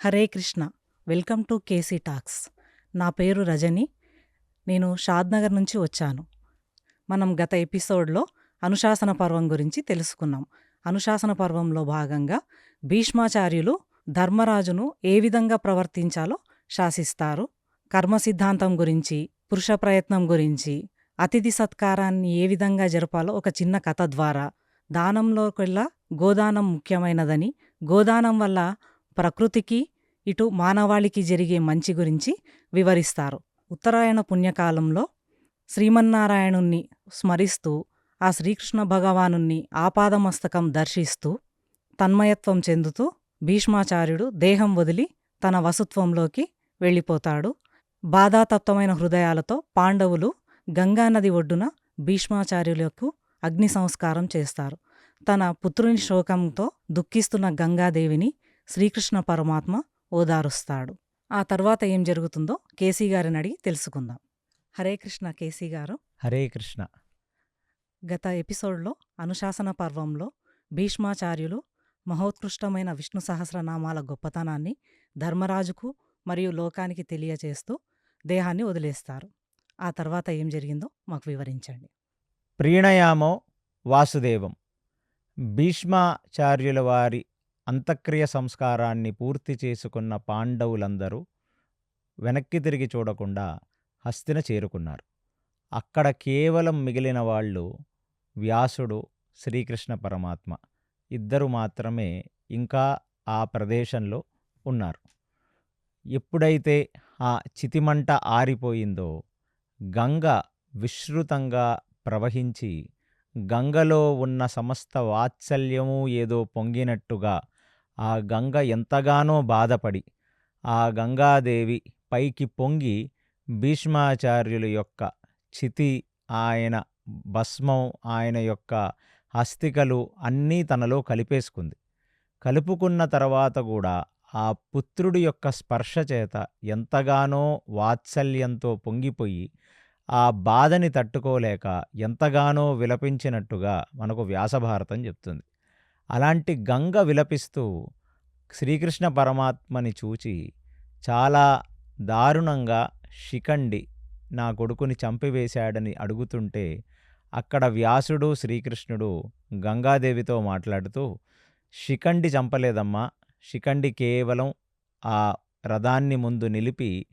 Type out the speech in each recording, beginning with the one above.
Hare Krishna. Welcome to KC talks. నా పేరు రజని. నేను షాద్నగర్ నుంచి వచ్చాను. మనం గత ఎపిసోడ్లో అనుశాసన పర్వం గురించి తెలుసుకున్నాం. అనుశాసన పర్వంలో భాగంగా భీష్మాచార్యులు ధర్మరాజును ఏ విధంగా ప్రవర్తించాలో శాసిస్తారు. కర్మ సిద్ధాంతం గురించి, పురుష ప్రయత్నం గురించి, అతిథి సత్కారాన్ని ఏ విధంగా జరపాలో ఒక చిన్న కథ ద్వారా, దానంలోకెల్లా గోదానం ముఖ్యమైనదని, గోదానం వల్ల ప్రకృతికి ఇటు మానవాళికి జరిగే మంచి గురించి వివరిస్తారు. ఉత్తరాయణ పుణ్యకాలంలో శ్రీమన్నారాయణుణ్ణి స్మరిస్తూ ఆ శ్రీకృష్ణ భగవానుణ్ణి ఆపాదమస్తకం దర్శిస్తూ తన్మయత్వం చెందుతూ భీష్మాచార్యుడు దేహం వదిలి తన వసుత్వంలోకి వెళ్ళిపోతాడు. బాధాతప్తమైన హృదయాలతో పాండవులు గంగానది ఒడ్డున భీష్మాచార్యులకు అగ్ని సంస్కారం చేస్తారు. తన పుత్రుని శోకంతో దుఃఖిస్తున్న గంగాదేవిని శ్రీకృష్ణ పరమాత్మ ఓదారుస్తాడు. ఆ తర్వాత ఏం జరుగుతుందో కేసీ గారిని అడిగి తెలుసుకుందాం. హరే కృష్ణ కేసీ గారు. హరే కృష్ణ. గత ఎపిసోడ్లో అనుశాసన పర్వంలో భీష్మాచార్యులు మహోత్కృష్టమైన విష్ణు సహస్రనామాల గొప్పతనాన్ని ధర్మరాజుకు మరియు లోకానికి తెలియచేస్తూ దేహాన్ని వదిలేస్తారు. ఆ తర్వాత ఏం జరిగిందో మాకు వివరించండి. ప్రీణయామో వాసుదేవం. భీష్మాచార్యుల వారి అంతక్రియ సంస్కారాన్ని పూర్తి చేసుకున్న పాండవులందరూ వెనక్కి తిరిగి చూడకుండా హస్తిన చేరుకున్నారు. అక్కడ కేవలం మిగిలిన వాళ్ళు వ్యాసుడు, శ్రీకృష్ణ పరమాత్మ ఇద్దరు మాత్రమే ఇంకా ఆ ప్రదేశంలో ఉన్నారు. ఎప్పుడైతే ఆ చితిమంట ఆరిపోయిందో గంగ విశ్రుతంగా ప్రవహించి గంగలో ఉన్న సమస్త వాత్సల్యము ఏదో పొంగినట్టుగా ఆ గంగ ఎంతగానో బాధపడి ఆ గంగాదేవి పైకి పొంగి భీష్మాచార్యుల యొక్క చితి, ఆయన భస్మం, ఆయన యొక్క హస్తికలు అన్నీ తనలో కలిపేసుకుంది. కలుపుకున్న తర్వాత కూడా ఆ పుత్రుడి యొక్క స్పర్శ చేత ఎంతగానో వాత్సల్యంతో పొంగిపోయి ఆ బాధని తట్టుకోలేక ఎంతగానో విలపించినట్టుగా మనకు వ్యాసభారతం చెప్తుంది. అలాంటి గంగ విలపిస్తూ శ్రీకృష్ణ పరమాత్మని చూచి చాలా దారుణంగా శిఖండి నా కొడుకుని చంపివేశాడని అడుగుతుంటే అక్కడ వ్యాసుడు, శ్రీకృష్ణుడు గంగాదేవితో మాట్లాడుతూ, శిఖండి చంపలేదమ్మా, శిఖండి కేవలం ఆ రథాన్ని ముందు నిలిపి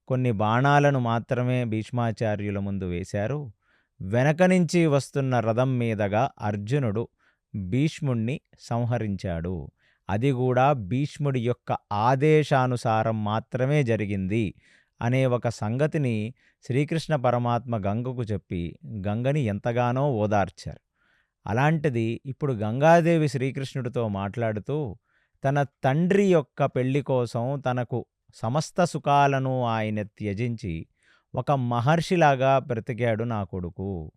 కొన్ని బాణాలను మాత్రమే భీష్మాచార్యుల ముందు వేశారు. వెనక నుంచి వస్తున్న రథం మీదగా అర్జునుడు భీష్ముణ్ణి సంహరించాడు. అది కూడా భీష్ముడి యొక్క ఆదేశానుసారం మాత్రమే జరిగింది అనే ఒక సంగతిని శ్రీకృష్ణ పరమాత్మ గంగకు చెప్పి గంగని ఎంతగానో ఓదార్చారు. అలాంటిది ఇప్పుడు గంగాదేవి శ్రీకృష్ణుడితో మాట్లాడుతూ తన తండ్రి యొక్క పెళ్లి కోసం తనకు సమస్త సుఖాలను ఆయన త్యజించి ఒక మహర్షిలాగా బ్రతికాడు నా కొడుకు.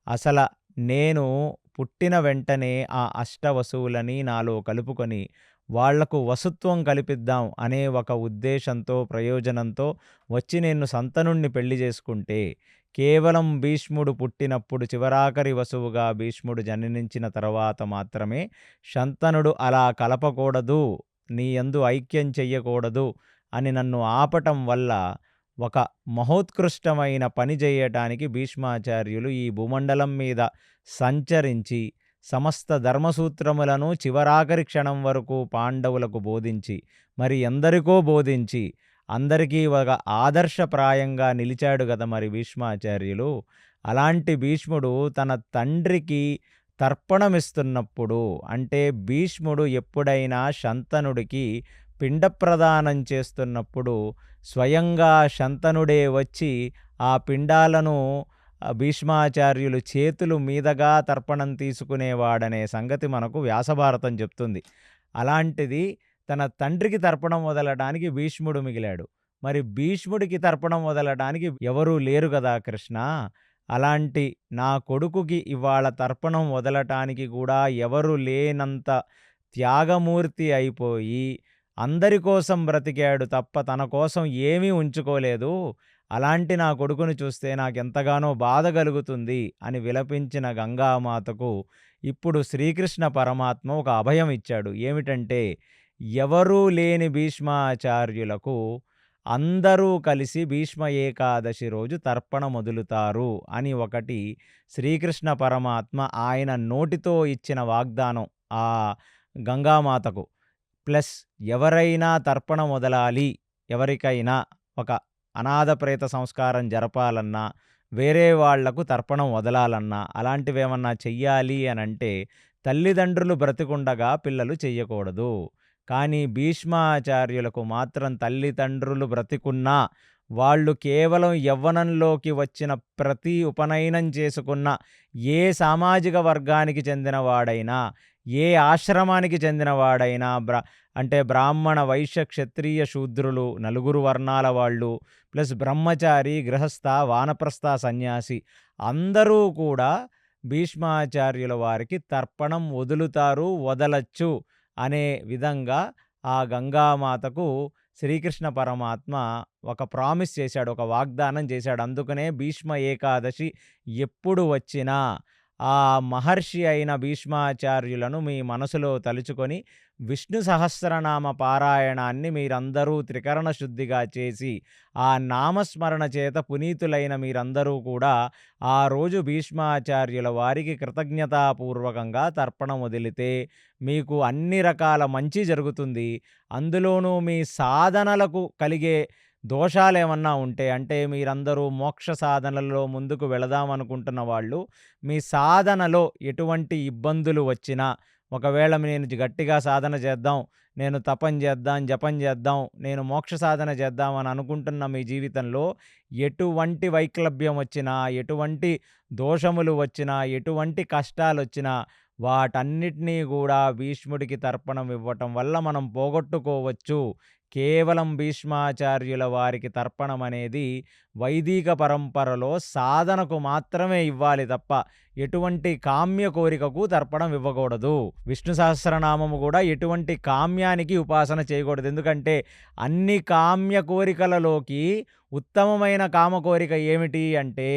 అసలు నేను పుట్టిన వెంటనే ఆ అష్టవసువులని నాలో కలుపుకొని వాళ్లకు వసుత్వం కల్పిద్దాం అనే ఒక ఉద్దేశంతో, ప్రయోజనంతో వచ్చి నేను సంతనుణ్ణి పెళ్లి చేసుకుంటే కేవలం భీష్ముడు పుట్టినప్పుడు చివరాఖరి వసువుగా భీష్ముడు జననించిన తర్వాత మాత్రమే శంతనుడు అలా కలపకూడదు, నీ యందు ఐక్యం చెయ్యకూడదు అని నన్ను ఆపటం వల్ల ఒక మహోత్కృష్టమైన పని చేయటానికి భీష్మాచార్యులు ఈ భూమండలం మీద సంచరించి సమస్త ధర్మసూత్రములను చివరాఖరి క్షణం వరకు పాండవులకు బోధించి, మరి ఎందరికో బోధించి అందరికీ ఒక ఆదర్శప్రాయంగా నిలిచాడు కదా మరి భీష్మాచార్యులు. అలాంటి భీష్ముడు తన తండ్రికి తర్పణమిస్తున్నప్పుడు, అంటే భీష్ముడు ఎప్పుడైనా శంతనుడికి పిండ ప్రదానం చేస్తున్నప్పుడు స్వయంగా శంతనుడే వచ్చి ఆ పిండాలను భీష్మాచార్యులు చేతులు మీదగా తర్పణం తీసుకునేవాడనే సంగతి మనకు వ్యాసభారతం చెప్తుంది. అలాంటిది తన తండ్రికి తర్పణం వదలడానికి భీష్ముడు మిగిలాడు. మరి భీష్ముడికి తర్పణం వదలడానికి ఎవరూ లేరు కదా కృష్ణ. అలాంటి నా కొడుకుకి ఇవాళ తర్పణం వదలటానికి కూడా ఎవరు లేనంత త్యాగమూర్తి అయిపోయి అందరి కోసం బ్రతికాడు తప్ప తన కోసం ఏమీ ఉంచుకోలేదు. అలాంటి నా కొడుకుని చూస్తే నాకెంతగానో బాధ కలుగుతుంది అని విలపించిన గంగామాతకు ఇప్పుడు శ్రీకృష్ణ పరమాత్మ ఒక అభయం ఇచ్చాడు. ఏమిటంటే, ఎవరూ లేని భీష్మాచార్యులకు అందరూ కలిసి భీష్మ ఏకాదశి రోజు తర్పణ మొదలుతారు అని ఒకటి శ్రీకృష్ణ పరమాత్మ ఆయన నోటితో ఇచ్చిన వాగ్దానం ఆ గంగామాతకు. ప్లస్ ఎవరైనా తర్పణ మొదలాలి, ఎవరికైనా ఒక అనాథ ప్రేత సంస్కారం జరపాలన్నా, వేరే వాళ్లకు తర్పణం వదలాలన్నా, అలాంటివేమన్నా చెయ్యాలి అనంటే తల్లిదండ్రులు బ్రతికుండగా పిల్లలు చెయ్యకూడదు. కానీ భీష్మాచార్యులకు మాత్రం తల్లిదండ్రులు బ్రతికున్నా, వాళ్ళు కేవలం యవ్వనంలోకి వచ్చిన ప్రతి ఉపనయనం చేసుకున్న ఏ సామాజిక వర్గానికి చెందినవాడైనా, ఏ ఆశ్రమానికి చెందినవాడైనా అంటే బ్రాహ్మణ, వైశ్య, క్షత్రియ, శూద్రులు నలుగురు వర్ణాల వాళ్ళు, ప్లస్ బ్రహ్మచారి, గృహస్థ, వానప్రస్థ, సన్యాసి అందరూ కూడా భీష్మాచార్యుల వారికి తర్పణం వదులుతారు, వదలచ్చు అనే విధంగా ఆ గంగామాతకు శ్రీకృష్ణ పరమాత్మ ఒక ప్రామిస్ చేశాడు, ఒక వాగ్దానం చేశాడు. అందుకనే భీష్మ ఏకాదశి ఎప్పుడు వచ్చినా ఆ మహర్షి అయిన భీష్మాచార్యులను మీ మనసులో తలుచుకొని విష్ణు సహస్రనామ పారాయణాన్ని మీరందరూ త్రికరణ శుద్ధిగా చేసి ఆ నామస్మరణ చేత పునీతులైన మీరందరూ కూడా ఆ రోజు భీష్మాచార్యుల వారికి కృతజ్ఞతాపూర్వకంగా తర్పణం వదిలితే మీకు అన్ని రకాల మంచి జరుగుతుంది. అందులోనూ మీ సాధనలకు కలిగే దోషాలేమన్నా ఉంటే, అంటే మీరందరూ మోక్ష సాధనలో ముందుకు వెళదామనుకుంటున్న వాళ్ళు, మీ సాధనలో ఎటువంటి ఇబ్బందులు వచ్చినా, ఒకవేళ నేను గట్టిగా సాధన చేద్దాం, నేను తపం చేద్దాం, జపం చేద్దాం, నేను మోక్ష సాధన చేద్దాం అని అనుకుంటున్న మీ జీవితంలో ఎటువంటి వైక్లభ్యం వచ్చినా, ఎటువంటి దోషములు వచ్చినా, ఎటువంటి కష్టాలొచ్చినా వాటన్నిటినీ కూడా భీష్ముడికి తర్పణం ఇవ్వటం వల్ల మనం పోగొట్టుకోవచ్చు. కేవలం భీష్మాచార్యుల వారికి తర్పణం అనేది వైదిక పరంపరలో సాధనకు మాత్రమే ఇవ్వాలి తప్ప ఎటువంటి కామ్య కోరికకు తర్పణం ఇవ్వకూడదు. విష్ణు సహస్రనామము కూడా ఎటువంటి కామ్యానికి ఉపాసన చేయకూడదు. ఎందుకంటే అన్ని కామ్య కోరికలలోకి ఉత్తమమైన కామ కోరిక ఏమిటి అంటే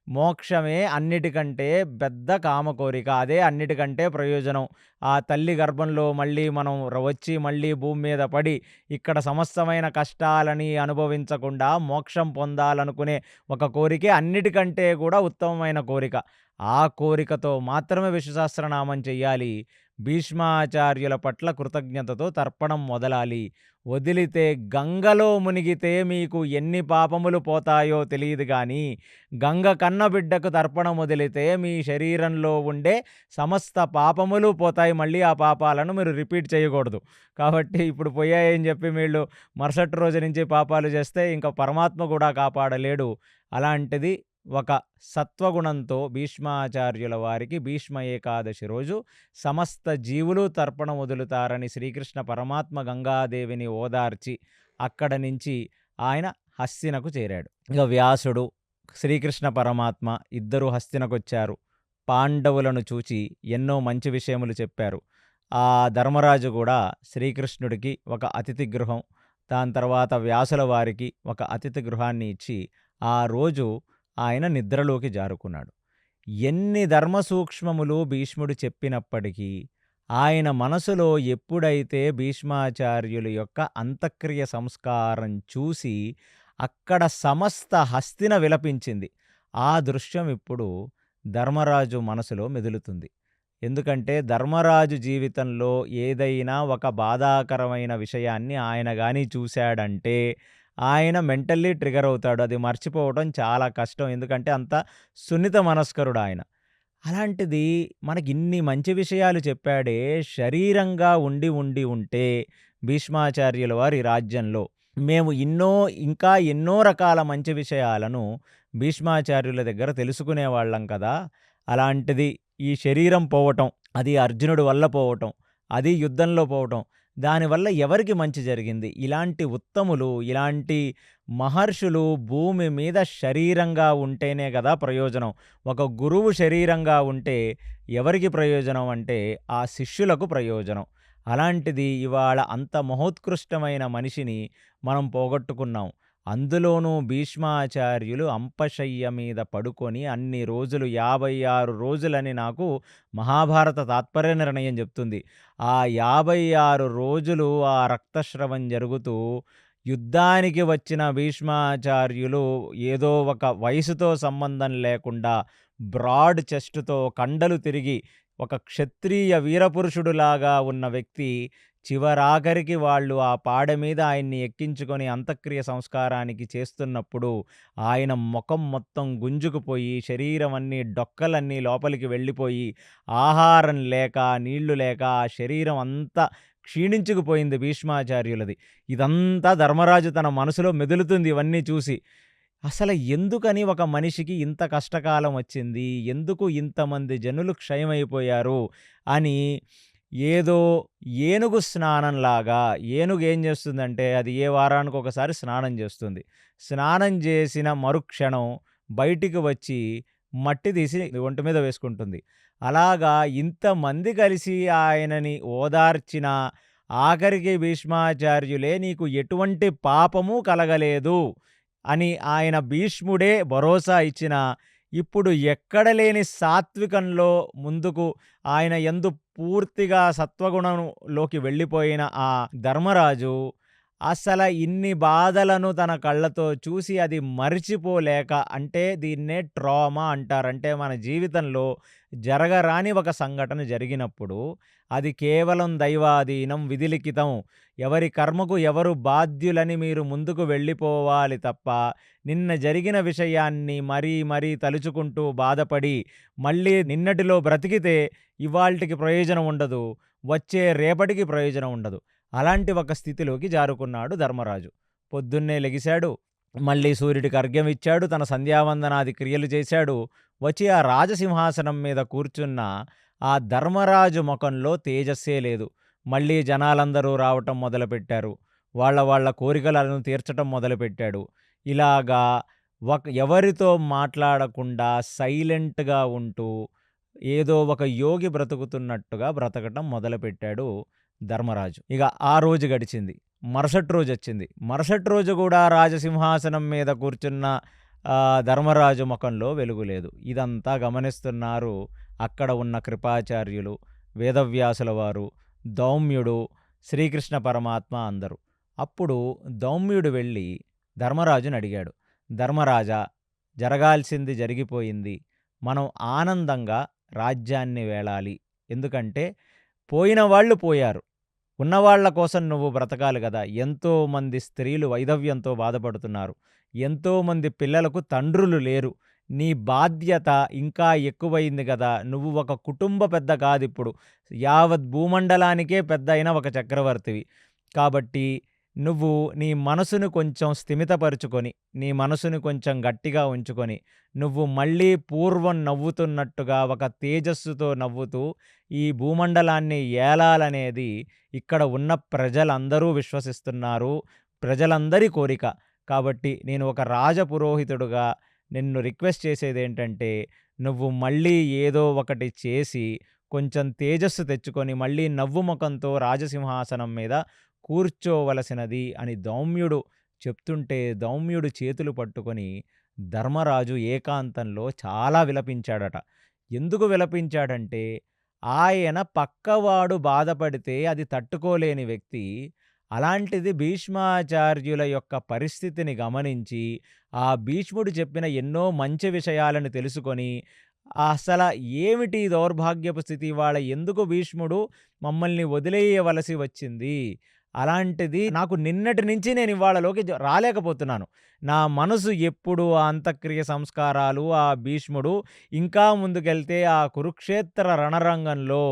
మోక్షమే అన్నిటికంటే పెద్ద కామ కోరిక. అదే అన్నిటికంటే ప్రయోజనం. ఆ తల్లి గర్భంలో మళ్ళీ మనం వచ్చి మళ్ళీ భూమి మీద పడి ఇక్కడ సమస్తమైన కష్టాలని అనుభవించకుండా మోక్షం పొందాలనుకునే ఒక కోరికే అన్నిటికంటే కూడా ఉత్తమమైన కోరిక. ఆ కోరికతో మాత్రమే విష్ణు సహస్రనామం చెయ్యాలి. భీష్మాచార్యుల పట్ల కృతజ్ఞతతో తర్పణం వదలాలి. వదిలితే గంగలో మునిగితే మీకు ఎన్ని పాపములు పోతాయో తెలియదు కానీ గంగ కన్న బిడ్డకు తర్పణం వదిలితే మీ శరీరంలో ఉండే సమస్త పాపములు పోతాయి. మళ్ళీ ఆ పాపాలను మీరు రిపీట్ చేయకూడదు. కాబట్టి ఇప్పుడు పోయాయని చెప్పి వీళ్ళు మరుసటి రోజు నుంచి పాపాలు చేస్తే ఇంకా పరమాత్మ కూడా కాపాడలేడు. అలాంటిది ఒక సత్వగుణంతో భీష్మాచార్యుల వారికి భీష్మ ఏకాదశి రోజు సమస్త జీవులు తర్పణం వదులుతారని శ్రీకృష్ణ పరమాత్మ గంగాదేవిని ఓదార్చి అక్కడ నుంచి ఆయన హస్తినకు చేరాడు. ఇక వ్యాసుడు, శ్రీకృష్ణ పరమాత్మ ఇద్దరు హస్తినకొచ్చారు. పాండవులను చూచి ఎన్నో మంచి విషయములు చెప్పారు. ఆ ధర్మరాజు కూడా శ్రీకృష్ణుడికి ఒక అతిథి గృహం, దాని తర్వాత వ్యాసుల వారికి ఒక అతిథి గృహాన్ని ఇచ్చి ఆ రోజు ఆయన నిద్రలోకి జారుకున్నాడు. ఎన్ని ధర్మ సూక్ష్మములు భీష్ముడు చెప్పినప్పటికీ ఆయన మనసులో ఎప్పుడైతే భీష్మాచార్యుల యొక్క అంతక్రియ సంస్కారం చూసి అక్కడ సమస్త హస్తిన విలపించింది. ఆ దృశ్యం ఇప్పుడు ధర్మరాజు మనసులో మెదులుతుంది. ఎందుకంటే ధర్మరాజు జీవితంలో ఏదైనా ఒక బాధాకరమైన విషయాన్ని ఆయన కానీ చూశాడంటే ఆయన మెంటల్లీ ట్రిగర్ అవుతాడు. అది మర్చిపోవడం చాలా కష్టం. ఎందుకంటే అంత సున్నిత మనస్కరుడు ఆయన. అలాంటిది మనకి ఇన్ని మంచి విషయాలు చెప్పాడే, శరీరంగా ఉంటే భీష్మాచార్యుల వారి రాజ్యంలో మేము ఇంకా ఎన్నో రకాల మంచి విషయాలను భీష్మాచార్యుల దగ్గర తెలుసుకునేవాళ్ళం కదా. అలాంటిది ఈ శరీరం పోవటం, అది అర్జునుడి వల్ల పోవటం, అది యుద్ధంలో పోవటం, దానివల్ల ఎవరికి మంచి జరిగింది? ఇలాంటి ఉత్తములు, ఇలాంటి మహర్షులు భూమి మీద శరీరంగా ఉంటేనే కదా ప్రయోజనం. ఒక గురువు శరీరంగా ఉంటే ఎవరికి ప్రయోజనం అంటే ఆ శిష్యులకు ప్రయోజనం. అలాంటిది ఇవాళ అంత మహోత్కృష్టమైన మనిషిని మనం పోగొట్టుకున్నాం. అందులోనూ భీష్మాచార్యులు అంపశయ్య మీద పడుకొని అన్ని రోజులు 56 రోజులని నాకు మహాభారత తాత్పర్య నిర్ణయం చెప్తుంది. ఆ 56 రోజులు ఆ రక్తస్రవం జరుగుతూ యుద్ధానికి వచ్చిన భీష్మాచార్యులు ఏదో ఒక వయసుతో సంబంధం లేకుండా బ్రాడ్ చెస్ట్‌తో కండలు తిరిగి ఒక క్షత్రియ వీరపురుషుడులాగా ఉన్న వ్యక్తి చివరాఖరికి వాళ్ళు ఆ పాడె మీద ఆయన్ని ఎక్కించుకొని అంత్యక్రియ సంస్కారానికి చేస్తున్నప్పుడు ఆయన ముఖం మొత్తం గుంజుకుపోయి శరీరం అన్నీ డొక్కలన్నీ లోపలికి వెళ్ళిపోయి ఆహారం లేక నీళ్లు లేక ఆ శరీరం అంతా క్షీణించుకుపోయింది భీష్మాచార్యులది. ఇదంతా ధర్మరాజు తన మనసులో మెదులుతుంది ఇవన్నీ చూసి. అసలు ఎందుకని ఒక మనిషికి ఇంత కష్టకాలం వచ్చింది? ఎందుకు ఇంతమంది జనులు క్షయమైపోయారు? అని ఏదో ఏనుగు స్నానంలాగా ఏనుగు ఏం చేస్తుందంటే అది ఏ వారానికొకసారి స్నానం చేస్తుంది. స్నానం చేసిన మరుక్షణం బయటికి వచ్చి మట్టి తీసి ఒంటి మీద వేసుకుంటుంది. అలాగా ఇంతమంది కలిసి ఆయనని ఓదార్చిన ఆఖరికి భీష్మాచార్యులే నీకు ఎటువంటి పాపము కలగలేదు అని ఆయన భీష్ముడే భరోసా ఇచ్చినా, ఇప్పుడు ఎక్కడ లేని సాత్వికంలో ముందుకు ఆయన యందు పూర్తిగా సత్వగుణంలోకి వెళ్ళిపోయిన ఆ ధర్మరాజు అసల ఇన్ని బాధలను తన కళ్ళతో చూసి అది మరిచిపోలేక అంటే దీన్నే ట్రామా అంటారు. అంటే మన జీవితంలో జరగరాని ఒక సంఘటన జరిగినప్పుడు అది కేవలం దైవాధీనం, విధిలిఖితం. ఎవరి కర్మకు ఎవరు బాధ్యులని మీరు ముందుకు వెళ్ళిపోవాలి తప్ప, నిన్న జరిగిన విషయాన్ని మరీ మరీ తలుచుకుంటూ బాధపడి, మళ్ళీ నిన్నటిలో బ్రతికితే ఇవాల్టికి ప్రయోజనం ఉండదు. వచ్చే రేపటికి ప్రయోజనం ఉండదు. అలాంటి ఒక స్థితిలోకి జారుకున్నాడు ధర్మరాజు. పొద్దున్నే లెగిశాడు. మళ్ళీ సూర్యుడికి అర్ఘ్యం ఇచ్చాడు. తన సంధ్యావందనాది క్రియలు చేశాడు. వచ్చి ఆ రాజసింహాసనం మీద కూర్చున్న ఆ ధర్మరాజు ముఖంలో తేజస్సే లేదు. మళ్ళీ జనాలందరూ రావటం మొదలుపెట్టారు. వాళ్ళ వాళ్ళ కోరికలను తీర్చటం మొదలుపెట్టాడు. ఇలాగా ఎవరితో మాట్లాడకుండా సైలెంట్‌గా ఉంటూ ఏదో ఒక యోగి బ్రతుకుతున్నట్టుగా బ్రతకటం మొదలుపెట్టాడు ధర్మరాజు. ఇక ఆ రోజు గడిచింది. మరుసటి రోజొచ్చింది. మరుసటి రోజు కూడా రాజసింహాసనం మీద కూర్చున్న ధర్మరాజు ముఖంలో వెలుగు లేదు. ఇదంతా గమనిస్తున్నారు అక్కడ ఉన్న కృపాచార్యులు, వేదవ్యాసుల వారు, దౌమ్యుడు, శ్రీకృష్ణ పరమాత్మ అందరూ. అప్పుడు దౌమ్యుడు వెళ్ళి ధర్మరాజుని అడిగాడు, ధర్మరాజా, జరగాల్సింది జరిగిపోయింది. మనం ఆనందంగా రాజ్యాన్ని వేళాలి. ఎందుకంటే పోయిన వాళ్ళు పోయారు. ఉన్నవాళ్ల కోసం నువ్వు బ్రతకాలి కదా. ఎంతోమంది స్త్రీలు వైధవ్యంతో బాధపడుతున్నారు. ఎంతోమంది పిల్లలకు తండ్రులు లేరు. నీ బాధ్యత ఇంకా ఎక్కువైంది కదా. నువ్వు ఒక కుటుంబ పెద్ద కాదిప్పుడు. యావత్ భూమండలానికే పెద్ద అయిన ఒక చక్రవర్తివి. కాబట్టి నువ్వు నీ మనసును కొంచెం స్థిమితపరుచుకొని, నీ మనసుని కొంచెం గట్టిగా ఉంచుకొని, నువ్వు మళ్ళీ పూర్వం నవ్వుతున్నట్టుగా ఒక తేజస్సుతో నవ్వుతూ ఈ భూమండలాన్ని ఏలాలనేది ఇక్కడ ఉన్న ప్రజలందరూ విశ్వసిస్తున్నారు. ప్రజలందరి కోరిక. కాబట్టి నేను ఒక రాజపురోహితుడుగా నిన్ను రిక్వెస్ట్ చేసేదేంటంటే, నువ్వు మళ్ళీ ఏదో ఒకటి చేసి కొంచెం తేజస్సు తెచ్చుకొని మళ్ళీ నవ్వు ముఖంతో రాజసింహాసనం మీద కూర్చోవలసినది అని దౌమ్యుడు చెప్తుంటే, దౌమ్యుడు చేతులు పట్టుకొని ధర్మరాజు ఏకాంతంలో చాలా విలపించాడట. ఎందుకు విలపించాడంటే, ఆయన పక్కవాడు బాధపడితే అది తట్టుకోలేని వ్యక్తి. అలాంటిది భీష్మాచార్యుల యొక్క పరిస్థితిని గమనించి, ఆ భీష్ముడు చెప్పిన ఎన్నో మంచి విషయాలను తెలుసుకొని, అసల ఏమిటి ఈ దౌర్భాగ్యపు స్థితి? ఇవాళ ఎందుకు భీష్ముడు మమ్మల్ని వదిలేయవలసి వచ్చింది? అలాంటిది నాకు నిన్నటి నుంచి నేను ఇవాళలోకి రాలేకపోతున్నాను. నా మనసు ఎప్పుడు ఆ అంత్యక్రియ సంస్కారాలు, ఆ భీష్ముడు ఇంకా ముందుకెళ్తే ఆ కురుక్షేత్ర రణరంగంలో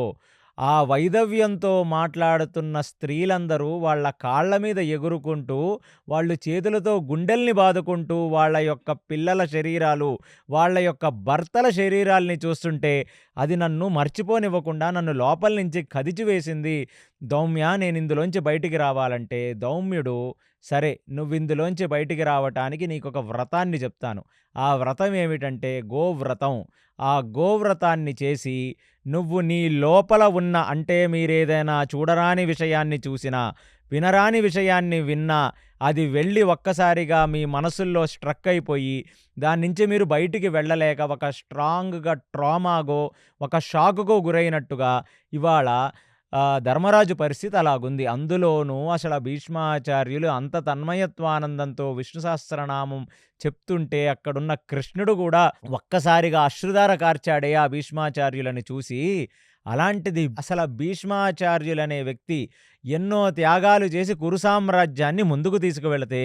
ఆ వైధవ్యంతో మాట్లాడుతున్న స్త్రీలందరూ వాళ్ళ కాళ్ళ మీద ఎగురుకుంటూ, వాళ్ళు చేతులతో గుండెల్ని బాదుకుంటూ, వాళ్ళ యొక్క పిల్లల శరీరాలు, వాళ్ళ యొక్క భర్తల శరీరాల్ని చూస్తుంటే అది నన్ను మర్చిపోనివ్వకుండా నన్ను లోపల నుంచి కదిచివేసింది. దౌమ్య, నేనిందులోంచి బయటికి రావాలంటే దౌమ్యుడు, సరే నువ్విందులోంచి బయటికి రావటానికి నీకొక వ్రతాన్ని చెప్తాను. ఆ వ్రతం ఏమిటంటే గోవ్రతం. ఆ గోవ్రతాన్ని చేసి నువ్వు నీ లోపల ఉన్న, అంటే మీరేదైనా చూడరాని విషయాన్ని చూసినా, వినరాని విషయాన్ని విన్నా అది వెళ్ళి ఒక్కసారిగా మీ మనసుల్లో స్ట్రక్ అయిపోయి దాని నుంచి మీరు బయటికి వెళ్ళలేక ఒక స్ట్రాంగ్‌గా ట్రామాగో, ఒక షాక్‌కో గురైనట్టుగా ఇవాళ ధర్మరాజు పరిస్థితి అలాగుంది. అందులోనూ అసల భీష్మాచార్యులు అంత తన్మయత్వానందంతో విష్ణు సహస్రనామం చెప్తుంటే అక్కడున్న కృష్ణుడు గూడా ఒక్కసారిగా అశ్రుధార కార్చాడే ఆ భీష్మాచార్యులని చూసి. అలాంటిది అసల భీష్మాచార్యులనే వ్యక్తి ఎన్నో త్యాగాలు చేసి కురు సామ్రాజ్యాన్ని ముందుకు తీసుకువెళితే,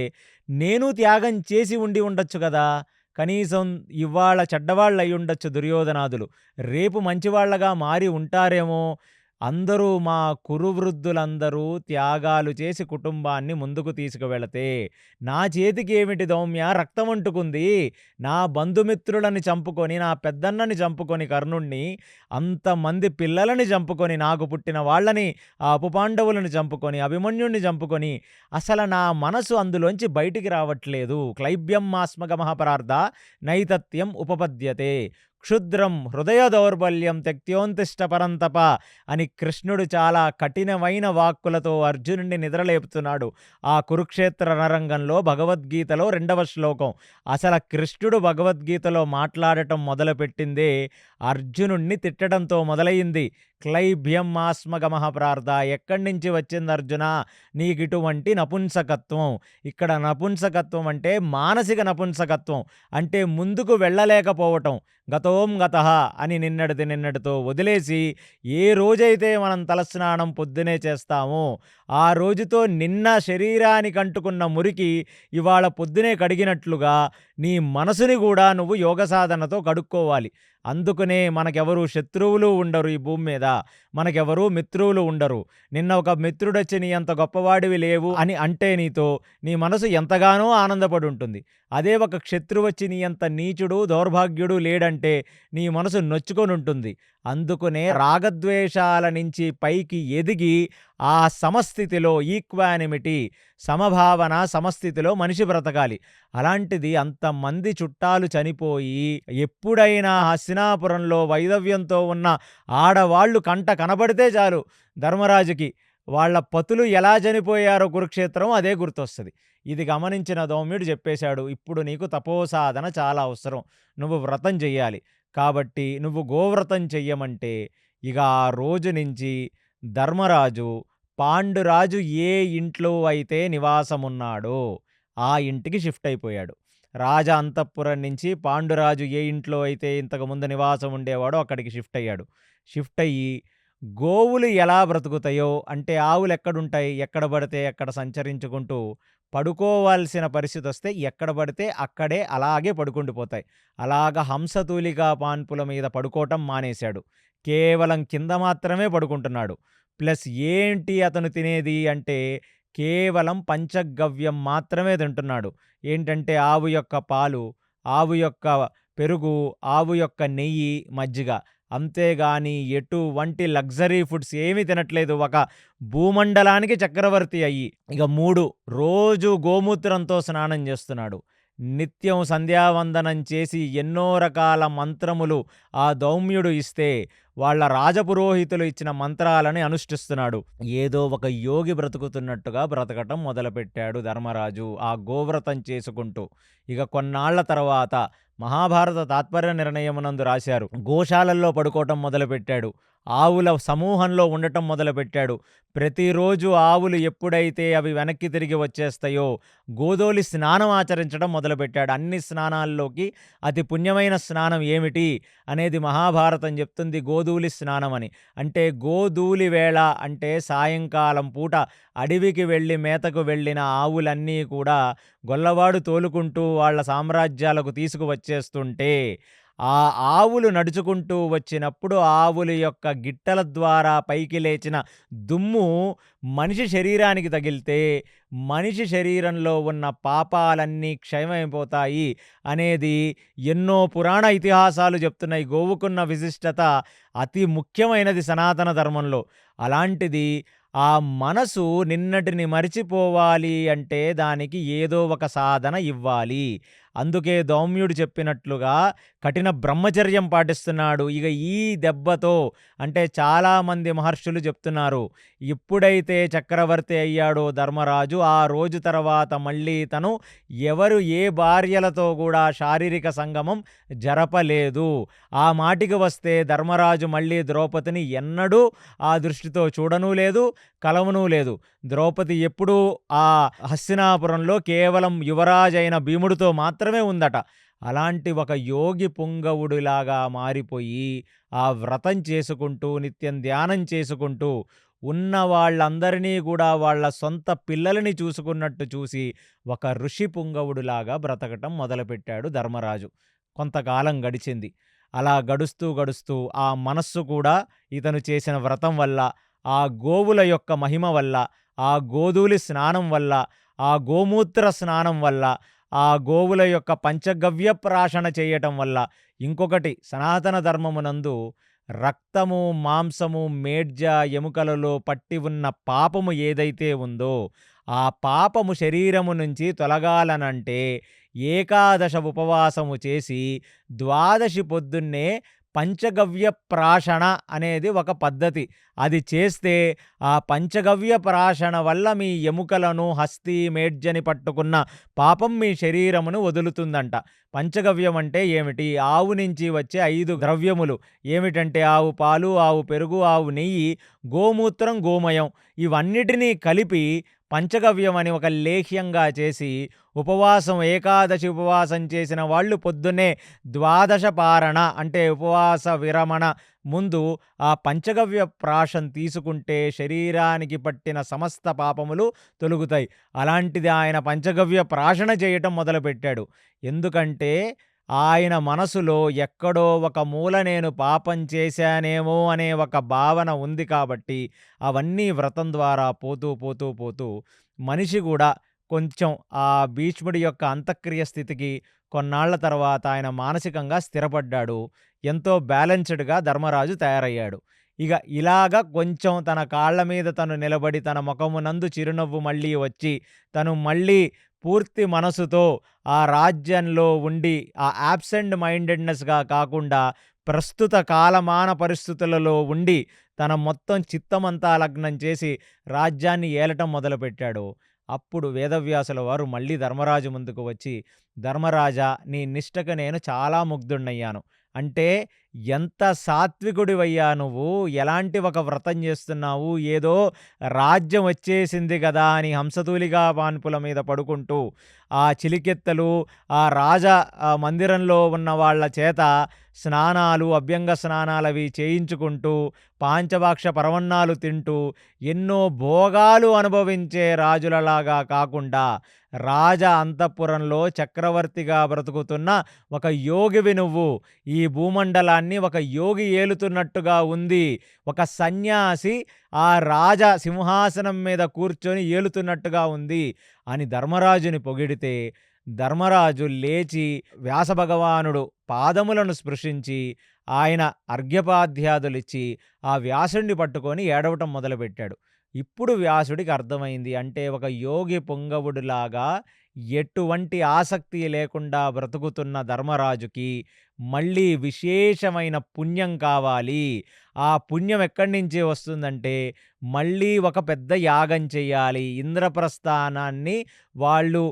నేను త్యాగం చేసి ఉండి ఉండొచ్చు గదా! కనీసం ఇవాళ చెడ్డవాళ్ళయ్యుండొచ్చు దుర్యోధనాదులు. రేపు మంచివాళ్ళగా మారి ఉంటారేమో! అందరూ మా కురువృద్ధులందరూ త్యాగాలు చేసి కుటుంబాన్ని ముందుకు తీసుకువెళితే, నా చేతికేమిటి దౌమ్య రక్తమంటుకుంది. నా బంధుమిత్రులని చంపుకొని, నా పెద్దన్నని చంపుకొని కర్ణుడిని, అంతమంది పిల్లలని చంపుకొని, నాకు పుట్టిన వాళ్ళని, ఆ ఉపపాండవులను చంపుకొని, అభిమన్యుడిని చంపుకొని, అసల నా మనసు అందులోంచి బయటికి రావట్లేదు. క్లైబ్యం మాస్మగమః పరార్ధ నైతత్యం ఉపపద్యతే. క్షుద్రం హృదయ దౌర్బల్యం త్యక్త్యోన్తిష్ట పరంతప అని కృష్ణుడు చాలా కఠినమైన వాక్కులతో అర్జునుడిని నిద్రలేపుతున్నాడు. ఆ కురుక్షేత్ర రణరంగంలో భగవద్గీతలో 2వ శ్లోకం. అసలు కృష్ణుడు భగవద్గీతలో మాట్లాడటం మొదలుపెట్టిందే అర్జునుడిని తిట్టడంతో మొదలయింది. క్లైభ్యం మాస్మగమః ప్రార్థ. ఎక్కడి నుంచి వచ్చింది అర్జున నీకిటువంటి నపుంసకత్వం? ఇక్కడ నపుంసకత్వం అంటే మానసిక నపుంసకత్వం. అంటే ముందుకు వెళ్ళలేకపోవటం. గతోం గతః అని నిన్నటితో వదిలేసి, ఏ రోజైతే మనం తలస్నానం పొద్దునే చేస్తామో ఆ రోజుతో నిన్న శరీరానికి అంటుకున్న మురికి ఇవాళ పొద్దునే కడిగినట్లుగా నీ మనసుని కూడా నువ్వు యోగ సాధనతో కడుక్కోవాలి. అందుకనే మనకెవరు శత్రువులు ఉండరు ఈ భూమి మీద. మనకెవరు మిత్రువులు ఉండరు. నిన్న ఒక మిత్రుడొచ్చి నీ అంత గొప్పవాడివి లేవు అని అంటే నీతో నీ మనసు ఎంతగానో ఆనందపడి ఉంటుంది. అదే ఒక శత్రువొచ్చి నీ అంత నీచుడు దౌర్భాగ్యుడు లేడంటే నీ మనసు నొచ్చుకొనుంటుంది. అందుకనే రాగద్వేషాల నుంచి పైకి ఎదిగి ఆ సమస్థితిలో ఈక్వానిమిటీ, సమభావన, సమస్థితిలో మనిషి బ్రతకాలి. అలాంటిది అంతమంది చుట్టాలు చనిపోయి ఎప్పుడైనా హస్తినాపురంలో వైధవ్యంతో ఉన్న ఆడవాళ్ళు కంట కనబడితే చాలు ధర్మరాజుకి వాళ్ళ పతులు ఎలా చనిపోయారో కురుక్షేత్రం అదే గుర్తొస్తది. ఇది గమనించిన దౌమ్యుడు చెప్పేశాడు, ఇప్పుడు నీకు తపోసాధన చాలా అవసరం. నువ్వు వ్రతం చెయ్యాలి. కాబట్టి నువ్వు గోవ్రతం చెయ్యమంటే ఇక ఆ రోజు నుంచి ధర్మరాజు పాండురాజు ఏ ఇంట్లో అయితే నివాసమున్నాడో ఆ ఇంటికి షిఫ్ట్ అయిపోయాడు. రాజ అంతఃపురం నుంచి పాండురాజు ఏ ఇంట్లో అయితే ఇంతకుముందు నివాసం ఉండేవాడో అక్కడికి షిఫ్ట్ అయ్యాడు. షిఫ్ట్ అయ్యి గోవులు ఎలా బ్రతుకుతాయో అంటే ఆవులు ఎక్కడుంటాయి, ఎక్కడ పడితే ఎక్కడ సంచరించుకుంటూ పడుకోవాల్సిన పరిస్థితి వస్తే ఎక్కడ పడితే అక్కడే అలాగే పడుకుండిపోతాయి. అలాగ హంసతూలికా పాన్పుల మీద పడుకోవటం మానేశాడు. కేవలం కింద మాత్రమే పడుకుంటున్నాడు. ప్లస్ ఏంటి అతను తినేది అంటే కేవలం పంచగవ్యం మాత్రమే తింటున్నాడు. ఏంటంటే ఆవు యొక్క పాలు, ఆవు యొక్క పెరుగు, ఆవు యొక్క నెయ్యి, మజ్జిగ. అంతేగాని ఎటువంటి లగ్జరీ ఫుడ్స్ ఏమీ తినట్లేదు. ఒక భూమండలానికి చక్రవర్తి అయ్యి. ఇక 3 రోజు గోమూత్రంతో స్నానం చేస్తున్నాడు. నిత్యం సంధ్యావందనం చేసి ఎన్నో రకాల మంత్రములు ఆ దౌమ్యుడు ఇస్తే వాళ్ళ రాజపురోహితులు ఇచ్చిన మంత్రాలని అనుష్ఠిస్తున్నాడు. ఏదో ఒక యోగి బ్రతుకుతున్నట్టుగా బ్రతకటం మొదలుపెట్టాడు ధర్మరాజు ఆ గోవ్రతం చేసుకుంటూ. ఇక కొన్నాళ్ల తర్వాత మహాభారత తాత్పర్య నిర్ణయమునందు రాశారు, గోశాలల్లో పడుకోవటం మొదలుపెట్టాడు. ఆవుల సమూహంలో ఉండటం మొదలుపెట్టాడు. ప్రతిరోజు ఆవులు ఎప్పుడైతే అవి వెనక్కి తిరిగి వచ్చేస్తాయో గోధూళి స్నానం ఆచరించడం మొదలుపెట్టాడు. అన్ని స్నానాల్లోకి అతి పుణ్యమైన స్నానం ఏమిటి అనేది మహాభారతం చెప్తుంది, గోధూళి స్నానం అని. అంటే గోధూళి వేళ అంటే సాయంకాలం పూట అడవికి వెళ్ళి మేతకు వెళ్ళిన ఆవులన్నీ కూడా గొల్లవాడు తోలుకుంటూ వాళ్ళ సామ్రాజ్యాలకు తీసుకువచ్చేస్తుంటే ఆ ఆవులు నడుచుకుంటూ వచ్చినప్పుడు ఆవుల యొక్క గిట్టల ద్వారా పైకి లేచిన దుమ్ము మనిషి శరీరానికి తగిలితే మనిషి శరీరంలో ఉన్న పాపాలన్నీ క్షయమైపోతాయి అనేది ఎన్నో పురాణ ఇతిహాసాలు చెప్తున్నాయి. గోవుకున్న విశిష్టత అతి ముఖ్యమైనది సనాతన ధర్మంలో. అలాంటిది ఆ మనసు నిన్నటిని మరిచిపోవాలి అంటే దానికి ఏదో ఒక సాధన ఇవ్వాలి. అందుకే దౌమ్యుడు చెప్పినట్లుగా కఠిన బ్రహ్మచర్యం పాటిస్తున్నాడు. ఇక ఈ దెబ్బతో అంటే చాలామంది మహర్షులు చెప్తున్నారు, ఎప్పుడైతే చక్రవర్తి అయ్యాడో ధర్మరాజు, ఆ రోజు తర్వాత మళ్ళీ తను ఎవరు ఏ భార్యలతో కూడా శారీరక సంగమం జరపలేదు. ఆ మాటికి వస్తే ధర్మరాజు మళ్ళీ ద్రౌపదిని ఎన్నడూ ఆ దృష్టితో చూడనూ లేదు, కలవనూ లేదు. ద్రౌపది ఎప్పుడూ ఆ హస్తినాపురంలో కేవలం యువరాజైన భీముడితో మాత్రమే ఉందట. అలాంటి ఒక యోగి పుంగవుడిలాగా మారిపోయి ఆ వ్రతం చేసుకుంటూ, నిత్యం ధ్యానం చేసుకుంటూ ఉన్న వాళ్ళందరినీ కూడా వాళ్ళ సొంత పిల్లలని చూసుకున్నట్టు చూసి ఒక ఋషి పుంగవుడిలాగా బ్రతకటం మొదలుపెట్టాడు ధర్మరాజు. కొంతకాలం గడిచింది. అలా గడుస్తూ గడుస్తూ ఆ మనస్సు కూడా ఇతను చేసిన వ్రతం వల్ల, ఆ గోవుల యొక్క మహిమ వల్ల, ఆ గోధూళి స్నానం వల్ల, ఆ గోమూత్ర స్నానం వల్ల, ఆ గోవుల యొక్క పంచగవ్య ప్రాశన చేయటం వల్ల, ఇంకొకటి సనాతన ధర్మమునందు రక్తము, మాంసము, మేడ్జ, ఎముకలలో పట్టి ఉన్న పాపము ఏదైతే ఉందో, ఆ పాపము శరీరము నుంచి తొలగాలనంటే ఏకాదశ ఉపవాసము చేసి ద్వాదశి పొద్దున్నే పంచగవ్య ప్రాశన అనేది ఒక పద్ధతి. అది చేస్తే ఆ పంచగవ్య ప్రాశన వల్ల మీ ఎముకలను, హస్తి, మేడ్జని పట్టుకున్న పాపం మీ శరీరమును వదులుతుందంట. పంచగవ్యం అంటే ఏమిటి? ఆవు నుంచి వచ్చే 5 ద్రవ్యములు ఏమిటంటే ఆవు పాలు, ఆవు పెరుగు, ఆవు నెయ్యి, గోమూత్రం, గోమయం ఇవన్నిటినీ కలిపి పంచగవ్యం అని ఒక లేహ్యంగా చేసి ఉపవాసం, ఏకాదశి ఉపవాసం చేసిన వాళ్ళు పొద్దున్నే ద్వాదశ పారణ అంటే ఉపవాస విరమణ ముందు ఆ పంచగవ్య ప్రాశం తీసుకుంటే శరీరానికి పట్టిన సమస్త పాపములు తొలుగుతాయి. అలాంటిది ఆయన పంచగవ్య ప్రాశన చేయటం మొదలుపెట్టాడు. ఎందుకంటే ఆయన మనసులో ఎక్కడో ఒక మూల నేను పాపం చేశానేమో అనే ఒక భావన ఉంది కాబట్టి అవన్నీ వ్రతం ద్వారా పోతూ పోతూ పోతూ మనిషి కూడా కొంచెం ఆ భీష్ముడి యొక్క అంతఃక్రియ స్థితికి కొన్నాళ్ల తర్వాత ఆయన మానసికంగా స్థిరపడ్డాడు. ఎంతో బ్యాలెన్స్డ్‌గా ధర్మరాజు తయారయ్యాడు. ఇక ఇలాగ కొంచెం తన కాళ్ళ మీద తను నిలబడి, తన ముఖమునందు చిరునవ్వు మళ్ళీ వచ్చి, తను మళ్ళీ పూర్తి మనసుతో ఆ రాజ్యంలో ఉండి, ఆ యాబ్సెంట్ మైండెడ్‌నెస్‌గా కాకుండా ప్రస్తుత కాలమాన పరిస్థితులలో ఉండి, తన మొత్తం చిత్తమంతా లగ్నం చేసి రాజ్యాన్ని ఏలటం మొదలుపెట్టాడో, అప్పుడు వేదవ్యాసుల వారు మళ్ళీ ధర్మరాజు ముందుకు వచ్చి, ధర్మరాజా నీ నిష్టకు నేను చాలా ముగ్ధుడినయ్యాను. అంటే ఎంత సాత్వికుడివయ్యా నువ్వు, ఎలాంటి ఒక వ్రతం చేస్తున్నావు, ఏదో రాజ్యం వచ్చేసింది కదా అని హంసతూలిగా పాన్పుల మీద పడుకుంటూ ఆ చిలికెత్తలు, ఆ మందిరంలో ఉన్న వాళ్ళ చేత స్నానాలు, అభ్యంగ స్నానాలవి చేయించుకుంటూ, పాంచభాక్ష పరమన్నాలు తింటూ, ఎన్నో భోగాలు అనుభవించే రాజులలాగా కాకుండా, రాజ అంతఃపురంలో చక్రవర్తిగా బ్రతుకుతున్న ఒక యోగివి నువ్వు. ఈ భూమండలాన్ని ఒక యోగి ఏలుతున్నట్టుగా ఉంది. ఒక సన్యాసి ఆ రాజ సింహాసనం మీద కూర్చొని ఏలుతున్నట్టుగా ఉంది అని ధర్మరాజుని పొగిడితే, ధర్మరాజు లేచి వ్యాసభగవానుడు పాదములను స్పృశించి ఆయన అర్ఘ్యపాద్యాదులిచ్చి ఆ వ్యాసుడిని పట్టుకొని ఏడవటం మొదలుపెట్టాడు. ఇప్పుడు వ్యాసుడికి అర్థమైంది. అంటే ఒక యోగి పుంగవుడిలాగా ఎటువంటి ఆసక్తి లేకుండా బ్రతుకుతున్న ధర్మరాజుకి మళ్ళీ విశేషమైన పుణ్యం కావాలి. ఆ పుణ్యం ఎక్కడి నుంచి వస్తుందంటే మళ్ళీ ఒక పెద్ద యాగం చెయ్యాలి. ఇంద్రప్రస్థానాన్ని వాళ్ళు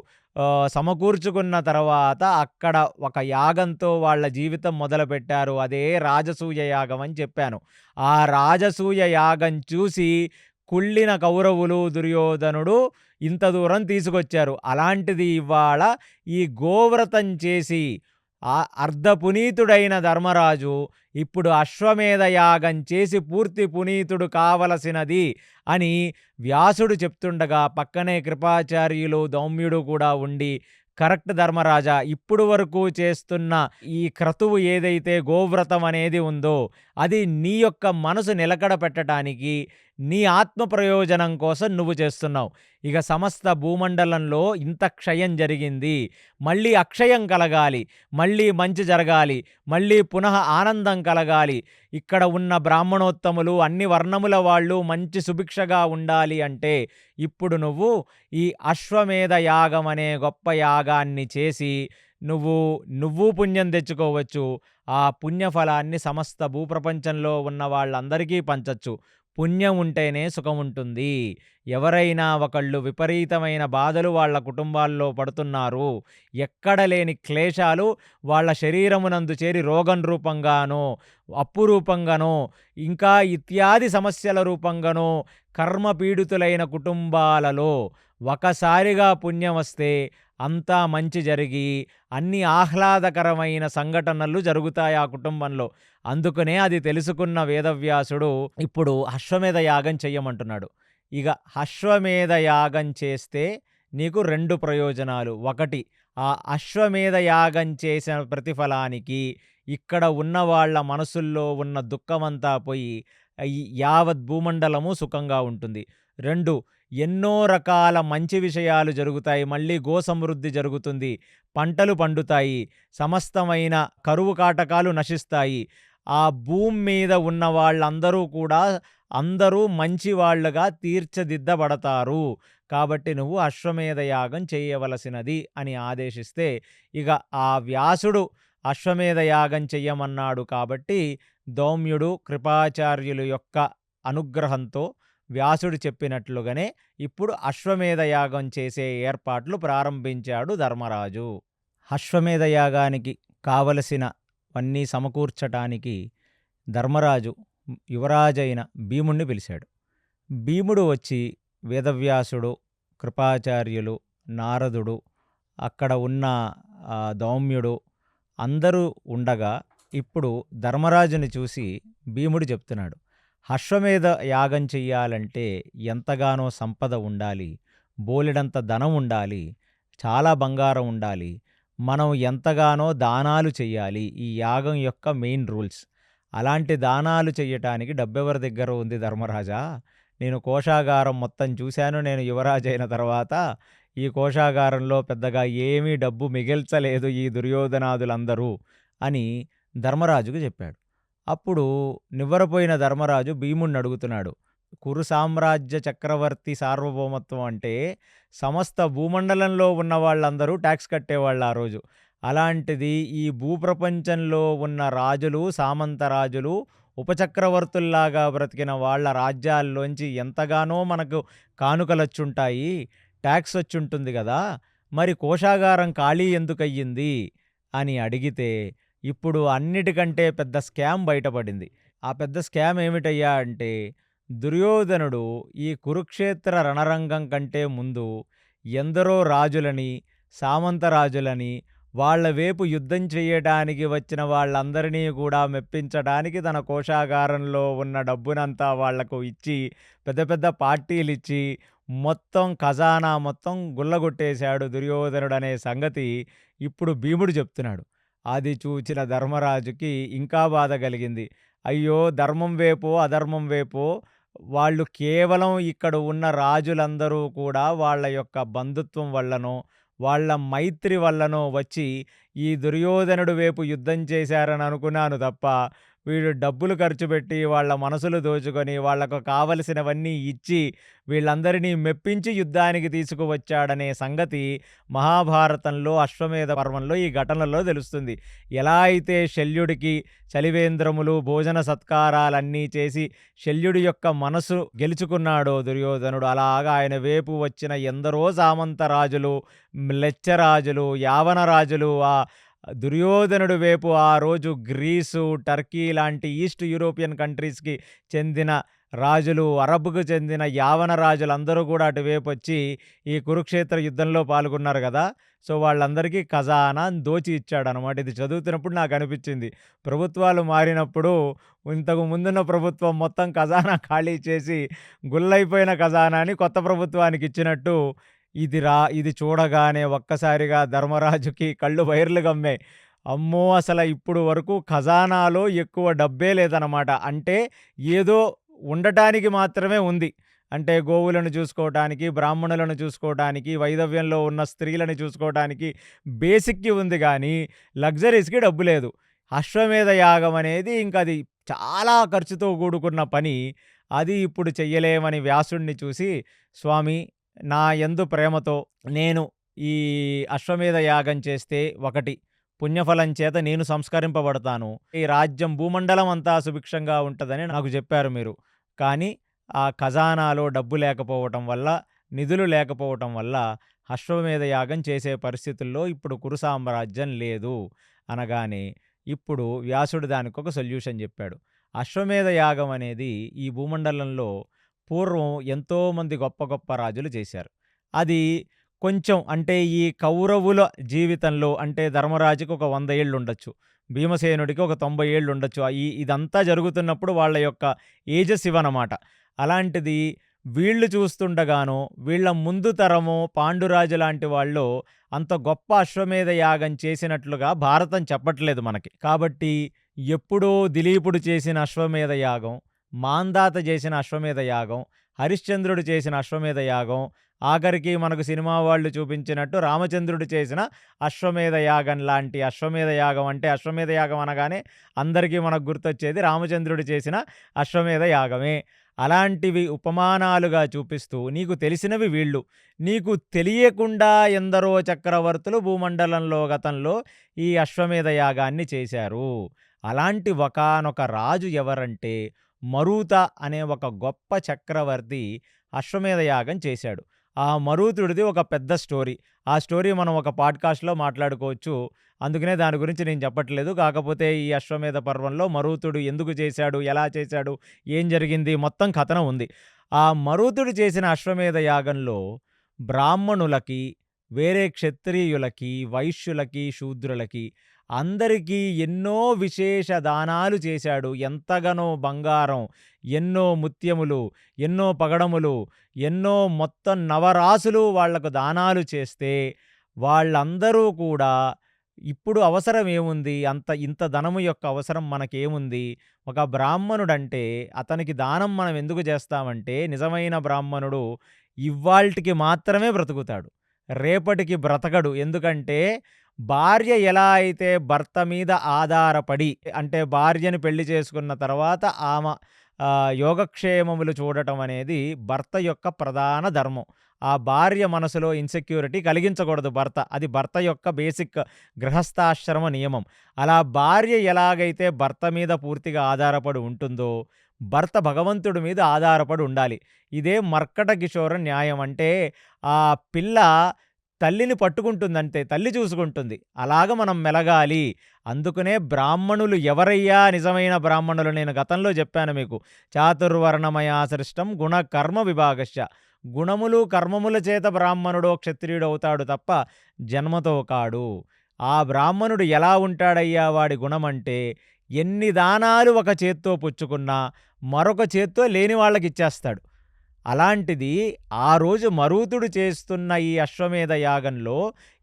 సమకూర్చుకున్న తర్వాత అక్కడ ఒక యాగంతో వాళ్ళ జీవితం మొదలుపెట్టారు. అదే రాజసూయ యాగం అని చెప్పాను. ఆ రాజసూయ యాగం చూసి కుళ్ళిన కౌరవులు, దుర్యోధనుడు ఇంత దూరం తీసుకొచ్చారు. అలాంటిది ఇవాళ ఈ గోవ్రతం చేసి అర్ధపునీతుడైన ధర్మరాజు ఇప్పుడు అశ్వమేధ యాగం చేసి పూర్తి పునీతుడు కావలసినది అని వ్యాసుడు చెప్తుండగా పక్కనే కృపాచార్యులు, దౌమ్యుడు కూడా ఉండి, కరెక్ట్ ధర్మరాజా, ఇప్పుడు వరకు చేస్తున్న ఈ క్రతువు ఏదైతే గోవ్రతం అనేది ఉందో అది నీ యొక్క మనసు నిలకడ పెట్టడానికి, నీ ఆత్మ ప్రయోజనం కోసం నువ్వు చేస్తున్నావు. ఇక సమస్త భూమండలంలో ఇంత క్షయం జరిగింది, మళ్ళీ అక్షయం కలగాలి, మళ్ళీ మంచి జరగాలి, మళ్ళీ పునః ఆనందం కలగాలి, ఇక్కడ ఉన్న బ్రాహ్మణోత్తములు అన్ని వర్ణముల వాళ్ళు మంచి సుభిక్షగా ఉండాలి అంటే ఇప్పుడు నువ్వు ఈ అశ్వమేధ యాగం అనే గొప్ప యాగాన్ని చేసి నువ్వు పుణ్యం తెచ్చుకోవచ్చు. ఆ పుణ్యఫలాన్ని సమస్త భూప్రపంచంలో ఉన్న వాళ్ళందరికీ పంచొచ్చు. పుణ్యం ఉంటేనే సుఖముంటుంది. ఎవరైనా ఒకళ్ళు విపరీతమైన బాధలు వాళ్ళ కుటుంబాల్లో పడుతున్నారు. ఎక్కడ లేని క్లేశాలు వాళ్ళ శరీరమునందు చేరి రోగం రూపంగానో, అప్పు రూపంగానో, ఇంకా ఇత్యాది సమస్యల రూపంగానో కర్మ పీడితులైన కుటుంబాలలో ఒకసారిగా పుణ్యం వస్తే అంతా మంచి జరిగి అన్ని ఆహ్లాదకరమైన సంఘటనలు జరుగుతాయి ఆ కుటుంబంలో. అందుకనే అది తెలుసుకున్న వేదవ్యాసుడు ఇప్పుడు అశ్వమేధ యాగం చెయ్యమంటున్నాడు. ఇక అశ్వమేధ యాగం చేస్తే నీకు 2 ప్రయోజనాలు. ఒకటి, ఆ అశ్వమేధ యాగం చేసిన ప్రతిఫలానికి ఇక్కడ ఉన్న వాళ్ళ మనసుల్లో ఉన్న దుఃఖమంతా పోయి ఈ యావత్ భూమండలము సుఖంగా ఉంటుంది. 2, ఎన్నో రకాల మంచి విషయాలు జరుగుతాయి. మళ్ళీ గోసమృద్ధి జరుగుతుంది. పంటలు పండుతాయి. సమస్తమైన కరువు కాటకాలు నశిస్తాయి. ఆ భూమి మీద ఉన్న వాళ్ళందరూ కూడా అందరూ మంచివాళ్ళుగా తీర్చిదిద్దబడతారు. కాబట్టి నువ్వు అశ్వమేధ యాగం చేయవలసినది అని ఆదేశిస్తే, ఇక ఆ వ్యాసుడు అశ్వమేధ యాగం చెయ్యమన్నాడు కాబట్టి దౌమ్యుడు కృపాచార్యులు యొక్క అనుగ్రహంతో వ్యాసుడు చెప్పినట్లుగానే ఇప్పుడు అశ్వమేధ యాగం చేసే ఏర్పాట్లు ప్రారంభించాడు ధర్మరాజు. అశ్వమేధ యాగానికి కావలసినవన్నీ సమకూర్చటానికి ధర్మరాజు యువరాజైన భీముణ్ణి పిలిచాడు. భీముడు వచ్చి వేదవ్యాసుడు, కృపాచార్యులు, నారదుడు, అక్కడ ఉన్న దౌమ్యుడు అందరూ ఉండగా ఇప్పుడు ధర్మరాజుని చూసి భీముడు చెప్తున్నాడు, అశ్వమేధ యాగం చెయ్యాలంటే ఎంతగానో సంపద ఉండాలి, బోలెడంత ధనం ఉండాలి, చాలా బంగారం ఉండాలి, మనం ఎంతగానో దానాలు చెయ్యాలి. ఈ యాగం యొక్క మెయిన్ రూల్స్. అలాంటి దానాలు చెయ్యటానికి డబ్బెవరి దగ్గర ఉంది ధర్మరాజా? నేను కోశాగారం మొత్తం చూశాను. నేను యువరాజైన తర్వాత ఈ కోశాగారంలో పెద్దగా ఏమీ డబ్బు మిగిల్చలేదు ఈ దుర్యోధనాదులందరూ అని ధర్మరాజుకు చెప్పాడు. అప్పుడు నివ్వరపోయిన ధర్మరాజు భీముణ్ణి అడుగుతున్నాడు, కురు సామ్రాజ్య చక్రవర్తి సార్వభౌమత్వం అంటే సమస్త భూమండలంలో ఉన్న వాళ్ళందరూ ట్యాక్స్ కట్టేవాళ్ళు ఆ రోజు. అలాంటిది ఈ భూప్రపంచంలో ఉన్న రాజులు, సామంతరాజులు, ఉపచక్రవర్తుల్లాగా బ్రతికిన వాళ్ళ రాజ్యాల్లోంచి ఎంతగానో మనకు కానుకలొచ్చుంటాయి, ట్యాక్స్ వచ్చుంటుంది కదా, మరి కోశాగారం ఖాళీ ఎందుకయ్యింది అని అడిగితే ఇప్పుడు అన్నిటికంటే పెద్ద స్కామ్ బయటపడింది. ఆ పెద్ద స్కామ్ ఏమిటయ్యా అంటే, దుర్యోధనుడు ఈ కురుక్షేత్ర రణరంగం కంటే ముందు ఎందరో రాజులని, సామంతరాజులని, వాళ్ళ వైపు యుద్ధం చేయడానికి వచ్చిన వాళ్ళందరినీ కూడా మెప్పించడానికి తన కోశాగారంలో ఉన్న డబ్బునంతా వాళ్లకు ఇచ్చి, పెద్ద పెద్ద పార్టీలిచ్చి, మొత్తం ఖజానా మొత్తం గుల్లగొట్టేశాడు దుర్యోధనుడు అనే సంగతి ఇప్పుడు భీముడు చెప్తున్నాడు. అది చూచిన ధర్మరాజుకి ఇంకా బాధ కలిగింది. అయ్యో, ధర్మం వైపో అధర్మం వైపో వాళ్ళు కేవలం ఇక్కడ ఉన్న రాజులందరూ కూడా వాళ్ళ యొక్క బంధుత్వం వల్లనో, వాళ్ళ మైత్రి వల్లనో వచ్చి ఈ దుర్యోధనుడు వైపు యుద్ధం చేశారని అనుకున్నాను తప్ప, వీడు డబ్బులు ఖర్చు పెట్టి వాళ్ళ మనసులు దోచుకొని వాళ్లకు కావలసినవన్నీ ఇచ్చి వీళ్ళందరినీ మెప్పించి యుద్ధానికి తీసుకువచ్చాడనే సంగతి మహాభారతంలో అశ్వమేధ పర్వంలో ఈ ఘటనలో తెలుస్తుంది. ఎలా అయితే శల్యుడికి చలివేంద్రములు, భోజన సత్కారాలన్నీ చేసి శల్యుడి యొక్క మనసు గెలుచుకున్నాడో దుర్యోధనుడు, అలాగా ఆయన వైపు వచ్చిన ఎందరో సామంతరాజులు, మ్లెచ్చరాజులు, యావనరాజులు ఆ దుర్యోధనుడు వైపు ఆ రోజు గ్రీసు, టర్కీ లాంటి ఈస్ట్ యూరోపియన్ కంట్రీస్కి చెందిన రాజులు, అరబ్కు చెందిన యావన రాజులందరూ కూడా అటువైపు వచ్చి ఈ కురుక్షేత్ర యుద్ధంలో పాల్గొన్నారు కదా. సో వాళ్ళందరికీ ఖజానా దోచి ఇచ్చాడనమాట. ఇది చదువుతున్నప్పుడు నాకు అనిపించింది, ప్రభుత్వాలు మారినప్పుడు ఇంతకు ముందున్న ప్రభుత్వం మొత్తం ఖజానా ఖాళీ చేసి గుల్లైపోయిన ఖజానాని కొత్త ప్రభుత్వానికి ఇచ్చినట్టు ఇది చూడగానే ఒక్కసారిగా ధర్మరాజుకి కళ్ళు బైర్లు గమ్మాయి. అమ్మో, అసలు ఇప్పుడు వరకు ఖజానాలో ఎక్కువ డబ్బే లేదనమాట. అంటే ఏదో ఉండటానికి మాత్రమే ఉంది. అంటే గోవులను చూసుకోవటానికి, బ్రాహ్మణులను చూసుకోవటానికి, వైధవ్యంలో ఉన్న స్త్రీలను చూసుకోవటానికి బేసిక్కి ఉంది, కానీ లగ్జరీస్కి డబ్బు లేదు. అశ్వమేధ యాగం అనేది ఇంకా అది చాలా ఖర్చుతో కూడుకున్న పని. అది ఇప్పుడు చెయ్యలేమని వ్యాసుడిని చూసి, స్వామి, నా యందు ప్రేమతో నేను ఈ అశ్వమేధ యాగం చేస్తే ఒకటి పుణ్యఫలం చేత నేను సంస్కరింపబడతాను. ఈ రాజ్యం భూమండలం అంతా సుభిక్షంగా ఉంటదని నాకు చెప్పారు మీరు. కానీ ఆ ఖజానాలో డబ్బు లేకపోవటం వల్ల, నిధులు లేకపోవటం వల్ల అశ్వమేధ యాగం చేసే పరిస్థితుల్లో ఇప్పుడు కురు సామ్రాజ్యం లేదు అనగానే, ఇప్పుడు వ్యాసుడు దానికొక సొల్యూషన్ చెప్పాడు. అశ్వమేధ యాగం అనేది ఈ భూమండలంలో పూర్వం ఎంతోమంది గొప్ప గొప్ప రాజులు చేశారు. అది కొంచెం అంటే ఈ కౌరవుల జీవితంలో అంటే ధర్మరాజుకి ఒక 100 ఏళ్లుండొచ్చు. భీమసేనుడికి ఒక 90 ఏళ్లుండొచ్చు. ఇదంతా జరుగుతున్నప్పుడు వాళ్ళ యొక్క ఏజెస్ ఇవన్నమాట. అలాంటిది వీళ్ళు చూస్తుండగానో, వీళ్ళ ముందు తరము పాండురాజు లాంటి వాళ్ళు అంత గొప్ప అశ్వమేధ యాగం చేసినట్లుగా భారతం చెప్పట్లేదు మనకి. కాబట్టి ఎప్పుడో దిలీపుడు చేసిన అశ్వమేధ యాగం, మాంధాత చేసిన అశ్వమేధ యాగం, హరిశ్చంద్రుడు చేసిన అశ్వమేధ యాగం, ఆఖరికి మనకు సినిమా వాళ్ళు చూపించినట్టు రామచంద్రుడు చేసిన అశ్వమేధ యాగం లాంటి అశ్వమేధ యాగం అంటే అశ్వమేధ యాగం అనగానే అందరికీ మనకు గుర్తొచ్చేది రామచంద్రుడు చేసిన అశ్వమేధ యాగమే. అలాంటివి ఉపమానాలుగా చూపిస్తూ నీకు తెలిసినవి వీళ్ళు, నీకు తెలియకుండా ఎందరో చక్రవర్తులు భూమండలంలో గతంలో ఈ అశ్వమేధ యాగాన్ని చేశారు. అలాంటి ఒకానొక రాజు ఎవరంటే మరూత అనే ఒక గొప్ప చక్రవర్తి అశ్వమేధ యాగం చేశాడు. ఆ మరూతుడిది ఒక పెద్ద స్టోరీ. ఆ స్టోరీ మనం ఒక పాడ్‌కాస్ట్‌లో మాట్లాడుకోవచ్చు. అందుకనే దాని గురించి నేను చెప్పట్లేదు. కాకపోతే ఈ అశ్వమేధ పర్వంలో మరూతుడు ఎందుకు చేశాడు? ఎలా చేశాడు? ఏం జరిగింది? మొత్తం కథనం ఉంది. ఆ మరూతుడు చేసిన అశ్వమేధ యాగంలో బ్రాహ్మణులకి, వేరే క్షత్రియులకి, వైశ్యులకి, శూద్రులకి అందరికీ ఎన్నో విశేష దానాలు చేశాడు. ఎంతగానో బంగారం, ఎన్నో ముత్యములు, ఎన్నో పగడములు, ఎన్నో మొత్తం నవరాసులు వాళ్లకు దానాలు చేస్తే వాళ్ళందరూ కూడా ఇప్పుడు అవసరం ఏముంది? ఇంత ధనము యొక్క అవసరం మనకేముంది? ఒక బ్రాహ్మణుడంటే అతనికి దానం మనం ఎందుకు చేస్తామంటే నిజమైన బ్రాహ్మణుడు ఇవ్వాల్టికి మాత్రమే బ్రతుకుతాడు. రేపటికి బ్రతకడు. ఎందుకంటే భార్య ఎలా అయితే భర్త మీద ఆధారపడి అంటే భార్యని పెళ్లి చేసుకున్న తర్వాత ఆమె యోగక్షేమములు చూడటం అనేది భర్త యొక్క ప్రధాన ధర్మం. ఆ భార్య మనసులో ఇన్సెక్యూరిటీ కలిగించకూడదు భర్త. అది భర్త యొక్క బేసిక్ గృహస్థాశ్రమ నియమం. అలా భార్య ఎలాగైతే భర్త మీద పూర్తిగా ఆధారపడి ఉంటుందో భర్త భగవంతుడి మీద ఆధారపడి ఉండాలి. ఇదే మర్కట కిషోర న్యాయం. అంటే ఆ పిల్ల తల్లిని పట్టుకుంటుందంటే తల్లి చూసుకుంటుంది. అలాగ మనం మెలగాలి. అందుకనే బ్రాహ్మణులు ఎవరయ్యా నిజమైన బ్రాహ్మణులు? నేను గతంలో చెప్పాను మీకు. చాతుర్వర్ణమయా సృష్టం గుణ కర్మ విభాగశ్చ. గుణములు కర్మముల చేత బ్రాహ్మణుడో క్షత్రియుడు అవుతాడు తప్ప జన్మతో కాడు. ఆ బ్రాహ్మణుడు ఎలా ఉంటాడయ్యా? వాడి గుణమంటే ఎన్ని దానాలు ఒక చేత్తో పుచ్చుకున్నా మరొక చేత్తో లేని వాళ్ళకి ఇచ్చేస్తాడు. అలాంటిది ఆ రోజు మరూతుడు చేస్తున్న ఈ అశ్వమేధ యాగంలో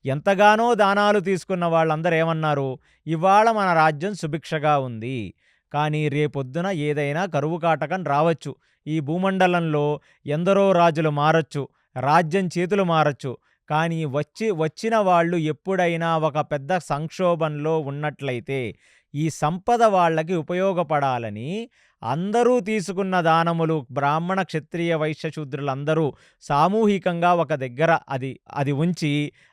ఎంతగానో దానాలు తీసుకున్న వాళ్ళందరూ ఏమన్నారు? ఇవాళ మన రాజ్యం సుభిక్షగా ఉంది. కానీ రేపొద్దున ఏదైనా కరువు కాటకం రావచ్చు. ఈ భూమండలంలో ఎందరో రాజులు మారొచ్చు. రాజ్యం చేతులు మారొచ్చు. కానీ వచ్చిన వాళ్ళు ఎప్పుడైనా ఒక పెద్ద సంక్షోభంలో ఉన్నట్లయితే ఈ సంపద వాళ్ళకి ఉపయోగపడాలని అందరూ తీసుకున్న దానములు బ్రాహ్మణ క్షత్రియ వైశ్య శూద్రులందరూ సామూహికంగా ఒక దగ్గర అది ఉంచి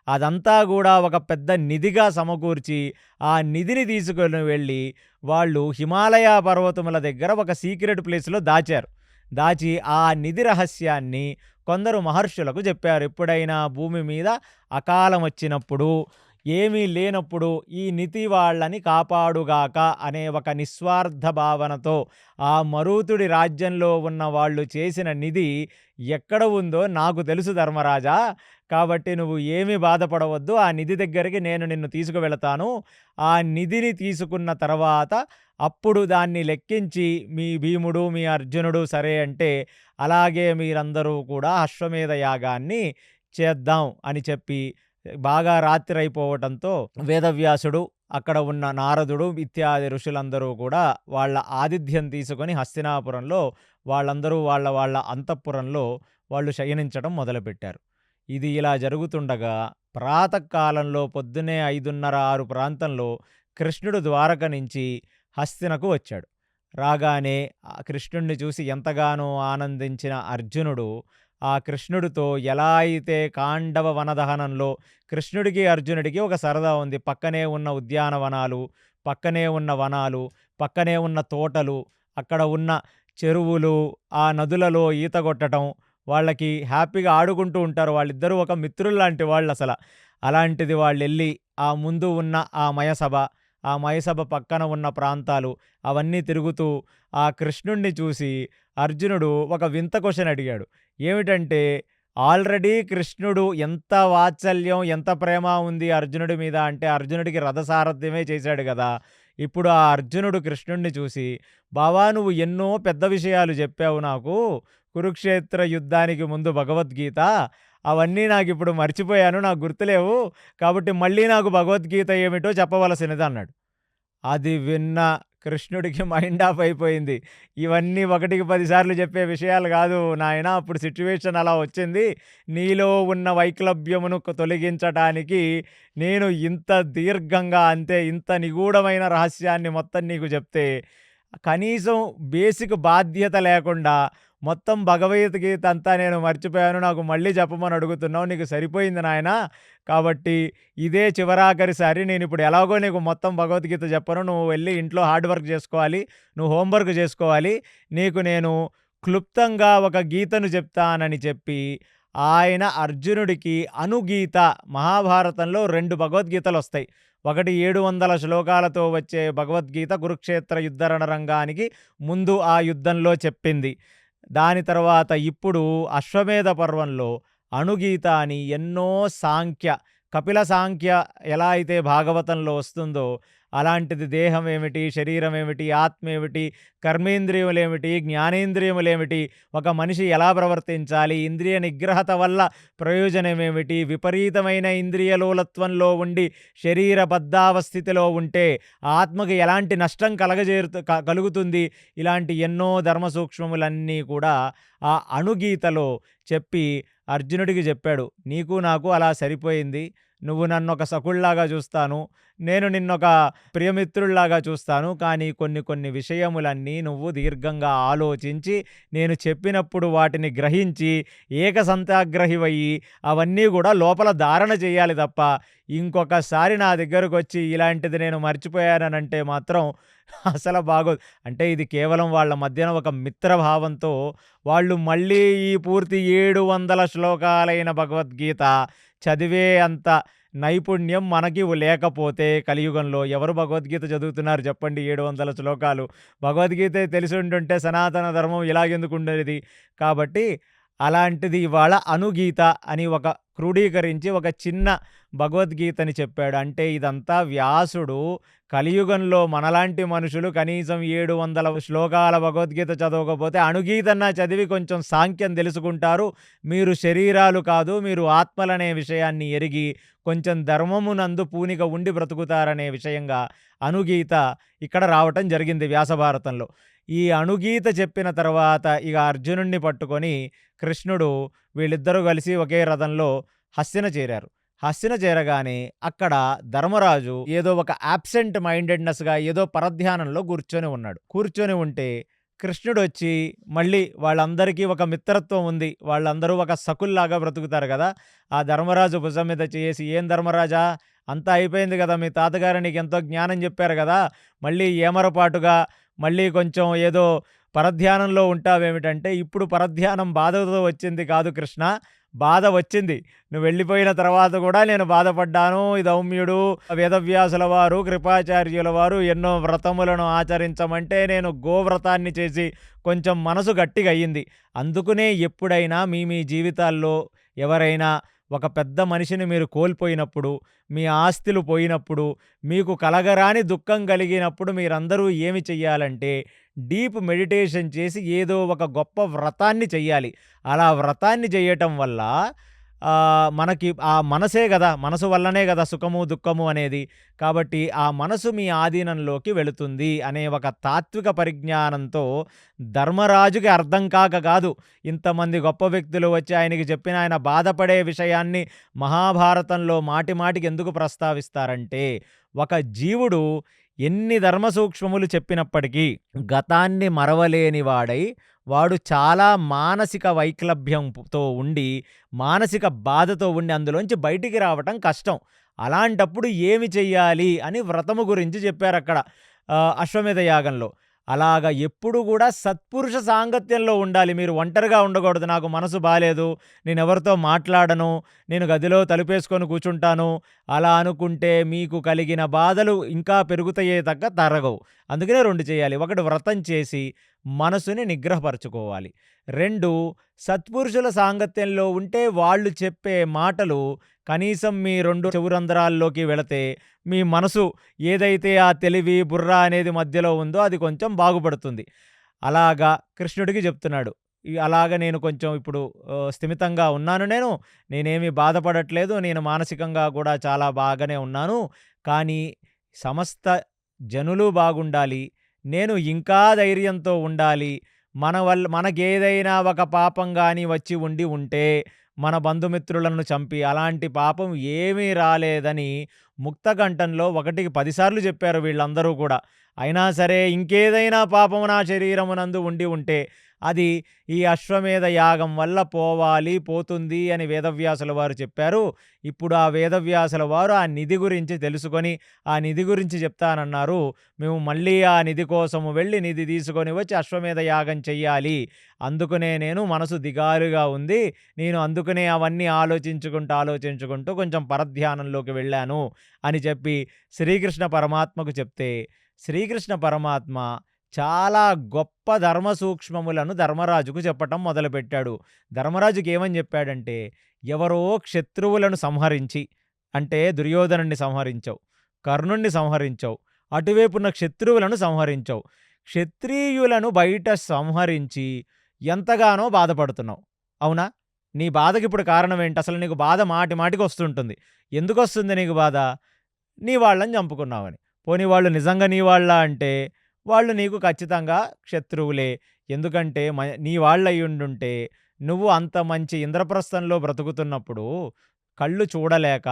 అదంతా కూడా ఒక పెద్ద నిధిగా సమకూర్చి ఆ నిధిని తీసుకొని వెళ్ళి వాళ్ళు హిమాలయ పర్వతముల దగ్గర ఒక సీక్రెట్ ప్లేస్లో దాచి ఆ నిధి రహస్యాన్ని కొందరు మహర్షులకు చెప్పారు. ఎప్పుడైనా భూమి మీద అకాలం వచ్చినప్పుడు ఏమీ లేనప్పుడు ఈ నిధి వాళ్ళని కాపాడుగాక అనే ఒక నిస్వార్థ భావనతో ఆ మరూతుడి రాజ్యంలో ఉన్న వాళ్ళు చేసిన నిధి ఎక్కడ ఉందో నాకు తెలుసు ధర్మరాజా. కాబట్టి నువ్వు ఏమీ బాధపడవద్దు. ఆ నిధి దగ్గరికి నేను నిన్ను తీసుకువెళతాను. ఆ నిధిని తీసుకున్న తర్వాత అప్పుడు దాన్ని లెక్కించి మీ భీముడు మీ అర్జునుడు సరే అంటే అలాగే మీరందరూ కూడా అశ్వమేధ యాగాన్ని చేద్దాం అని చెప్పి బాగా రాత్రి అయిపోవటంతో వేదవ్యాసుడు అక్కడ ఉన్న నారదుడు ఇత్యాది ఋషులందరూ కూడా వాళ్ళ ఆతిథ్యం తీసుకొని హస్తినాపురంలో వాళ్ళందరూ వాళ్ళ అంతఃపురంలో వాళ్ళు శయనించడం మొదలుపెట్టారు. ఇది ఇలా జరుగుతుండగా ప్రాతకాలంలో పొద్దున్నే 5:30, 6 ప్రాంతంలో కృష్ణుడు ద్వారక నుంచి హస్తినకు వచ్చాడు. రాగానే కృష్ణుణ్ణి చూసి ఎంతగానో ఆనందించిన అర్జునుడు ఆ కృష్ణుడితో ఎలా అయితే కాండవ వనదహనంలో కృష్ణుడికి, అర్జునుడికి ఒక సరదా ఉంది. పక్కనే ఉన్న ఉద్యానవనాలు, పక్కనే ఉన్న వనాలు, పక్కనే ఉన్న తోటలు, అక్కడ ఉన్న చెరువులు, ఆ నదులలో ఈత కొట్టటం, వాళ్ళకి హ్యాపీగా ఆడుకుంటూ ఉంటారు. వాళ్ళిద్దరూ ఒక మిత్రుల్లాంటి వాళ్ళసల. అలాంటిది వాళ్ళెళ్ళి ఆ ముందు ఉన్న ఆ మయసభ, ఆ మయసభ పక్కన ఉన్న ప్రాంతాలు అవన్నీ తిరుగుతూ ఆ కృష్ణుడిని చూసి అర్జునుడు ఒక వింత క్వెషన్ అడిగాడు. ఏమిటంటే, ఆల్రెడీ కృష్ణుడు ఎంత వాత్సల్యం, ఎంత ప్రేమ ఉంది అర్జునుడి మీద అంటే, అర్జునుడికి రథసారథ్యమే చేశాడు గదా! ఇప్పుడు ఆ అర్జునుడు కృష్ణుడిని చూసి, "బావా నువ్వు ఎన్నో పెద్ద విషయాలు జెప్పావు నాకు. కురుక్షేత్ర యుద్ధానికి ముందు భగవద్గీత. అవన్నీ నాకిప్పుడు మర్చిపోయాను. నాకు గుర్తులేవు. కాబట్టి మళ్ళీ నాకు భగవద్గీత ఏమిటో చెప్పవలసినది" అన్నాడు. అది విన్న కృష్ణుడికి మైండ్ ఆఫ్ అయిపోయింది. ఇవన్నీ ఒకటికి 10 సార్లు చెప్పే విషయాలు గాదు నాయనా! అప్పుడు సిట్యుయేషన్ అలా వచ్చింది. నీలో ఉన్న వైక్లభ్యమును తొలగించటానికి నేను ఇంత దీర్ఘంగా అంతే ఇంత నిగూఢమైన రహస్యాన్ని మొత్తం నీకు జెప్తే, కనీసం బేసిక్ బాధ్యత లేకుండా మొత్తం భగవద్గీత అంతా నేను మర్చిపోయాను. నాకు మళ్ళీ చెప్పమని అడుగుతున్నావు. నీకు సరిపోయింది నాయనా! కాబట్టి ఇదే చివరాఖరిసారి నేనిప్పుడు ఎలాగో నీకు మొత్తం భగవద్గీత చెప్పను. నువ్వు వెళ్లి ఇంట్లో హార్డ్ వర్క్ చేసుకోవాలి. నువ్వు హోంవర్క్ చేసుకోవాలి. నీకు నేను క్లుప్తంగా ఒక గీతను చెప్తానని చెప్పి, ఆయన అర్జునుడికి అనుగీత మహాభారతంలో 2 భగవద్గీతలొస్తాయి. ఒకటి 700 శ్లోకాలతో వచ్చే భగవద్గీత కురుక్షేత్ర యుద్ధ రణరంగానికి ముందు ఆ యుద్ధంలో చెప్పింది. దాని తర్వాత ఇప్పుడు అశ్వమేధ పర్వంలో అణుగీత అని ఎన్నో సాంఖ్య, కపిల సాంఖ్య ఎలా అయితే భాగవతంలో వస్తుందో, అలాంటిది దేహం ఏమిటి, శరీరం ఏమిటి, ఆత్మ ఏమిటి, కర్మేంద్రియములేమిటి, జ్ఞానేంద్రియములేమిటి, ఒక మనిషి ఎలా ప్రవర్తించాలి, ఇంద్రియ నిగ్రహత వల్ల ప్రయోజనమేమిటి, విపరీతమైన ఇంద్రియలోలత్వంలో ఉండి శరీరబద్ధావస్థితిలో ఉంటే ఆత్మకి ఎలాంటి నష్టం కలుగుతుంది, ఇలాంటి ఎన్నో ధర్మ సూక్ష్మములన్నీ కూడా ఆ అణుగీతలో చెప్పి అర్జునుడికి చెప్పాడు. నీకు నాకు అలా సరిపోయింది. నువ్వు నన్నొక సఖుల్లాగా చూస్తాను. నేను నిన్నొక ప్రియమిత్రుల్లాగా చూస్తాను. కానీ కొన్ని కొన్ని విషయములన్నీ నువ్వు దీర్ఘంగా ఆలోచించి, నేను చెప్పినప్పుడు వాటిని గ్రహించి, ఏకసంతాగ్రహివయ్యి అవన్నీ గూడా లోపల ధారణ చేయాలి తప్ప, ఇంకొకసారి నా దగ్గరకొచ్చి ఇలాంటిది నేను మర్చిపోయాననంటే మాత్రం అసలు బాగోదు. అంటే ఇది కేవలం వాళ్ళ మధ్యన ఒక మిత్రభావంతో వాళ్ళు మళ్ళీ ఈ పూర్తి 700 శ్లోకాలైన భగవద్గీత చదివే అంత నైపుణ్యం మనకి లేకపోతే కలియుగంలో ఎవరు భగవద్గీత చదువుతున్నారు చెప్పండి? 700 శ్లోకాలు. భగవద్గీత తెలిసుండుంటే సనాతన ధర్మం ఇలాగెందుకుండేది? కాబట్టి అలాంటిది ఇవాళ అనుగీత అని ఒక క్రోడీకరించి ఒక చిన్న భగవద్గీతని చెప్పాడు. అంటే ఇదంతా వ్యాసుడు కలియుగంలో మనలాంటి మనుషులు కనీసం 700 శ్లోకాల భగవద్గీత చదవకపోతే అణుగీతన్నా చదివి కొంచెం సాంఖ్యం తెలుసుకుంటారు. మీరు శరీరాలు కాదు, మీరు ఆత్మలనే విషయాన్ని ఎరిగి కొంచెం ధర్మమునందు పూనిక ఉండి బ్రతుకుతారనే విషయంగా అనుగీత ఇక్కడ రావటం జరిగింది వ్యాసభారతంలో. ఈ అణుగీత చెప్పిన తర్వాత ఇక అర్జునుడిని పట్టుకొని కృష్ణుడు వీళ్ళిద్దరూ కలిసి ఒకే రథంలో హస్తిన చేరారు. హస్తిన చేరగానే అక్కడ ధర్మరాజు ఏదో ఒక యాబ్సెంట్ మైండెడ్‌నెస్‌గా ఏదో పరధ్యానంలో కూర్చొని ఉన్నాడు. కూర్చొని ఉంటే కృష్ణుడొచ్చి మళ్ళీ వాళ్ళందరికీ ఒక మిత్రత్వం ఉంది. వాళ్ళందరూ ఒక సఖుల్లాగా బ్రతుకుతారు గదా! ఆ ధర్మరాజు భుజం మీద చేయేసి, "ఏం ధర్మరాజా! అంతా అయిపోయింది గదా! మీ తాతగారు నీకెంతో జ్ఞానం చెప్పారు గదా! మళ్ళీ ఏమరపాటుగా మళ్ళీ కొంచెం ఏదో పరధ్యానంలో ఉంటావేమిటంటే, ఇప్పుడు పరధ్యానం బాధతో వచ్చింది కాదు కృష్ణ. బాధ వచ్చింది. నువ్వు వెళ్ళిపోయిన తర్వాత గూడా నేను బాధపడ్డాను. ఈ దౌమ్యుడు, వేదవ్యాసుల వారు, కృపాచార్యుల వారు ఎన్నో వ్రతములను ఆచరించమంటే నేను గోవ్రతాన్ని చేసి కొంచెం మనసు గట్టిగా అయ్యింది. అందుకనే ఎప్పుడైనా మీ మీ జీవితాల్లో ఎవరైనా ఒక పెద్ద మనిషిని మీరు కోల్పోయినప్పుడు, మీ ఆస్తులు పోయినప్పుడు, మీకు కలగరాని దుఃఖం కలిగినప్పుడు మీరందరూ ఏమి చెయ్యాలంటే డీప్ మెడిటేషన్ చేసి ఏదో ఒక గొప్ప వ్రతాన్ని చెయ్యాలి. అలా వ్రతాన్ని చెయ్యటం వల్ల మనకి ఆ మనసే గదా! మనసు వల్లనే గదా సుఖము, దుఃఖము అనేది. కాబట్టి ఆ మనసు మీ ఆధీనంలోకి వెళుతుంది అనే ఒక తాత్విక పరిజ్ఞానంతో ధర్మరాజుకి అర్థం కాక కాదు. ఇంతమంది గొప్ప వ్యక్తులు వచ్చి ఆయనకి చెప్పిన ఆయన బాధపడే విషయాన్ని మహాభారతంలో మాటి మాటికి ఎందుకు ప్రస్తావిస్తారంటే, ఒక జీవుడు ఎన్ని ధర్మ సూక్ష్మములు చెప్పినప్పటికీ గతాన్ని మరవలేని వాడై, వాడు చాలా మానసిక వైక్లభ్యంతో ఉండి, మానసిక బాధతో ఉండి అందులోంచి బయటికి రావటం కష్టం. అలాంటప్పుడు ఏమి చెయ్యాలి అని వ్రతము గురించి చెప్పారక్కడ అశ్వమేధ యాగంలో. అలాగా ఎప్పుడు గూడా సత్పురుష సాంగత్యంలో ఉండాలి. మీరు ఒంటరిగా ఉండకూడదు. నాకు మనసు బాలేదు, నేనెవరితో మాట్లాడను, నేను గదిలో తలుపేసుకొని కూర్చుంటాను, అలా అనుకుంటే మీకు కలిగిన బాధలు ఇంకా పెరుగుతాయే తగ్గ తరగవు. అందుకనే 2 చేయాలి. 1 వ్రతం చేసి మనసుని నిగ్రహపరచుకోవాలి. 2 సత్పురుషుల సాంగత్యంలో ఉంటే వాళ్ళు చెప్పే మాటలు కనీసం మీ 2 చెవురంధ్రాల్లోకి వెళితే మీ మనసు ఏదైతే ఆ తెలివి, బుర్ర అనేది మధ్యలో ఉందో అది కొంచెం బాగుపడుతుంది. అలాగా కృష్ణుడికి చెప్తున్నాడు. అలాగ నేను కొంచెం ఇప్పుడు స్థిమితంగా ఉన్నాను నేను. నేనేమి బాధపడట్లేదు. నేను మానసికంగా కూడా చాలా బాగానే ఉన్నాను. కానీ సమస్త జనులు బాగుండాలి. నేను ఇంకా ధైర్యంతో ఉండాలి. మనకేదైనా ఒక పాపం గాని వచ్చి ఉంటే మన బంధుమిత్రులను చంపి అలాంటి పాపం ఏమీ రాలేదని ముక్తకంఠంలో 1కి 10 సార్లు చెప్పారు వీళ్ళందరూ కూడా. అయినా సరే ఇంకేదైనా పాపము నా శరీరమునందు ఉంటే అది ఈ అశ్వమేధ యాగం వల్ల పోతుంది అని వేదవ్యాసుల వారు చెప్పారు. ఇప్పుడు ఆ వేదవ్యాసుల వారు ఆ నిధి గురించి తెలుసుకొని ఆ నిధి గురించి చెప్తానన్నారు. మేము మళ్ళీ ఆ నిధి కోసము వెళ్ళి నిధి తీసుకొని వచ్చి అశ్వమేధ యాగం చెయ్యాలి. అందుకనే నేను మనసు దిగాలుగా ఉంది. నేను అందుకనే అవన్నీ ఆలోచించుకుంటూ కొంచెం పరధ్యానంలోకి వెళ్ళాను అని చెప్పి శ్రీకృష్ణ పరమాత్మకు చెప్తే, శ్రీకృష్ణ పరమాత్మ చాలా గొప్ప ధర్మ సూక్ష్మములను ధర్మరాజుకు చెప్పటం మొదలుపెట్టాడు. ధర్మరాజుకి ఏమని చెప్పాడంటే, ఎవరో క్షత్రువులను సంహరించి, అంటే దుర్యోధనుడిని సంహరించావు, కర్ణుడిని సంహరించావు, అటువైపున్న క్షత్రువులను సంహరించావు. క్షత్రియులను బయట సంహరించి ఎంతగానో బాధపడుతున్నావు. అవునా? నీ బాధకిప్పుడు కారణం ఏంటి? అసలు నీకు బాధ మాటి మాటికి వస్తుంటుంది. ఎందుకొస్తుంది నీకు బాధ? నీ వాళ్ళని చంపుకున్నావని. పోనీ వాళ్ళు నిజంగా నీ వాళ్ళా అంటే వాళ్ళు నీకు ఖచ్చితంగా క్షత్రువులే. ఎందుకంటే నీ వాళ్ళయ్యుండుంటే నువ్వు అంత మంచి ఇంద్రప్రస్థంలో బ్రతుకుతున్నప్పుడు కళ్ళు చూడలేక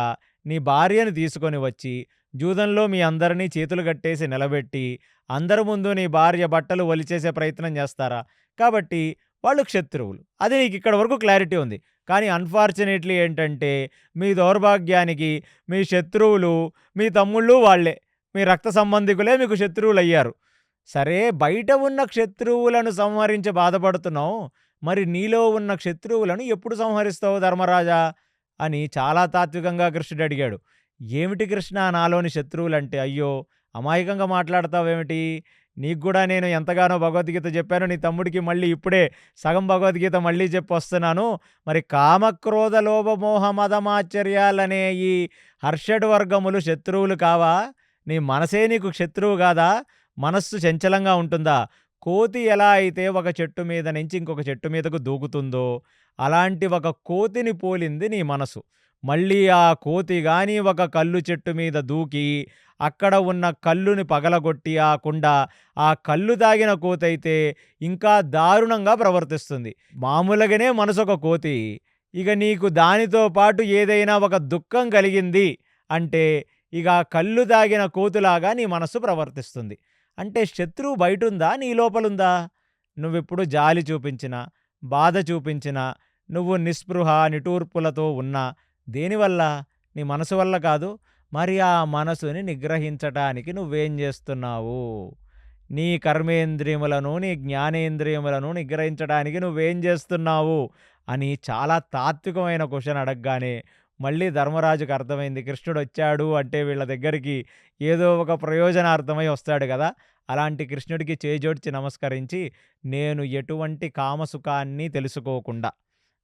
నీ భార్యని తీసుకొని వచ్చి జూదంలో మీ అందరినీ చేతులు కట్టేసి నిలబెట్టి అందరి ముందు నీ భార్య బట్టలు ఒలిచేసే ప్రయత్నం చేస్తారా? కాబట్టి వాళ్ళు క్షత్రువులు. అది నీకు ఇక్కడ వరకు క్లారిటీ ఉంది. కానీ అన్‌ఫార్చునేట్‌లీ ఏంటంటే మీ దౌర్భాగ్యానికి మీ శత్రువులు మీ తమ్ముళ్ళు వాళ్ళే. మీ రక్త సంబంధికులే మీకు శత్రువులయ్యారు. సరే, బయట ఉన్న క్షత్రువులను సంహరించి బాధపడుతున్నావు. మరి నీలో ఉన్న క్షత్రువులను ఎప్పుడు సంహరిస్తావు ధర్మరాజా? అని చాలా తాత్వికంగా కృష్ణుడు అడిగాడు. ఏమిటి కృష్ణ నాలోని శత్రువులంటే? అయ్యో! అమాయకంగా మాట్లాడతావేమిటి? నీకు గూడా నేను ఎంతగానో భగవద్గీత చెప్పాను. నీ తమ్ముడికి మళ్ళీ ఇప్పుడే సగం భగవద్గీత మళ్ళీ చెప్పొస్తున్నాను. మరి కామక్రోధ లోభ మోహ మదమాశ్చర్యాలనే ఈ హర్షడ్ వర్గములు శత్రువులు కావా? నీ మనసే నీకు శత్రువు గాదా? మనస్సు చంచలంగా ఉంటుందా? కోతి ఎలా అయితే ఒక చెట్టు మీద నుంచి ఇంకొక చెట్టు మీదకు దూకుతుందో, అలాంటి ఒక కోతిని పోలింది నీ మనసు. మళ్ళీ ఆ కోతి గాని ఒక కల్లు చెట్టు మీద దూకి, అక్కడ ఉన్న కల్లుని పగలగొట్టి ఆ కుండ, ఆ కల్లు తాగిన కోతైతే ఇంకా దారుణంగా ప్రవర్తిస్తుంది. మామూలుగానే మనసొక కోతి. ఇక నీకు దానితో పాటు ఏదైనా ఒక దుఃఖం కలిగింది అంటే, ఇక కల్లు తాగిన కోతిలాగా నీ మనస్సు ప్రవర్తిస్తుంది. అంటే శత్రువు బయటుందా? నీ లోపలుందా? నువ్వెప్పుడు జాలి చూపించినా, బాధ చూపించినా, నువ్వు నిస్పృహ, నిటూర్పులతో ఉన్నా దేనివల్ల? నీ మనసు వల్ల కాదు. మరి ఆ మనసుని నిగ్రహించటానికి నువ్వేం జేస్తున్నావు? నీ కర్మేంద్రియములను, నీ జ్ఞానేంద్రియములను నిగ్రహించడానికి నువ్వేం జేస్తున్నావు? అని చాలా తాత్వికమైన క్వెషన్ అడగగానే మళ్ళీ ధర్మరాజుకు అర్థమైంది. కృష్ణుడొచ్చాడు అంటే వీళ్ళ దగ్గరికి ఏదో ఒక ప్రయోజనార్థమై వస్తాడు గదా! అలాంటి కృష్ణుడికి చేజోడ్చి నమస్కరించి, నేను ఎటువంటి కామసుఖాన్ని తెలుసుకోకుండా,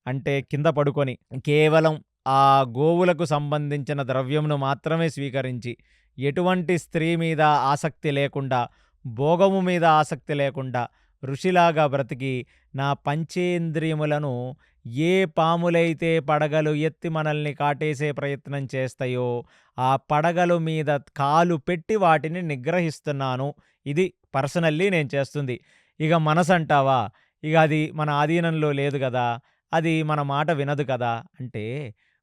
అంటే కింద పడుకొని కేవలం ఆ గోవులకు సంబంధించిన ద్రవ్యమును మాత్రమే స్వీకరించి, ఎటువంటి స్త్రీ మీద ఆసక్తి లేకుండా, భోగము మీద ఆసక్తి లేకుండా ఋషిలాగా బ్రతికి, నా పంచేంద్రియములను ఏ పాములైతే పడగలు ఎత్తి మనల్ని కాటేసే ప్రయత్నం చేస్తాయో, ఆ పడగలు మీద కాలు పెట్టి వాటిని నిగ్రహిస్తున్నాను. ఇది పర్సనల్లీ నేను చేస్తుంది. ఇక మనసంటావా? ఇక అది మన ఆధీనంలో లేదు గదా! అది మన మాట వినదు కదా! అంటే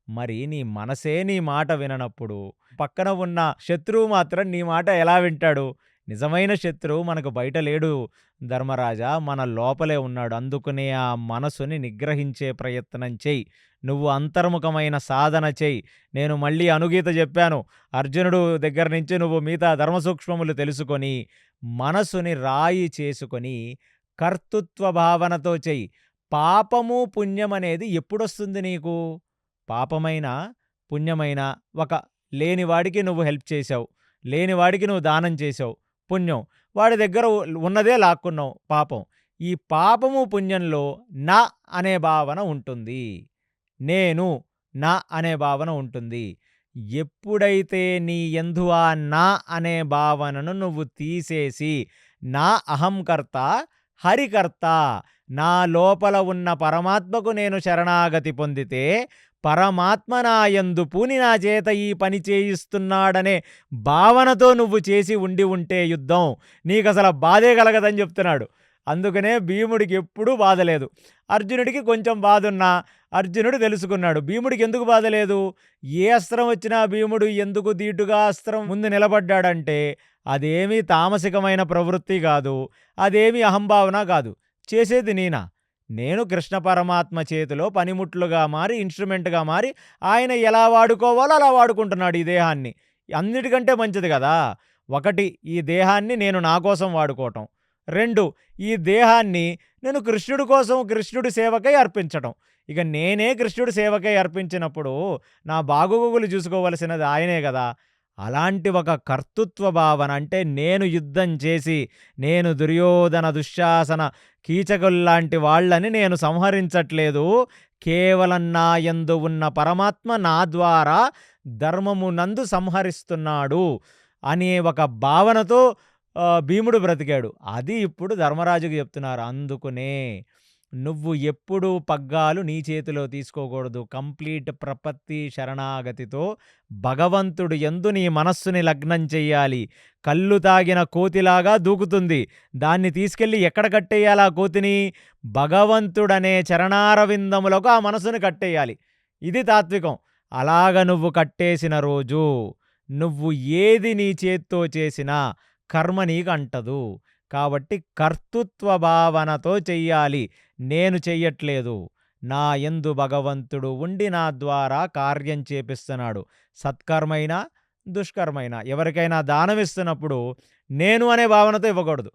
మరి నీ మనసే నీ మాట విననప్పుడు, పక్కన ఉన్న శత్రువు మాత్రం నీ మాట ఎలా వింటాడు? నిజమైన శత్రువు మనకు బయట లేడు ధర్మరాజా, మన లోపలే ఉన్నాడు. అందుకనే ఆ మనసుని నిగ్రహించే ప్రయత్నం చెయ్యి. నువ్వు అంతర్ముఖమైన సాధన చెయ్యి. నేను మళ్ళీ అనుగీత చెప్పాను. అర్జునుడు దగ్గర నుంచి నువ్వు మిగతా ధర్మ సూక్ష్మములు తెలుసుకొని, మనసుని రాయి చేసుకొని, కర్తృత్వ భావనతో చెయ్యి. పాపము, పుణ్యమనేది ఎప్పుడొస్తుంది నీకు? పాపమైనా, పుణ్యమైనా ఒక లేనివాడికి నువ్వు హెల్ప్ చేశావు. లేనివాడికి నువ్వు దానం చేశావు. పుణ్యం. వాడి దగ్గర ఉన్నదే లాక్కున్నావు పాపం. ఈ పాపము, పుణ్యంలో నా అనే భావన ఉంటుంది. నేను, నా అనే భావన ఉంటుంది. ఎప్పుడైతే నీ యందు ఆ నా అనే భావనను నువ్వు తీసేసి, నా అహంకర్త, హరికర్త, నా లోపల ఉన్న పరమాత్మకు నేను శరణాగతి పొందితే, పరమాత్మ నా యందు పూని నా చేత ఈ పని చేయిస్తున్నాడనే భావనతో నువ్వు చేసి ఉండి ఉంటే యుద్ధం, నీకసల బాధే కలగదని చెప్తున్నాడు. అందుకనే భీముడికి ఎప్పుడూ బాధ లేదు. అర్జునుడికి కొంచెం బాధున్నా అర్జునుడు తెలుసుకున్నాడు. భీముడికి ఎందుకు బాధ లేదు? ఏ అస్త్రం వచ్చినా భీముడు ఎందుకు ధీటుగా అస్త్రం ముందు నిలబడ్డాడంటే, అదేమీ తామసికమైన ప్రవృత్తి కాదు, అదేమీ అహంభావన కాదు. చేసేది నేనా? నేను కృష్ణ పరమాత్మ చేతిలో పనిముట్లుగా మారి, ఇన్స్ట్రుమెంట్గా మారి, ఆయన ఎలా వాడుకోవాలో అలా వాడుకుంటున్నాడు ఈ దేహాన్ని. అన్నిటికంటే మంచిది కదా. ఒకటి, ఈ దేహాన్ని నేను నా కోసం వాడుకోవటం. 2, ఈ దేహాన్ని నేను కృష్ణుడి కోసం, కృష్ణుడి సేవకై అర్పించటం. ఇక నేనే కృష్ణుడి సేవకై అర్పించినప్పుడు నా బాగోగులు చూసుకోవలసినది ఆయనే కదా. అలాంటి ఒక కర్తృత్వ భావన, అంటే నేను యుద్ధం చేసి, నేను దుర్యోధన, దుశ్శాసన, కీచకుల్లాంటి వాళ్ళని నేను సంహరించట్లేదు. కేవలం నా యందు ఉన్న పరమాత్మ నా ద్వారా ధర్మమునందు సంహరిస్తున్నాడు అనే ఒక భావనతో భీముడు బ్రతికాడు. అది ఇప్పుడు ధర్మరాజుకు చెప్తున్నారు. అందుకునే నువ్వు ఎప్పుడూ పగ్గాలు నీ చేతిలో తీసుకోకూడదు. కంప్లీట్ ప్రపత్తి శరణాగతితో భగవంతుడు యందు నీ మనస్సుని లగ్నం చెయ్యాలి. కళ్ళు తాగిన కోతిలాగా దూకుతుంది. దాన్ని తీసుకెళ్ళి ఎక్కడ కట్టేయాలి ఆ కోతిని? భగవంతుడనే చరణారవిందములకు ఆ మనసుని కట్టేయాలి. ఇది తాత్వికం. అలాగ నువ్వు కట్టేసిన రోజు నువ్వు ఏది నీ చేత్తో చేసినా కర్మ నీకు అంటదు. కాబట్టి కర్తృత్వ భావనతో చెయ్యాలి. నేను చెయ్యట్లేదు, నా యందు భగవంతుడు ఉండి నా ద్వారా కార్యం చేపిస్తున్నాడు. సత్కర్మైనా, దుష్కర్మైనా, ఎవరికైనా దానం ఇస్తున్నప్పుడు నేను అనే భావనతో ఇవ్వకూడదు.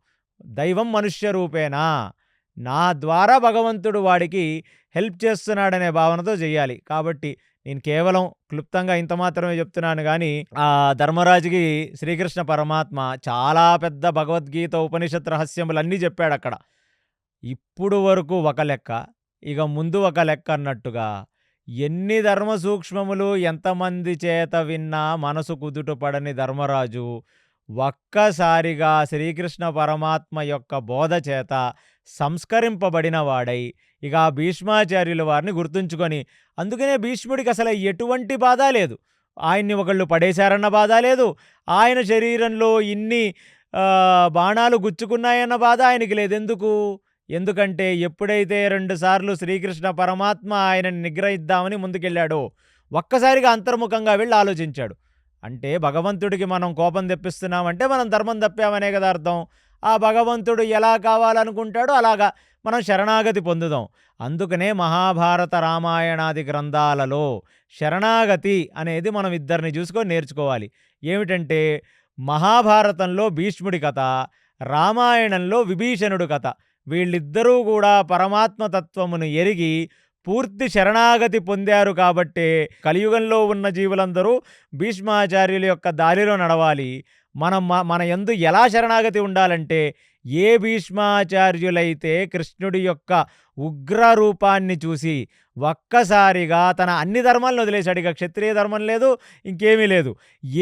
దైవం మనుష్య రూపేనా, నా ద్వారా భగవంతుడు వాడికి హెల్ప్ చేస్తున్నాడనే భావనతో చెయ్యాలి. కాబట్టి నేను కేవలం క్లుప్తంగా ఇంత మాత్రమే చెప్తున్నాను కానీ, ఆ ధర్మరాజుకి శ్రీకృష్ణ పరమాత్మ చాలా పెద్ద భగవద్గీత, ఉపనిషత్ రహస్యములన్నీ చెప్పాడు అక్కడ. ఇప్పుడు వరకు ఒక లెక్క, ఇక ముందు ఒక లెక్క అన్నట్టుగా ఎన్ని ధర్మ సూక్ష్మములు ఎంతమంది చేత విన్నా మనసు కుదుటపడని ధర్మరాజు ఒక్కసారిగా శ్రీకృష్ణ పరమాత్మ యొక్క బోధ చేత సంస్కరింపబడిన వాడై ఇక ఆ భీష్మాచార్యుల వారిని గుర్తుంచుకొని, అందుకనే భీష్ముడికి అసలు ఎటువంటి బాధ లేదు. ఆయన్ని ఒకళ్ళు పడేశారన్న బాధ లేదు. ఆయన శరీరంలో ఇన్ని బాణాలు గుచ్చుకున్నాయన్న బాధ ఆయనకి లేదు. ఎందుకంటే ఎప్పుడైతే 2 సార్లు శ్రీకృష్ణ పరమాత్మ ఆయనని నిగ్రహిద్దామని ముందుకెళ్ళాడో, ఒక్కసారిగా అంతర్ముఖంగా వెళ్ళి ఆలోచించాడు. అంటే భగవంతుడికి మనం కోపం తెప్పిస్తున్నామంటే మనం ధర్మం తప్పామనే కదా అర్థం. ఆ భగవంతుడు ఎలా కావాలనుకుంటాడో అలాగా మనం శరణాగతి పొందుదాం. అందుకనే మహాభారత, రామాయణాది గ్రంథాలలో శరణాగతి అనేది మనం ఇద్దరిని చూసుకొని నేర్చుకోవాలి. ఏమిటంటే మహాభారతంలో భీష్ముడి కథ, రామాయణంలో విభీషణుడు కథ. వీళ్ళిద్దరూ కూడా పరమాత్మతత్వమును ఎరిగి పూర్తి శరణాగతి పొందారు. కాబట్టే కలియుగంలో ఉన్న జీవులందరూ భీష్మాచార్యుల యొక్క దారిలో నడవాలి. మన యందు ఎలా శరణాగతి ఉండాలంటే, ఏ భీష్మాచార్యులైతే కృష్ణుడి యొక్క ఉగ్ర రూపాన్ని చూసి ఒక్కసారిగా తన అన్ని ధర్మాలను వదిలేశాడు, ఇక క్షత్రియ ధర్మం లేదు, ఇంకేమీ లేదు.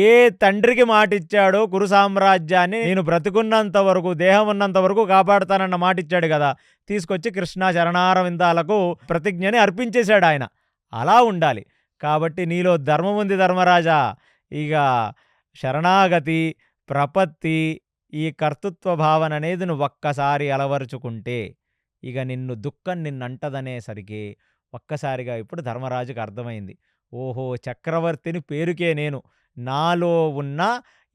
ఏ తండ్రికి మాటిచ్చాడో కురు సామ్రాజ్యాన్ని నేను బ్రతుకున్నంత వరకు, దేహం ఉన్నంత వరకు కాపాడుతానన్న మాటిచ్చాడు కదా, తీసుకొచ్చి కృష్ణ చరణారవిందాలకు ప్రతిజ్ఞని అర్పించేశాడు ఆయన. అలా ఉండాలి. కాబట్టి నీలో ధర్మం ఉంది ధర్మరాజా. ఇక శరణాగతి, ప్రపత్తి, ఈ కర్తృత్వ భావన అనేది నువ్వు ఒక్కసారి అలవరుచుకుంటే ఇక దుఃఖం నిన్నంటదనేసరికి ఒక్కసారిగా ఇప్పుడు ధర్మరాజుకు అర్థమైంది. ఓహో! చక్రవర్తిని పేరుకే నేను. నాలో ఉన్న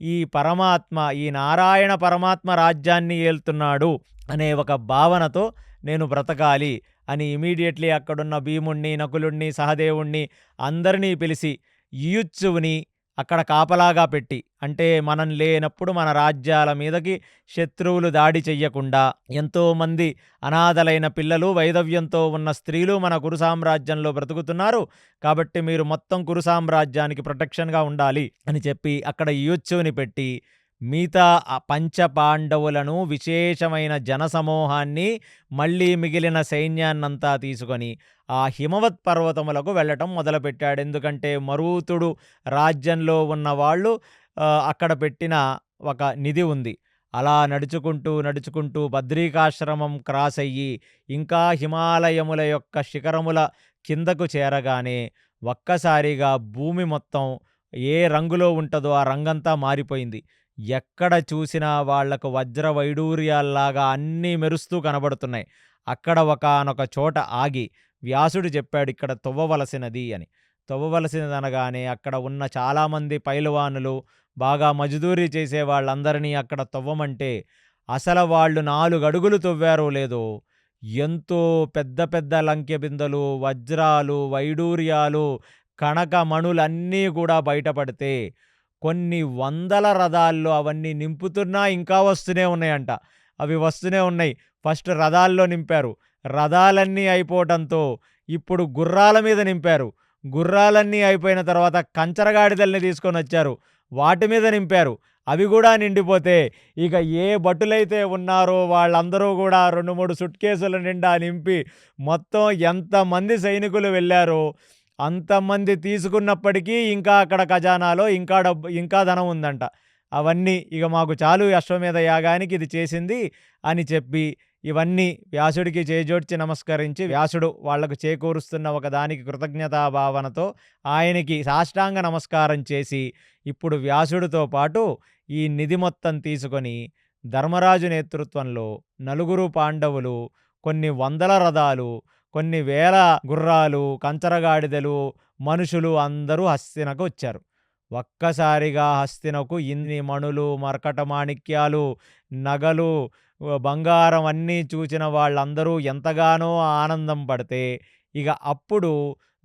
ఈ పరమాత్మ, ఈ నారాయణ పరమాత్మ రాజ్యాన్ని ఏలుతున్నాడు అనే ఒక భావనతో నేను బ్రతకాలి అని ఇమ్మీడియేట్‌లీ అక్కడున్న భీముడిని, నకులుడిని, సహదేవుడిని అందరినీ పిలిచి యుయుత్సువుని అక్కడ కాపలాగా పెట్టి, అంటే మనం లేనప్పుడు మన రాజ్యాల మీదకి శత్రువులు దాడి చెయ్యకుండా, ఎంతోమంది అనాథలైన పిల్లలు, వైధవ్యంతో ఉన్న స్త్రీలు మన కురు సామ్రాజ్యంలో బ్రతుకుతున్నారు. కాబట్టి మీరు మొత్తం కురు సామ్రాజ్యానికి ప్రొటెక్షన్‌గా ఉండాలి అని చెప్పి అక్కడ యుయుత్సువుని పెట్టి, మిగతా పంచ పాండవులను, విశేషమైన జనసమూహాన్ని, మళ్ళీ మిగిలిన సైన్యాన్నంతా తీసుకొని ఆ హిమవత్ పర్వతములకు వెళ్ళటం మొదలుపెట్టాడు. ఎందుకంటే మరూతుడు రాజ్యంలో ఉన్నవాళ్ళు అక్కడ పెట్టిన ఒక నిధి ఉంది. అలా నడుచుకుంటూ, నడుచుకుంటూ బద్రికాశ్రమం క్రాస్ అయ్యి, ఇంకా హిమాలయముల యొక్క శిఖరముల కిందకు చేరగానే ఒక్కసారిగా భూమి మొత్తం ఏ రంగులో ఉంటదో ఆ రంగంతా మారిపోయింది. ఎక్కడ చూసినా వాళ్లకు వజ్ర వైడూర్యాల్లాగా అన్నీ మెరుస్తూ కనబడుతున్నాయి. అక్కడ ఒకానొక చోట ఆగి వ్యాసుడు చెప్పాడు ఇక్కడ తవ్వవలసినది అని. తవ్వవలసినదనగానే అక్కడ ఉన్న చాలామంది పైల్వానులు, బాగా మజదూరీ చేసే వాళ్ళందరినీ అక్కడ తవ్వమంటే, అసలు వాళ్ళు 4 అడుగులు తవ్వారో లేదో, ఎంతో పెద్ద పెద్ద లంకె బిందెలు, వజ్రాలు, వైడూర్యాలు, కనకమణులన్నీ కూడా బయటపడితే, కొన్ని వందల రథాల్లో అవన్నీ నింపుతున్నా ఇంకా వస్తూనే ఉన్నాయంట. అవి వస్తూనే ఉన్నాయి. ఫస్ట్ రథాల్లో నింపారు. రథాలన్నీ అయిపోవటంతో ఇప్పుడు గుర్రాల మీద నింపారు. గుర్రాలన్నీ అయిపోయిన తర్వాత కంచరగాడిదల్ని తీసుకొనొచ్చారు. వాటి మీద నింపారు. అవి కూడా నిండిపోతే ఇక ఏ భటులైతే ఉన్నారో వాళ్ళందరూ కూడా 2, 3 సుట్కేసుల నిండా నింపి మొత్తం ఎంతమంది సైనికులు వెళ్ళారో అంతమంది తీసుకున్నప్పటికీ ఇంకా అక్కడ ఖజానాలో ఇంకా ఇంకా ధనం ఉందంట. అవన్నీ ఇక మాకు చాలు అశ్వమేధ యాగానికి ఇది చేసింది అని చెప్పి ఇవన్నీ వ్యాసుడికి చేజోడ్చి నమస్కరించి, వ్యాసుడు వాళ్లకు చేకూరుస్తున్న ఒకదానికి కృతజ్ఞతాభావనతో ఆయనకి సాష్టాంగ నమస్కారం చేసి, ఇప్పుడు వ్యాసుడితో పాటు ఈ నిధి మొత్తం తీసుకొని ధర్మరాజు నేతృత్వంలో 4 పాండవులు, కొన్ని వందల రథాలు, కొన్ని వేల గుర్రాలు, కంచరగాడిదలు, మనుషులు అందరూ హస్తినకు వచ్చారు. ఒక్కసారిగా హస్తినకు ఇన్ని మణులు, మర్కట మాణిక్యాలు, నగలు, బంగారం అన్నీ చూచిన వాళ్ళందరూ ఎంతగానో ఆనందం పడితే, ఇక అప్పుడు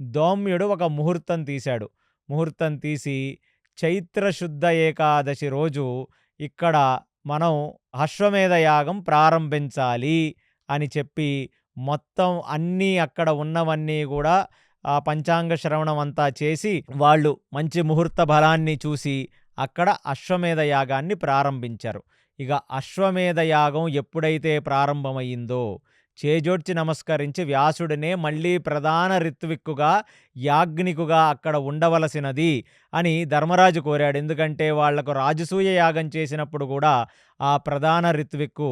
దౌమ్యుడు ఒక ముహూర్తం తీశాడు. ముహూర్తం తీసి చైత్రశుద్ధ ఏకాదశి రోజు ఇక్కడ మనం అశ్వమేధ యాగం ప్రారంభించాలి అని చెప్పి మొత్తం అన్నీ అక్కడ ఉన్నవన్నీ కూడా ఆ పంచాంగ శ్రవణం అంతా చేసి వాళ్ళు మంచి ముహూర్త బలాన్ని చూసి అక్కడ అశ్వమేధ యాగాన్ని ప్రారంభించారు. ఇక అశ్వమేధ యాగం ఎప్పుడైతే ప్రారంభమైందో చేజోడ్చి నమస్కరించి వ్యాసుడినే మళ్ళీ ప్రధాన ఋత్విక్కుగా, యాజ్ఞికుగా అక్కడ ఉండవలసినది అని ధర్మరాజు కోరాడు. ఎందుకంటే వాళ్లకు రాజసూయ యాగం చేసినప్పుడు కూడా ఆ ప్రధాన ఋత్విక్కు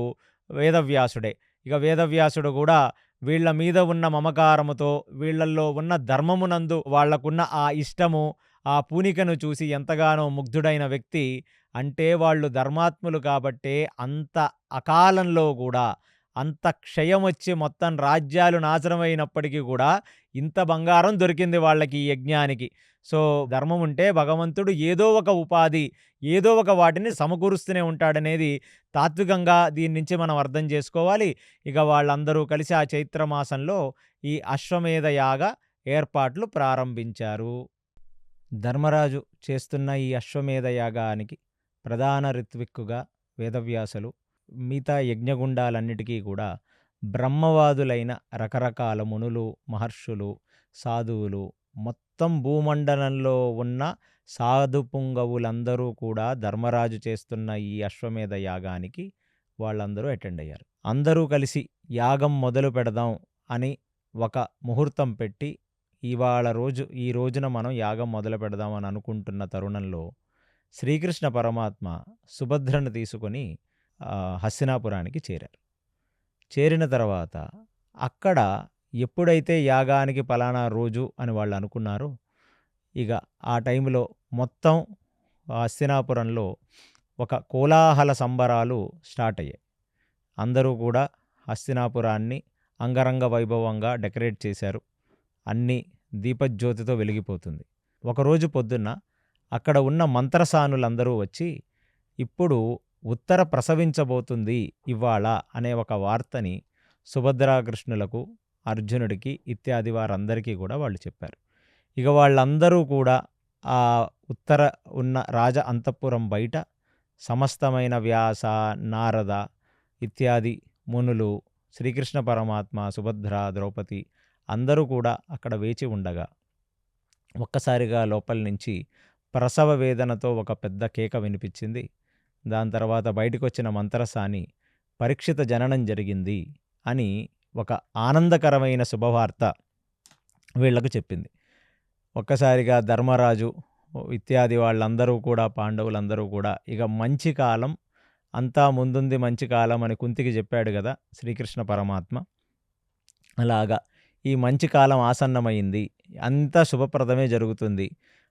వేదవ్యాసుడే. ఇక వేదవ్యాసుడు కూడా వీళ్ళ మీద ఉన్న మమకారముతో, వీళ్ళల్లో ఉన్న ధర్మమునందు వాళ్లకున్న ఆ ఇష్టము, ఆ పూనికను చూసి ఎంతగానో ముగ్ధుడైన వ్యక్తి. అంటే వాళ్ళు ధర్మాత్ములు కాబట్టే అంత అకాలంలో కూడా, అంత క్షయం వచ్చి మొత్తం రాజ్యాలు నాశనమైనప్పటికీ కూడా ఇంత బంగారం దొరికింది వాళ్ళకి ఈ యజ్ఞానికి. సో ధర్మం ఉంటే భగవంతుడు ఏదో ఒక ఉపాధి, ఏదో ఒక వాటిని సమకూరుస్తూనే ఉంటాడనేది తాత్వికంగా దీని నుంచి మనం అర్థం చేసుకోవాలి. ఇక వాళ్ళందరూ కలిసి ఆ చైత్రమాసంలో ఈ అశ్వమేధ యాగ ఏర్పాట్లు ప్రారంభించారు. ధర్మరాజు చేస్తున్న ఈ అశ్వమేధ యాగానికి ప్రధాన ఋత్విక్కుగా వేదవ్యాసులు, మిగతా యజ్ఞగుండాలన్నిటికీ కూడా బ్రహ్మవాదులైన రకరకాల మునులు, మహర్షులు, సాధువులు, మొత్తం భూమండలంలో ఉన్న సాధుపుంగవులందరూ కూడా ధర్మరాజు చేస్తున్న ఈ అశ్వమేధ యాగానికి వాళ్ళందరూ అటెండ్ అయ్యారు. అందరూ కలిసి యాగం మొదలు పెడదాం అని ఒక ముహూర్తం పెట్టి ఈ రోజున మనం యాగం మొదలు పెడదాం అని అనుకుంటున్న తరుణంలో శ్రీకృష్ణ పరమాత్మ సుభద్రను తీసుకొని హస్తినాపురానికి చేరారు. చేరిన తర్వాత అక్కడ ఎప్పుడైతే యాగానికి పలానా రోజు అని వాళ్ళు అనుకున్నారో, ఇక ఆ టైంలో మొత్తం హస్తినాపురంలో ఒక కోలాహల సంబరాలు స్టార్ట్ అయ్యాయి. అందరూ కూడా హస్తినాపురాన్ని అంగరంగ వైభవంగా డెకరేట్ చేశారు. అన్ని దీపజ్యోతితో వెలిగిపోతుంది. ఒకరోజు పొద్దున్న అక్కడ ఉన్న మంత్రసానులందరూ వచ్చి, ఇప్పుడు ఉత్తర ప్రసవించబోతుంది ఇవాళ అనే ఒక వార్తని సుభద్రాకృష్ణులకు, అర్జునుడికి ఇత్యాది వారందరికీ కూడా వాళ్ళు చెప్పారు. ఇక వాళ్ళందరూ కూడా ఆ ఉత్తర ఉన్న రాజ అంతఃపురం బయట సమస్తమైన వ్యాస, నారద ఇత్యాది మునులు, శ్రీకృష్ణ పరమాత్మ, సుభద్ర, ద్రౌపది అందరూ కూడా అక్కడ వేచి ఉండగా ఒక్కసారిగా లోపల నుంచి ప్రసవ వేదనతో ఒక పెద్ద కేక వినిపించింది. దాని తర్వాత బయటకొచ్చిన మంత్రసాని పరీక్షిత జననం జరిగింది అని ఒక ఆనందకరమైన శుభవార్త వీళ్లకు చెప్పింది. ఒక్కసారిగా ధర్మరాజు ఇత్యాది వాళ్ళందరూ కూడా, పాండవులందరూ కూడా ఇక మంచి కాలం అంతా ముందుంది, మంచి కాలం అని కుంతికి చెప్పాడు కదా శ్రీకృష్ణ పరమాత్మ. అలాగా ఈ మంచి కాలం ఆసన్నమైంది, అంతా శుభప్రదమే జరుగుతుంది.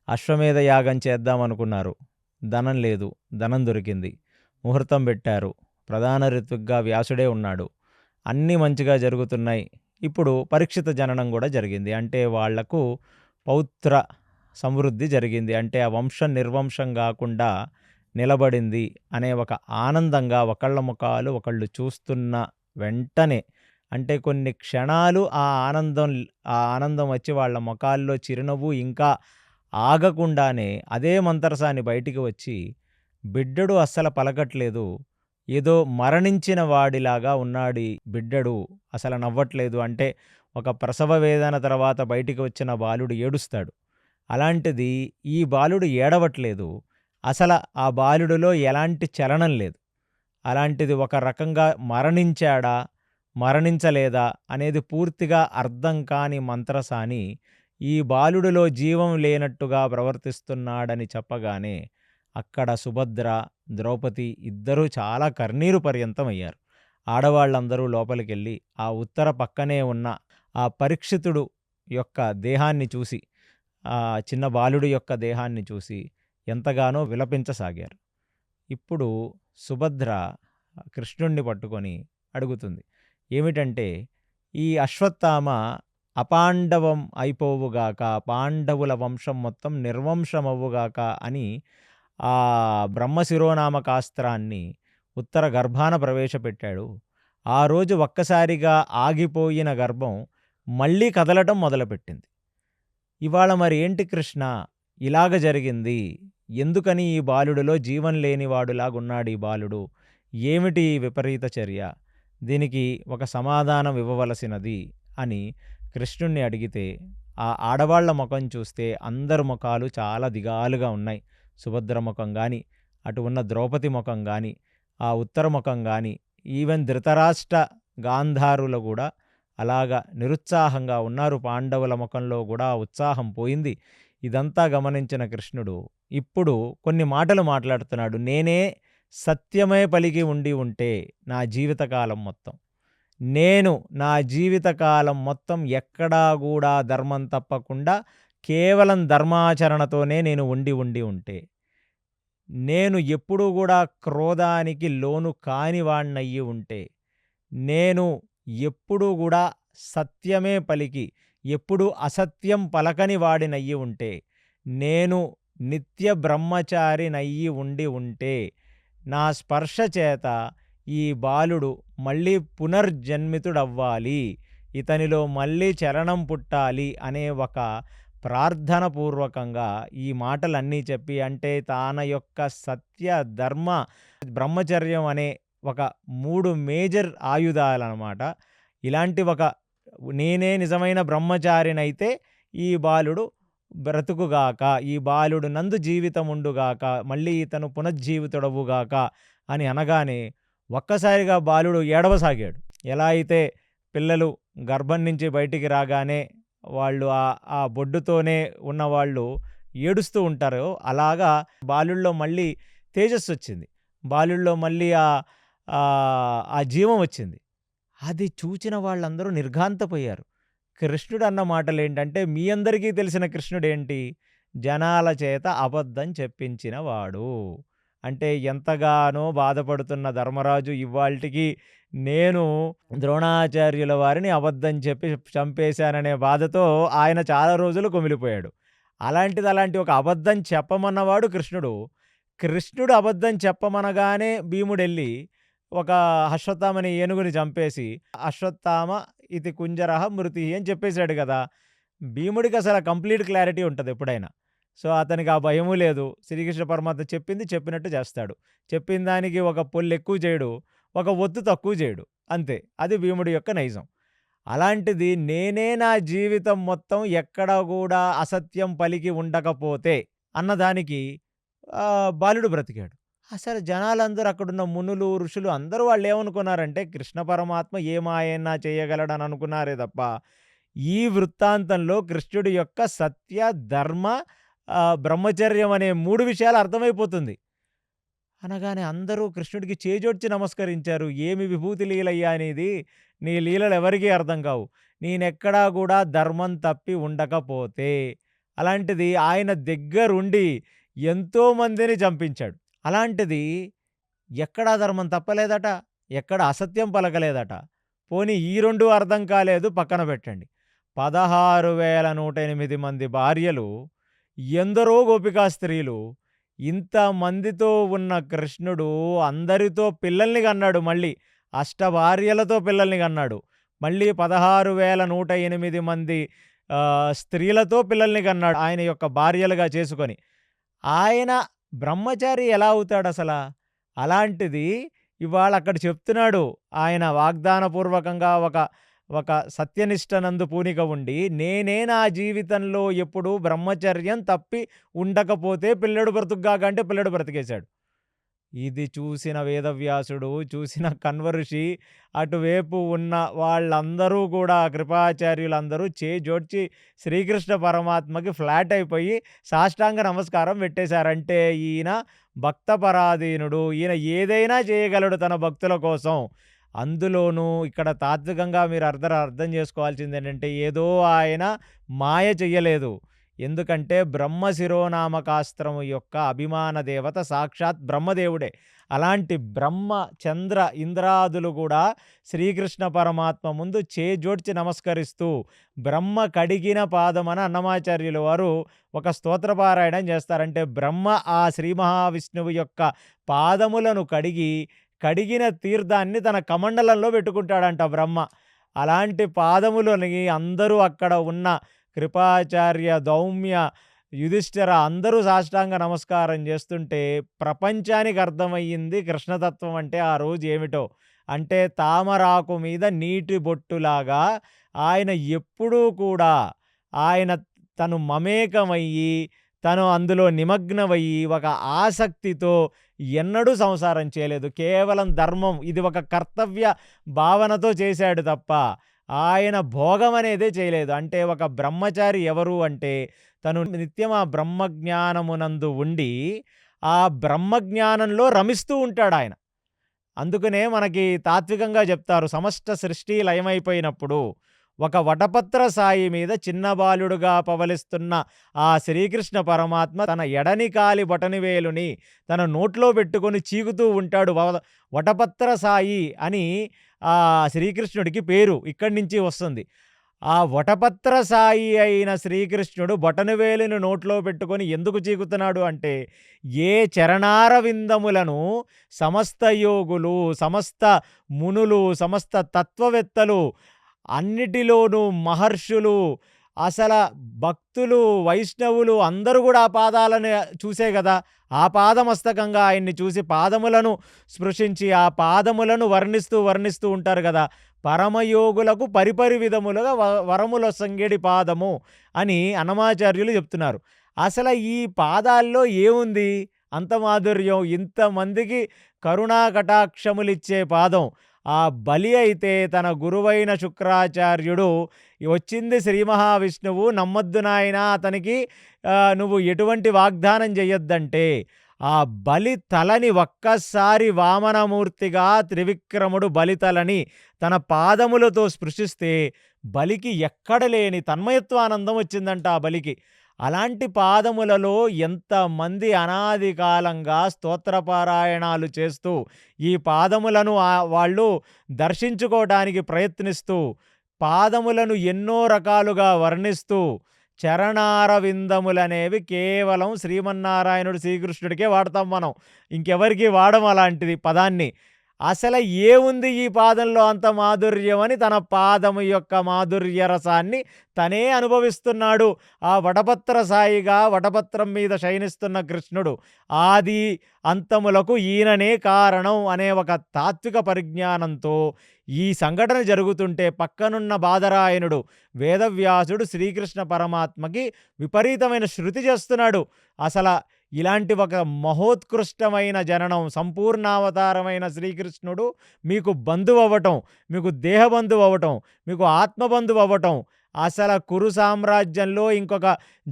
అశ్వమేధ యాగం చేద్దాం అనుకున్నారు, ధనం లేదు, ధనం దొరికింది. ముహూర్తం పెట్టారు, ప్రధాన ఋత్విగ్గా వ్యాసుడే ఉన్నాడు. అన్నీ మంచిగా జరుగుతున్నాయి. ఇప్పుడు పరీక్షిత జననం కూడా జరిగింది. అంటే వాళ్లకు పౌత్ర సమృద్ధి జరిగింది. అంటే ఆ వంశం నిర్వంశం కాకుండా నిలబడింది అనే ఒక ఆనందంగా ఒకళ్ళ ముఖాలు ఒకళ్ళు చూస్తున్న వెంటనే, అంటే కొన్ని క్షణాలు ఆ ఆనందం వచ్చి వాళ్ళ ముఖాల్లో చిరునవ్వు ఇంకా ఆగకుండానే అదే మంత్రసాని బయటికి వచ్చి, బిడ్డడు అస్సలు పలకట్లేదు, ఏదో మరణించిన వాడిలాగా ఉన్నాడు బిడ్డడు, అసలు నవ్వట్లేదు. అంటే ఒక ప్రసవ వేదన తర్వాత బయటికి వచ్చిన బాలుడు ఏడుస్తాడు, అలాంటిది ఈ బాలుడు ఏడవట్లేదు. అసలు ఆ బాలుడిలో ఎలాంటి చలనం లేదు. అలాంటిది ఒక రకంగా మరణించాడా మరణించలేదా అనేది పూర్తిగా అర్థం కాని మంత్రసాని ఈ బాలుడిలో జీవం లేనట్టుగా ప్రవర్తిస్తున్నాడని చెప్పగానే అక్కడ సుభద్ర, ద్రౌపది ఇద్దరూ చాలా కన్నీరు పర్యంతం అయ్యారు. ఆడవాళ్ళందరూ లోపలికెళ్ళి ఆ ఉత్తర పక్కనే ఉన్న ఆ పరీక్షితుడు యొక్క దేహాన్ని చూసి, ఆ చిన్న బాలుడి యొక్క దేహాన్ని చూసి ఎంతగానో విలపించసాగారు. ఇప్పుడు సుభద్ర కృష్ణుణ్ణి పట్టుకొని అడుగుతుంది ఏమిటంటే, ఈ అశ్వత్థామ అపాండవం అయిపోవుగాక, పాండవుల వంశం మొత్తం నిర్వంశమవ్వుగాక అని ఆ బ్రహ్మశిరోనామకాస్త్రాన్ని ఉత్తర గర్భాన ప్రవేశపెట్టాడు. ఆ రోజు ఒక్కసారిగా ఆగిపోయిన గర్భం మళ్ళీ కదలటం మొదలుపెట్టింది. ఇవాళ మరి ఏంటి కృష్ణ ఇలాగ జరిగింది? ఎందుకని ఈ బాలుడిలో జీవం లేనివాడులాగున్నాడు ఈ బాలుడు? ఏమిటి ఈ విపరీత చర్య? దీనికి ఒక సమాధానం ఇవ్వవలసినది అని కృష్ణుణ్ణి అడిగితే, ఆ ఆడవాళ్ల ముఖం చూస్తే అందరి ముఖాలు చాలా దిగాలుగా ఉన్నాయి. సుభద్ర ముఖం కానీ, అటు ఉన్న ద్రౌపది ముఖం కానీ, ఆ ఉత్తర ముఖం కానీ, ఈవెన్ ధృతరాష్ట్ర గాంధారులు కూడా అలాగా నిరుత్సాహంగా ఉన్నారు. పాండవుల ముఖంలో కూడా ఉత్సాహం పోయింది. ఇదంతా గమనించిన కృష్ణుడు ఇప్పుడు కొన్ని మాటలు మాట్లాడుతున్నాడు. నేనే సత్యమే పలికి ఉంటే నా జీవితకాలం మొత్తం, నేను నా జీవితకాలం మొత్తం ఎక్కడా కూడా ధర్మం తప్పకుండా కేవలం ధర్మాచరణతోనే నేను ఉంటే, నేను ఎప్పుడూ కూడా క్రోధానికి లోను కాని వాణ్ణయ్యి ఉంటే, నేను ఎప్పుడూ కూడా సత్యమే పలికి ఎప్పుడు అసత్యం పలకని వాడినయ్యి ఉంటే, నేను నిత్య బ్రహ్మచారినయ్యి ఉంటే, నా స్పర్శ చేత ఈ బాలుడు మళ్ళీ పునర్జన్మితుడవ్వాలి, ఇతనిలో మళ్ళీ చలనం పుట్టాలి అనే ఒక ప్రార్థన పూర్వకంగా ఈ మాటలన్నీ చెప్పి, అంటే తన యొక్క సత్య, ధర్మ, బ్రహ్మచర్యం అనే ఒక 3 మేజర్ ఆయుధాలన్నమాట. ఇలాంటి ఒక నేనే నిజమైన బ్రహ్మచారినైతే ఈ బాలుడు బ్రతుకుగాక, ఈ బాలుడు నందు జీవితముండుగాక, మళ్ళీ ఇతను పునఃజీవితుడవుగాక అని అనగానే ఒక్కసారిగా బాలుడు ఏడవసాగాడు. ఎలా అయితే పిల్లలు గర్భం నుంచి బయటికి రాగానే వాళ్ళు ఆ బొడ్డుతోనే ఉన్నవాళ్ళు ఏడుస్తూ ఉంటారో, అలాగా బాలుల్లో మళ్ళీ తేజస్సు వచ్చింది, బాలుల్లో మళ్ళీ ఆ జీవం వచ్చింది. అది చూచిన వాళ్ళందరూ నిర్ఘాంతపోయారు. కృష్ణుడు అన్న మాటలు ఏంటంటే, మీ అందరికీ తెలిసిన కృష్ణుడు ఏంటి? జనాల చేత అబద్ధం చెప్పించిన వాడు. అంటే ఎంతగానో బాధపడుతున్న ధర్మరాజు ఇవాల్టికి నేను ద్రోణాచార్యుల వారిని అబద్ధం చెప్పి చంపేశాననే బాధతో ఆయన చాలా రోజులు కుమిలిపోయాడు. అలాంటి ఒక అబద్ధం చెప్పమన్నవాడు కృష్ణుడు. కృష్ణుడు అబద్ధం చెప్పమనగానే భీముడెళ్ళి ఒక అశ్వత్థామని ఏనుగుని చంపేసి అశ్వత్థామ ఇతి కుంజరః మృతిః అని చెప్పేసాడు గదా! భీముడికి అసల కంప్లీట్ క్లారిటీ ఉంటది ఎప్పుడైనా. సో, అతనికి ఆ భయము లేదు. శ్రీకృష్ణ పరమాత్మ చెప్పింది చెప్పినట్టు చేస్తాడు. చెప్పిన దానికి ఒక పొల్లెక్కువ చేయడు. ఒక ఒత్తు తక్కువ చేయడు. అంతే. అది భీముడి యొక్క నైజం. అలాంటిది నేనే నా జీవితం మొత్తం ఎక్కడ గూడా అసత్యం పలికి ఉండకపోతే అన్నదానికి బాలుడు బ్రతికాడు. అసలు జనాలందరూ అక్కడున్న మునులు, ఋషులు అందరూ వాళ్ళేమనుకున్నారంటే కృష్ణ పరమాత్మ ఏ మాయైనా చేయగలడని అనుకున్నారే తప్ప, ఈ వృత్తాంతంలో కృష్ణుడి యొక్క సత్య, ధర్మ, బ్రహ్మచర్యం అనే 3 విషయాలు అర్థమైపోతుంది. అనగానే అందరూ కృష్ణుడికి చేజోడ్చి నమస్కరించారు. "ఏమి విభూతి లీలయ్యా నీది? నీ లీలలు ఎవరికీ అర్థం కావు. నేనెక్కడా గూడా ధర్మం తప్పి ఉండకపోతే" అలాంటిది ఆయన దగ్గరుండి ఎంతోమందిని చంపించాడు. అలాంటిది ఎక్కడా ధర్మం తప్పలేదట. ఎక్కడ అసత్యం పలకలేదట. పోనీ ఈ 2 అర్థం కాలేదు పక్కన పెట్టండి. 16,108 మంది భార్యలు, ఎందరో గోపికా స్త్రీలు, ఇంతమందితో ఉన్న కృష్ణుడు అందరితో పిల్లల్ని కన్నాడు మళ్ళీ. అష్టభార్యలతో పిల్లల్ని కన్నాడు. మళ్ళీ 16,108 మంది స్త్రీలతో పిల్లల్ని కన్నాడు ఆయన యొక్క భార్యలుగా చేసుకొని. ఆయన బ్రహ్మచారి ఎలా అవుతాడసల? అలాంటిది ఇవాళ అక్కడ చెప్తున్నాడు. ఆయన వాగ్దానపూర్వకంగా ఒక సత్యనిష్టనందు పూనిక ఉండి, నేనే నా జీవితంలో ఎప్పుడూ బ్రహ్మచర్యం తప్పి ఉండకపోతే పిల్లడు బ్రతుకుగాక అంటే పిల్లడు బ్రతికేశాడు. ఇది చూసిన వేదవ్యాసుడు, చూసిన కన్వఋషి, అటువైపు ఉన్న వాళ్ళందరూ కూడా కృపాచార్యులందరూ జోడ్చి శ్రీకృష్ణ పరమాత్మకి ఫ్లాట్ అయిపోయి సాష్టాంగ నమస్కారం పెట్టేశారంటే ఈయన భక్తపరాధీనుడు. ఈయన ఏదైనా చేయగలడు తన భక్తుల కోసం. అందులోనూ ఇక్కడ తాత్వికంగా మీరు అర్థం చేసుకోవాల్సింది ఏంటంటే, ఏదో ఆయన మాయ చెయ్యలేదు. ఎందుకంటే బ్రహ్మ శిరోనామకాస్త్రము యొక్క అభిమాన దేవత సాక్షాత్ బ్రహ్మదేవుడే. అలాంటి బ్రహ్మ, చంద్ర, ఇంద్రాదులు కూడా శ్రీకృష్ణ పరమాత్మ ముందు జోడ్చి నమస్కరిస్తూ బ్రహ్మ కడిగిన పాదమని అన్నమాచార్యుల వారు ఒక స్తోత్రపారాయణం చేస్తారంటే, బ్రహ్మ ఆ శ్రీ మహావిష్ణువు యొక్క పాదములను కడిగిన తీర్థాన్ని తన కమండలంలో పెట్టుకుంటాడంట బ్రహ్మ. అలాంటి పాదములని అందరూ అక్కడ ఉన్న కృపాచార్య, దౌమ్య, యుధిష్ఠిర అందరూ సాష్టాంగ నమస్కారం చేస్తుంటే ప్రపంచానికి అర్థమయ్యింది కృష్ణతత్వం అంటే ఆ రోజు ఏమిటో. అంటే తామరాకు మీద నీటి బొట్టులాగా ఆయన ఎప్పుడూ కూడా ఆయన తను మమేకమయ్యి, తను అందులో నిమగ్నమయ్యి ఒక ఆసక్తితో ఎన్నడూ సంసారం చేయలేదు. కేవలం ధర్మం, ఇది ఒక కర్తవ్య భావనతో చేశాడు తప్ప ఆయన భోగం అనేదే చేయలేదు. అంటే ఒక బ్రహ్మచారి ఎవరు అంటే తను నిత్యం ఆ బ్రహ్మజ్ఞానమునందు ఉండి ఆ బ్రహ్మజ్ఞానంలో రమిస్తూ ఉంటాడాయన. అందుకనే మనకి తాత్వికంగా చెప్తారు, సమస్త సృష్టి లయమైపోయినప్పుడు ఒక వటపత్ర సాయి మీద చిన్న బాలుడుగా పవలిస్తున్న ఆ శ్రీకృష్ణ పరమాత్మ తన ఎడని కాలి బొటనివేలుని తన నోట్లో పెట్టుకొని చీకుతూ ఉంటాడు. వటపత్ర సాయి అని ఆ శ్రీకృష్ణుడికి పేరు ఇక్కడి నుంచి వస్తుంది. ఆ వటపత్ర సాయి అయిన శ్రీకృష్ణుడు బొటనవేలుని నోట్లో పెట్టుకొని ఎందుకు చీకుతున్నాడు అంటే, ఏ చరణార విందములను సమస్త యోగులు, సమస్త మునులు, సమస్త తత్వవేత్తలు, అన్నిటిలోనూ మహర్షులు, అసల భక్తులు, వైష్ణవులు అందరూ కూడా ఆ పాదాలను చూసే కదా, ఆ పాదమస్తకంగా ఆయన్ని చూసి పాదములను స్పృశించి ఆ పాదములను వర్ణిస్తూ ఉంటారు కదా. పరమయోగులకు పరిపరి విధములుగా వరముల సంగేడి పాదము అని అన్నమాచార్యులు చెప్తున్నారు. అసలు ఈ పాదాల్లో ఏముంది అంత మాధుర్యం? ఇంతమందికి కరుణా కటాక్షములిచ్చే పాదం. ఆ బలి అయితే తన గురువైన శుక్రాచార్యుడు, వచ్చింది శ్రీ మహావిష్ణువు, నమ్మొద్దు నాయనా అతనికి నువ్వు ఎటువంటి వాగ్దానం చెయ్యొద్దంటే, ఆ బలి తలని ఒక్కసారి వామనమూర్తిగా త్రివిక్రముడు బలితలని తన పాదములతో స్పృశిస్తే బలికి ఎక్కడ లేని తన్మయత్వానందం వచ్చిందంట ఆ బలికి. అలాంటి పాదములలో ఎంతమంది అనాది కాలంగా స్తోత్రపారాయణాలు చేస్తూ ఈ పాదములను వాళ్ళు దర్శించుకోవడానికి ప్రయత్నిస్తూ పాదములను ఎన్నో రకాలుగా వర్ణిస్తూ చరణార విందములనేవి కేవలం శ్రీమన్నారాయణుడు శ్రీకృష్ణుడికే వాడతాం మనం. ఇంకెవరికి వాడం అలాంటిది పదాన్ని. అసలు ఏముంది ఈ పాదంలో అంత మాధుర్యం అని తన పాదము యొక్క మాధుర్య రసాన్ని తనే అనుభవిస్తున్నాడు. ఆ వటపత్ర సాయిగా వటపత్రం మీద శయనిస్తున్న కృష్ణుడు ఆది అంతములకు ఈయననే కారణం అనే ఒక తాత్విక పరిజ్ఞానంతో ఈ సంఘటన జరుగుతుంటే పక్కనున్న బాదరాయణుడు వేదవ్యాసుడు శ్రీకృష్ణ పరమాత్మకి విపరీతమైన శృతి చేస్తున్నాడు. అసలు ఇలాంటి ఒక మహోత్కృష్టమైన జననం, సంపూర్ణావతారమైన శ్రీకృష్ణుడు మీకు బంధువు అవ్వటం, మీకు దేహబంధువు అవ్వటం, మీకు ఆత్మబంధువు అవ్వటం, అసలు కురు సామ్రాజ్యంలో ఇంకొక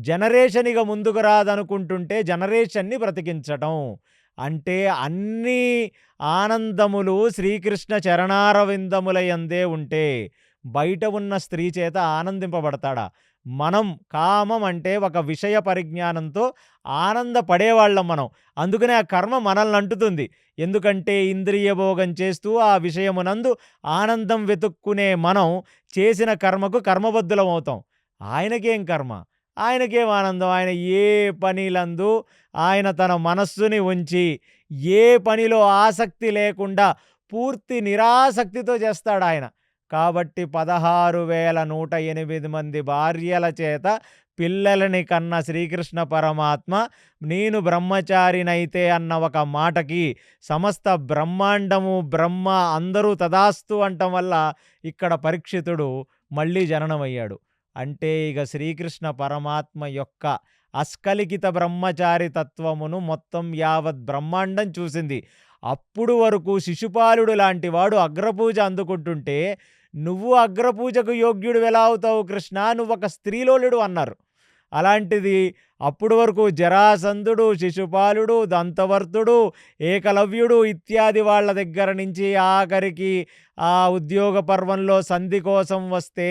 జనరేషన్ ఇక ముందుకు రాదనుకుంటుంటే జనరేషన్ని బ్రతికించటం. అంటే అన్ని ఆనందములు శ్రీకృష్ణ చరణారవిందముల యందే ఉంటే బయట ఉన్న స్త్రీ చేత ఆనందింపబడతాడా? మనం కామం అంటే ఒక విషయ పరిజ్ఞానంతో ఆనందపడేవాళ్ళం మనం. అందుకనే ఆ కర్మ మనల్ని అంటుతుంది. ఎందుకంటే ఇంద్రియ భోగం చేస్తూ ఆ విషయమునందు ఆనందం వెతుక్కునే మనం చేసిన కర్మకు కర్మబద్ధులం అవుతాం. ఆయనకేం కర్మ, ఆయనకేం ఆనందం. ఆయన ఏ పనిలందు ఆయన తన మనస్సుని ఉంచి ఏ పనిలో ఆసక్తి లేకుండా పూర్తి నిరాసక్తితో చేస్తాడాయన. కాబట్టి 16,108 మంది భార్యల చేత పిల్లలని కన్న శ్రీకృష్ణ పరమాత్మ నేను బ్రహ్మచారినైతే అన్న ఒక మాటకి సమస్త బ్రహ్మాండము బ్రహ్మ అందరూ తదాస్తు అంటం వల్ల ఇక్కడ పరీక్షితుడు మళ్ళీ జననమయ్యాడు. అంటే ఇక శ్రీకృష్ణ పరమాత్మ యొక్క అస్కలికిత బ్రహ్మచారి తత్వమును మొత్తం యావత్ బ్రహ్మాండం చూసింది. అప్పుడు వరకు శిశుపాలుడు లాంటి వాడు అగ్రపూజ అందుకుంటుంటే నువ్వు అగ్రపూజకు యోగ్యుడు ఎలా అవుతావు కృష్ణ, నువ్వు ఒక స్త్రీలోలుడు అన్నారు. అలాంటిది అప్పుడు వరకు జరాసంధుడు, శిశుపాలుడు, దంతవర్తుడు, ఏకలవ్యుడు ఇత్యాది వాళ్ళ దగ్గర నుంచి ఆఖరికి ఆ ఉద్యోగ పర్వంలో సంధి కోసం వస్తే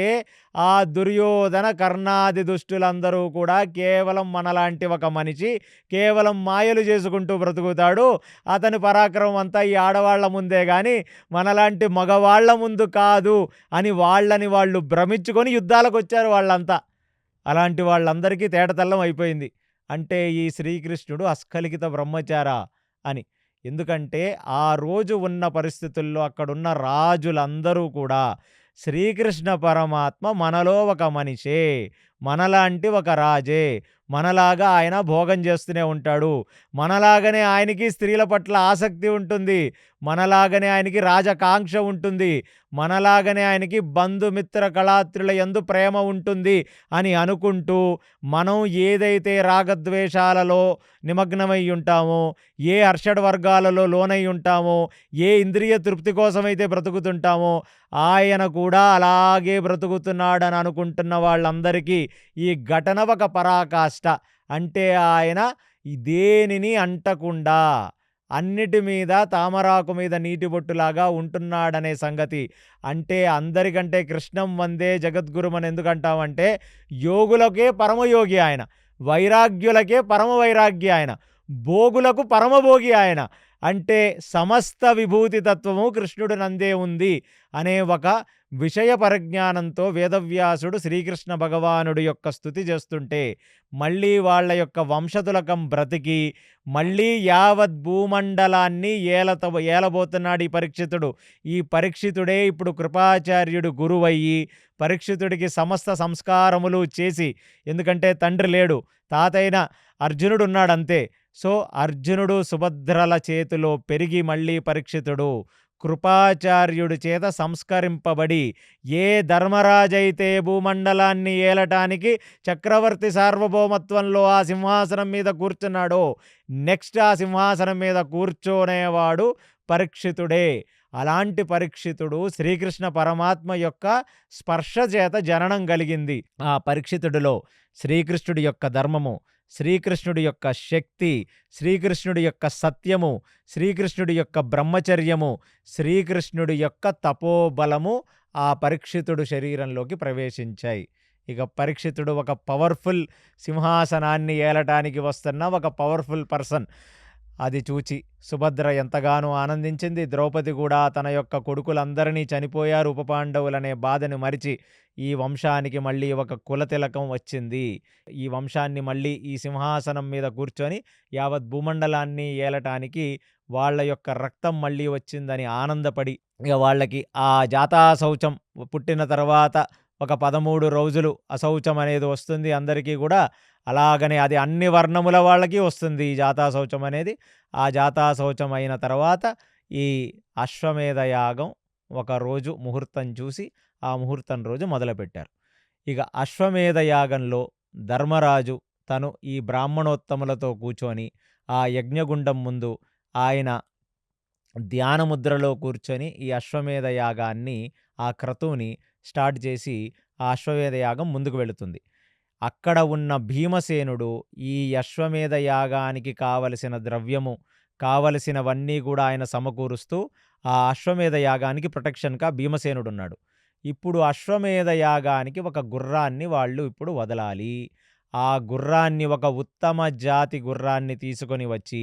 ఆ దుర్యోధన కర్ణాది దుష్టులందరూ కూడా కేవలం మనలాంటి ఒక మనిషి కేవలం మాయలు చేసుకుంటూ బ్రతుకుతాడు, అతని పరాక్రమం అంతా ఈ ఆడవాళ్ల ముందే కానీ మనలాంటి మగవాళ్ల ముందు కాదు అని వాళ్ళని వాళ్ళు భ్రమించుకొని యుద్ధాలకు వచ్చారు వాళ్ళంతా. అలాంటి వాళ్ళందరికీ తేటతెల్లం అయిపోయింది. అంటే ఈ శ్రీకృష్ణుడు అస్ఖలిత బ్రహ్మచార అని. ఎందుకంటే ఆ రోజు ఉన్న పరిస్థితుల్లో అక్కడున్న రాజులందరూ కూడా శ్రీకృష్ణ పరమాత్మ మనలో ఒక మనిషే, మనలాంటి ఒక రాజే, మనలాగా ఆయన భోగం చేస్తూనే ఉంటాడు, మనలాగనే ఆయనకి స్త్రీల పట్ల ఆసక్తి ఉంటుంది, మనలాగనే ఆయనకి రాజకాంక్ష ఉంటుంది, మనలాగనే ఆయనకి బంధుమిత్ర కళాత్రుల యందు ప్రేమ ఉంటుంది అని అనుకుంటూ మనం ఏదైతే రాగద్వేషాలలో నిమగ్నమై ఉంటామో, ఏ హర్షడ్ వర్గాలలో లోనై ఉంటామో, ఏ ఇంద్రియ తృప్తి కోసమైతే బ్రతుకుతుంటామో ఆయన కూడా అలాగే బ్రతుకుతున్నాడని అనుకుంటున్న వాళ్ళందరికీ ఈ ఘటన ఒక పరాకాష్ట. అంటే ఆయన దేనిని అంటకుండా అన్నిటి మీద తామరాకు మీద నీటి బొట్టులాగా ఉంటున్నాడనే సంగతి. అంటే అందరికంటే కృష్ణం వందే జగద్గురుమని ఎందుకంటామంటే యోగులకే పరమయోగి ఆయన, వైరాగ్యులకే పరమ వైరాగ్య ఆయన, భోగులకు పరమభోగి ఆయన. అంటే సమస్త విభూతి తత్వము కృష్ణుడు నందే ఉంది అనే ఒక విషయ పరిజ్ఞానంతో వేదవ్యాసుడు శ్రీకృష్ణ భగవానుడి యొక్క స్తుతి చేస్తుంటే మళ్ళీ వాళ్ళ యొక్క వంశతులకం బ్రతికి మళ్ళీ యావత్ భూమండలాన్ని ఏలబోతున్నాడు ఈ పరీక్షితుడు. ఈ పరీక్షితుడే ఇప్పుడు కృపాచార్యుడు గురువయ్యి పరీక్షితుడికి సమస్త సంస్కారములు చేసి, ఎందుకంటే తండ్రి లేడు, తాతైన అర్జునుడు ఉన్నాడంతే. సో అర్జునుడు సుభద్రల చేతిలో పెరిగి మళ్ళీ పరీక్షితుడు కృపాచార్యుడి చేత సంస్కరింపబడి ఏ ధర్మరాజైతే భూమండలాన్ని ఏలటానికి చక్రవర్తి సార్వభౌమత్వంలో ఆ సింహాసనం మీద కూర్చున్నాడో నెక్స్ట్ ఆ సింహాసనం మీద కూర్చోనేవాడు పరీక్షితుడే. అలాంటి పరీక్షితుడు శ్రీకృష్ణ పరమాత్మ యొక్క స్పర్శ చేత జననం కలిగింది. ఆ పరీక్షితుడిలో శ్రీకృష్ణుడి యొక్క ధర్మము, శ్రీకృష్ణుడి యొక్క శక్తి, శ్రీకృష్ణుడి యొక్క సత్యము, శ్రీకృష్ణుడి యొక్క బ్రహ్మచర్యము, శ్రీకృష్ణుడి యొక్క తపోబలము ఆ పరీక్షితుడు శరీరంలోకి ప్రవేశించాయి. ఇక పరీక్షితుడు ఒక పవర్ఫుల్ సింహాసనాన్ని ఏలటానికి వస్తున్న ఒక పవర్ఫుల్ పర్సన్. అది చూచి సుభద్ర ఎంతగానో ఆనందించింది. ద్రౌపది కూడా తన యొక్క కొడుకులందరినీ చనిపోయారు ఉపపాండవులనే బాధను మరిచి ఈ వంశానికి మళ్ళీ ఒక కులతిలకం వచ్చింది. ఈ వంశాన్ని మళ్ళీ ఈ సింహాసనం మీద కూర్చొని యావత్ భూమండలాన్ని ఏలటానికి వాళ్ళ యొక్క రక్తం మళ్ళీ వచ్చిందని ఆనందపడి ఇక వాళ్ళకి ఆ జాతాశౌచం పుట్టిన తర్వాత ఒక 13 రోజులు అశౌచం అనేది వస్తుంది అందరికీ కూడా. అలాగనే అది అన్ని వర్ణముల వాళ్ళకి వస్తుంది ఈ జాతాశౌచం అనేది. ఆ జాతాశౌచం అయిన తర్వాత ఈ అశ్వమేధ యాగం ఒకరోజు ముహూర్తం చూసి ఆ ముహూర్తం రోజు మొదలుపెట్టారు. ఇక అశ్వమేధ యాగంలో ధర్మరాజు తను ఈ బ్రాహ్మణోత్తములతో కూర్చొని ఆ యజ్ఞగుండం ముందు ఆయన ధ్యానముద్రలో కూర్చొని ఈ అశ్వమేధ యాగాన్ని ఆ క్రతువుని స్టార్ట్ చేసి ఆ అశ్వమేధ యాగం ముందుకు వెళుతుంది. అక్కడ ఉన్న భీమసేనుడు ఈ అశ్వమేధ యాగానికి కావలసిన ద్రవ్యము కావలసినవన్నీ కూడా ఆయన సమకూరుస్తూ ఆ అశ్వమేధ యాగానికి ప్రొటెక్షన్గా భీమసేనుడున్నాడు. ఇప్పుడు అశ్వమేధ యాగానికి ఒక గుర్రాన్ని వాళ్ళు ఇప్పుడు వదలాలి. ఆ గుర్రాన్ని ఒక ఉత్తమ జాతి గుర్రాన్ని తీసుకొని వచ్చి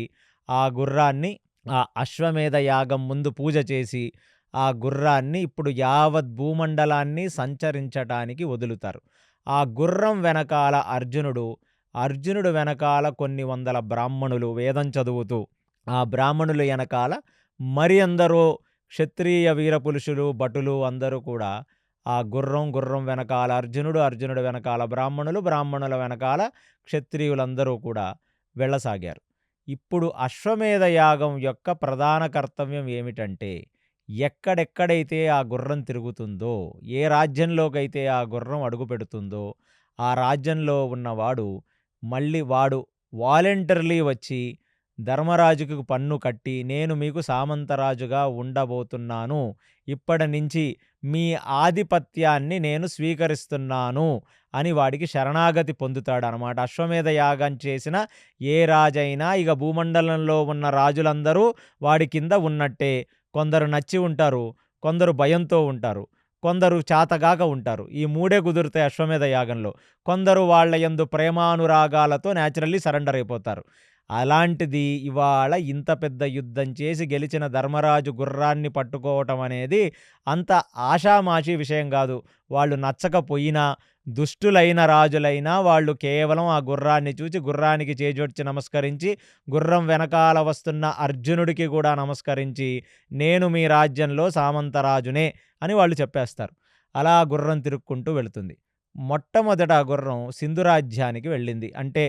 ఆ గుర్రాన్ని ఆ అశ్వమేధ యాగం ముందు పూజ చేసి ఆ గుర్రాన్ని ఇప్పుడు యావత్ భూమండలాన్ని సంచరించటానికి వదులుతారు. ఆ గుర్రం వెనకాల అర్జునుడు వెనకాల కొన్ని వందల బ్రాహ్మణులు వేదం చదువుతూ, ఆ బ్రాహ్మణుల వెనకాల మరి అందరూ క్షత్రియ వీరపురుషులు భటులు అందరూ కూడా ఆ గుర్రం వెనకాల అర్జునుడు వెనకాల బ్రాహ్మణుల వెనకాల క్షత్రియులందరూ కూడా వెళ్ళసాగారు. ఇప్పుడు అశ్వమేధ యాగం యొక్క ప్రధాన కర్తవ్యం ఏమిటంటే ఎక్కడెక్కడైతే ఆ గుర్రం తిరుగుతుందో, ఏ రాజ్యంలోకైతే ఆ గుర్రం అడుగు పెడుతుందో ఆ రాజ్యంలో ఉన్నవాడు మళ్ళీ వాడు వాలంటరీలీ వచ్చి ధర్మరాజుకు పన్ను కట్టి నేను మీకు సామంతరాజుగా ఉండబోతున్నాను, ఇప్పటి నుంచి మీ ఆధిపత్యాన్ని నేను స్వీకరిస్తున్నాను అని వాడికి శరణాగతి పొందుతాడనమాట. అశ్వమేధ యాగం చేసిన ఏ రాజైనా ఇక భూమండలంలో ఉన్న రాజులందరూ వాడి కింద ఉన్నట్టే. కొందరు నచ్చి ఉంటారు, కొందరు భయంతో ఉంటారు, కొందరు చాతగాక ఉంటారు. ఈ మూడే కుదురుతాయి అశ్వమేధ యాగంలో. కొందరు వాళ్ళ యందు ప్రేమానురాగాలతో న్యాచురల్లీ సరెండర్ అయిపోతారు. అలాంటిది ఇవాళ ఇంత పెద్ద యుద్ధం చేసి గెలిచిన ధర్మరాజు గుర్రాన్ని పట్టుకోవటం అనేది అంత ఆషామాషీ విషయం కాదు. వాళ్ళు నచ్చకపోయినా దుష్టులైన రాజులైనా వాళ్ళు కేవలం ఆ గుర్రాన్ని చూచి గుర్రానికి చేజొడ్చి నమస్కరించి గుర్రం వెనకాల వస్తున్న అర్జునుడికి కూడా నమస్కరించి నేను మీ రాజ్యంలో సామంతరాజునే అని వాళ్ళు చెప్పేస్తారు. అలా గుర్రం తిరుక్కుంటూ వెళుతుంది. మొట్టమొదట ఆ గుర్రం సింధు రాజ్యానికి వెళ్ళింది. అంటే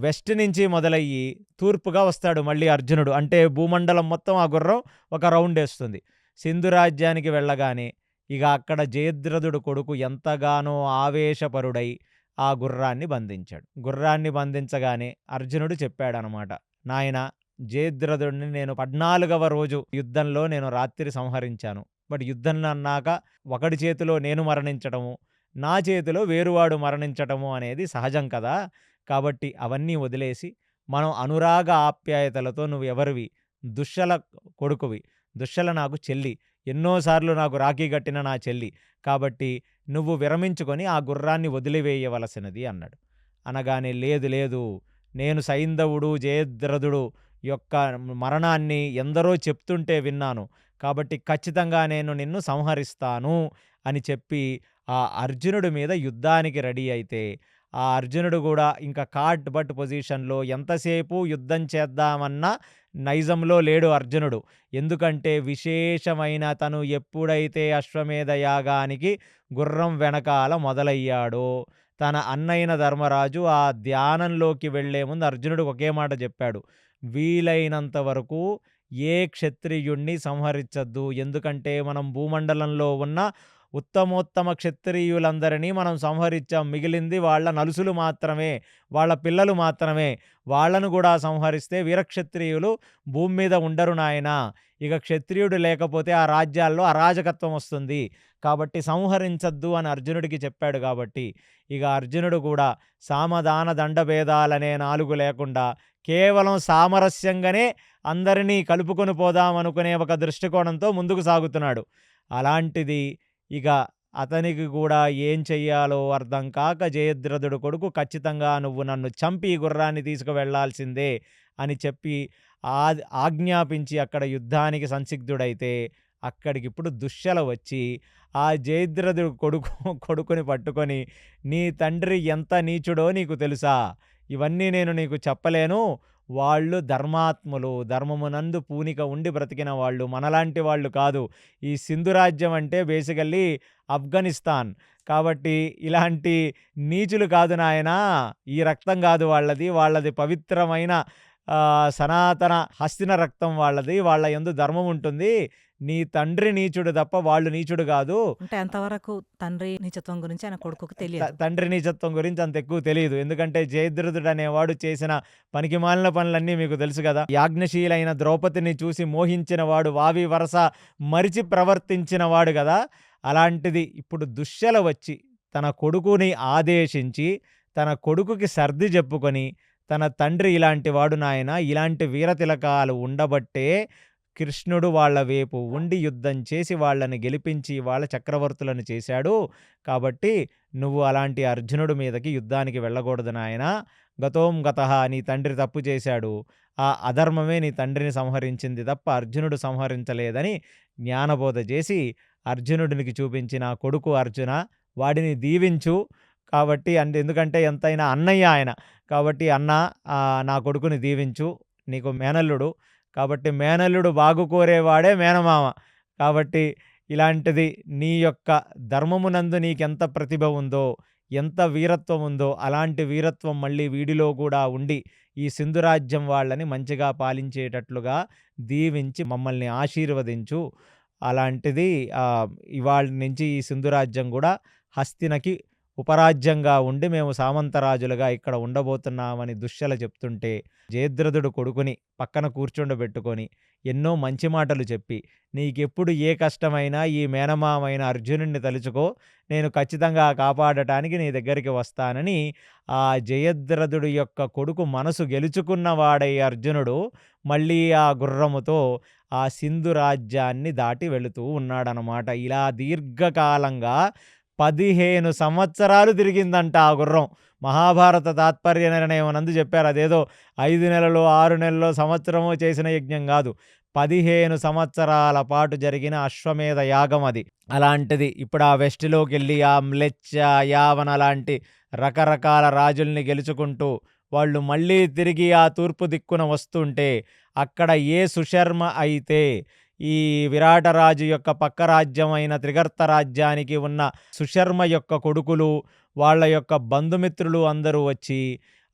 వెస్ట్ నుంచి మొదలయ్యి తూర్పుగా వస్తాడు మళ్ళీ అర్జునుడు. అంటే భూమండలం మొత్తం ఆ గుర్రం ఒక రౌండ్ వేస్తుంది. సింధు రాజ్యానికి వెళ్ళగానే ఇక అక్కడ జయద్రథుడు కొడుకు ఎంతగానో ఆవేశపరుడై ఆ గుర్రాన్ని బంధించాడు. గుర్రాన్ని బంధించగానే అర్జునుడు చెప్పాడనమాట, నాయన జయద్రథుడిని నేను 14వ రోజు యుద్ధంలో నేను రాత్రి సంహరించాను. బట్ యుద్ధం అన్నాక ఒకడి చేతిలో నేను మరణించటము, నా చేతిలో వేరువాడు మరణించటము అనేది సహజం కదా. కాబట్టి అవన్నీ వదిలేసి మనం అనురాగ ఆప్యాయతలతో నువ్వు ఎవరివి, దుశ్శల కొడుకువి, దుశ్శల నాకు చెల్లి, ఎన్నోసార్లు నాకు రాఖీ కట్టిన నా చెల్లి, కాబట్టి నువ్వు విరమించుకొని ఆ గుర్రాన్ని వదిలివేయవలసినది అన్నాడు. అనగానే లేదు నేను సైంధవుడు జయద్రథుడు యొక్క మరణాన్ని ఎందరో చెప్తుంటే విన్నాను, కాబట్టి ఖచ్చితంగా నేను నిన్ను సంహరిస్తాను అని చెప్పి ఆ అర్జునుడి మీద యుద్ధానికి రెడీ అయితే ఆ అర్జునుడు కూడా ఇంకా కాట్ బట్ పొజిషన్లో ఎంతసేపు యుద్ధం చేద్దామన్నా నైజంలో లేడు అర్జునుడు. ఎందుకంటే విశేషమైన తను ఎప్పుడైతే అశ్వమేధ యాగానికి గుర్రం వెనకాల మొదలయ్యాడో తన అన్నయ్యన ధర్మరాజు ఆ ధ్యానంలోకి వెళ్లే ముందు అర్జునుడు ఒకే మాట చెప్పాడు, వీలైనంత వరకు ఏ క్షత్రియుణ్ణి సంహరించద్దు. ఎందుకంటే మనం భూమండలంలో ఉన్న ఉత్తమోత్తమ క్షత్రియులందరినీ మనం సంహరించాం, మిగిలింది వాళ్ళ నలుసులు మాత్రమే, వాళ్ళ పిల్లలు మాత్రమే. వాళ్ళను కూడా సంహరిస్తే వీరక్షత్రియులు భూమి మీద ఉండరు నాయనా. ఇక క్షత్రియుడు లేకపోతే ఆ రాజ్యాల్లో అరాజకత్వం వస్తుంది, కాబట్టి సంహరించద్దు అని అర్జునుడికి చెప్పాడు. కాబట్టి ఇక అర్జునుడు కూడా సామదాన దండభేదాలనే 4 లేకుండా కేవలం సామరస్యంగానే అందరినీ కలుపుకొని పోదామనుకునే ఒక దృష్టికోణంతో ముందుకు సాగుతున్నాడు. అలాంటిది ఇక అతనికి కూడా ఏం చెయ్యాలో అర్థం కాక జయద్రథుడు కొడుకు ఖచ్చితంగా నువ్వు నన్ను చంపి ఈ గుర్రాన్ని తీసుకువెళ్లాల్సిందే అని చెప్పి ఆజ్ఞాపించి అక్కడ యుద్ధానికి సంసిగ్ధుడైతే అక్కడికిప్పుడు దుశ్శల వచ్చి ఆ జయద్రథుడు కొడుకుని పట్టుకొని, నీ తండ్రి ఎంత నీచుడో నీకు తెలుసా? ఇవన్నీ నేను నీకు చెప్పలేను. వాళ్ళు ధర్మాత్ములు, ధర్మమునందు పూనిక ఉండి బ్రతికిన వాళ్ళు, మనలాంటి వాళ్ళు కాదు. ఈ సింధు రాజ్యం అంటే బేసికల్లీ ఆఫ్ఘనిస్తాన్. కాబట్టి ఇలాంటి నీచులు కాదు నాయనా, ఈ రక్తం కాదు వాళ్ళది. వాళ్ళది పవిత్రమైన సనాతన హస్తిన రక్తం వాళ్ళది. వాళ్ళ యందు ధర్మం ఉంటుంది. నీ తండ్రి నీచుడు తప్ప వాళ్ళు నీచుడు కాదు. అంటే అంతవరకు తండ్రి నీచత్వం గురించి ఆయన కొడుకుకి తెలియదు. తండ్రి నీచత్వం గురించి అంత ఎక్కువ తెలియదు. ఎందుకంటే జయద్రథుడు అనేవాడు చేసిన పనికిమాలిన పనులన్నీ మీకు తెలుసు కదా. యాజ్ఞశీలైన ద్రౌపదిని చూసి మోహించిన వాడు, వావి వరస మరిచి ప్రవర్తించిన వాడు కదా. అలాంటిది ఇప్పుడు దుశ్శల వచ్చి తన కొడుకుని ఆదేశించి తన కొడుకుకి సర్ది చెప్పుకొని, తన తండ్రి ఇలాంటి వాడు నాయన, ఇలాంటి వీరతిలకాలు ఉండబట్టే కృష్ణుడు వాళ్ళ వైపు ఉండి యుద్ధం చేసి వాళ్ళని గెలిపించి వాళ్ళ చక్రవర్తులను చేశాడు. కాబట్టి నువ్వు అలాంటి అర్జునుడి మీదకి యుద్ధానికి వెళ్ళకూడదు నాయనా. గతోం గతః, నీ తండ్రి తప్పు చేశాడు. ఆ అధర్మమే నీ తండ్రిని సంహరించింది తప్ప అర్జునుడు సంహరించలేదని జ్ఞానబోధ చేసి అర్జునుడికి చూపించి, నా కొడుకు అర్జున, వాడిని దీవించు. కాబట్టి ఎందుకంటే ఎంతైనా అన్నయ్య ఆయన. కాబట్టి అన్న, నా కొడుకుని దీవించు, నీకు మేనల్లుడు. కాబట్టి మేనల్లుడు బాగు కోరేవాడే మేనమామ. కాబట్టి ఇలాంటిది నీ యొక్క ధర్మమునందు నీకెంత ప్రతిభ ఉందో, ఎంత వీరత్వం ఉందో, అలాంటి వీరత్వం మళ్ళీ వీడిలో కూడా ఉండి ఈ సింధు రాజ్యం వాళ్ళని మంచిగా పాలించేటట్లుగా దీవించి మమ్మల్ని ఆశీర్వదించు. అలాంటిది ఇవాళ నుంచి ఈ సింధు రాజ్యం కూడా హస్తినకి ఉపరాజ్యంగా ఉండి మేము సామంతరాజులుగా ఇక్కడ ఉండబోతున్నామని దుశ్శల చెప్తుంటే, జయద్రథుడు కొడుకుని పక్కన కూర్చుండబెట్టుకొని ఎన్నో మంచి మాటలు చెప్పి, నీకెప్పుడు ఏ కష్టమైనా ఈ మేనమామైన అర్జునుడిని తలుచుకో, నేను ఖచ్చితంగా కాపాడటానికి నీ దగ్గరికి వస్తానని ఆ జయద్రథుడు యొక్క కొడుకు మనసు గెలుచుకున్నవాడై అర్జునుడు మళ్ళీ ఆ గుర్రముతో ఆ సింధు రాజ్యాన్ని దాటి వెళుతూ ఉన్నాడనమాట. ఇలా దీర్ఘకాలంగా 15 సంవత్సరాలు తిరిగిందంట ఆ గుర్రం. మహాభారత తాత్పర్య నిర్ణయం నందు చెప్పారు. అదేదో 5 నెలలో 6 నెలలో సంవత్సరమో చేసిన యజ్ఞం కాదు. 15 సంవత్సరాల పాటు జరిగిన అశ్వమేధ యాగం అది. అలాంటిది ఇప్పుడు ఆ వెస్ట్‌లోకి వెళ్ళి ఆ మ్లెచ్చ, యావన లాంటి రకరకాల రాజుల్ని గెలుచుకుంటూ వాళ్ళు మళ్ళీ తిరిగి ఆ తూర్పు దిక్కున వస్తుంటే, అక్కడ ఏ సుశర్మ అయితే ఈ విరాటరాజు యొక్క పక్క రాజ్యమైన త్రిగర్త రాజ్యానికి ఉన్న సుశర్మ యొక్క కొడుకులు, వాళ్ళ యొక్క బంధుమిత్రులు అందరూ వచ్చి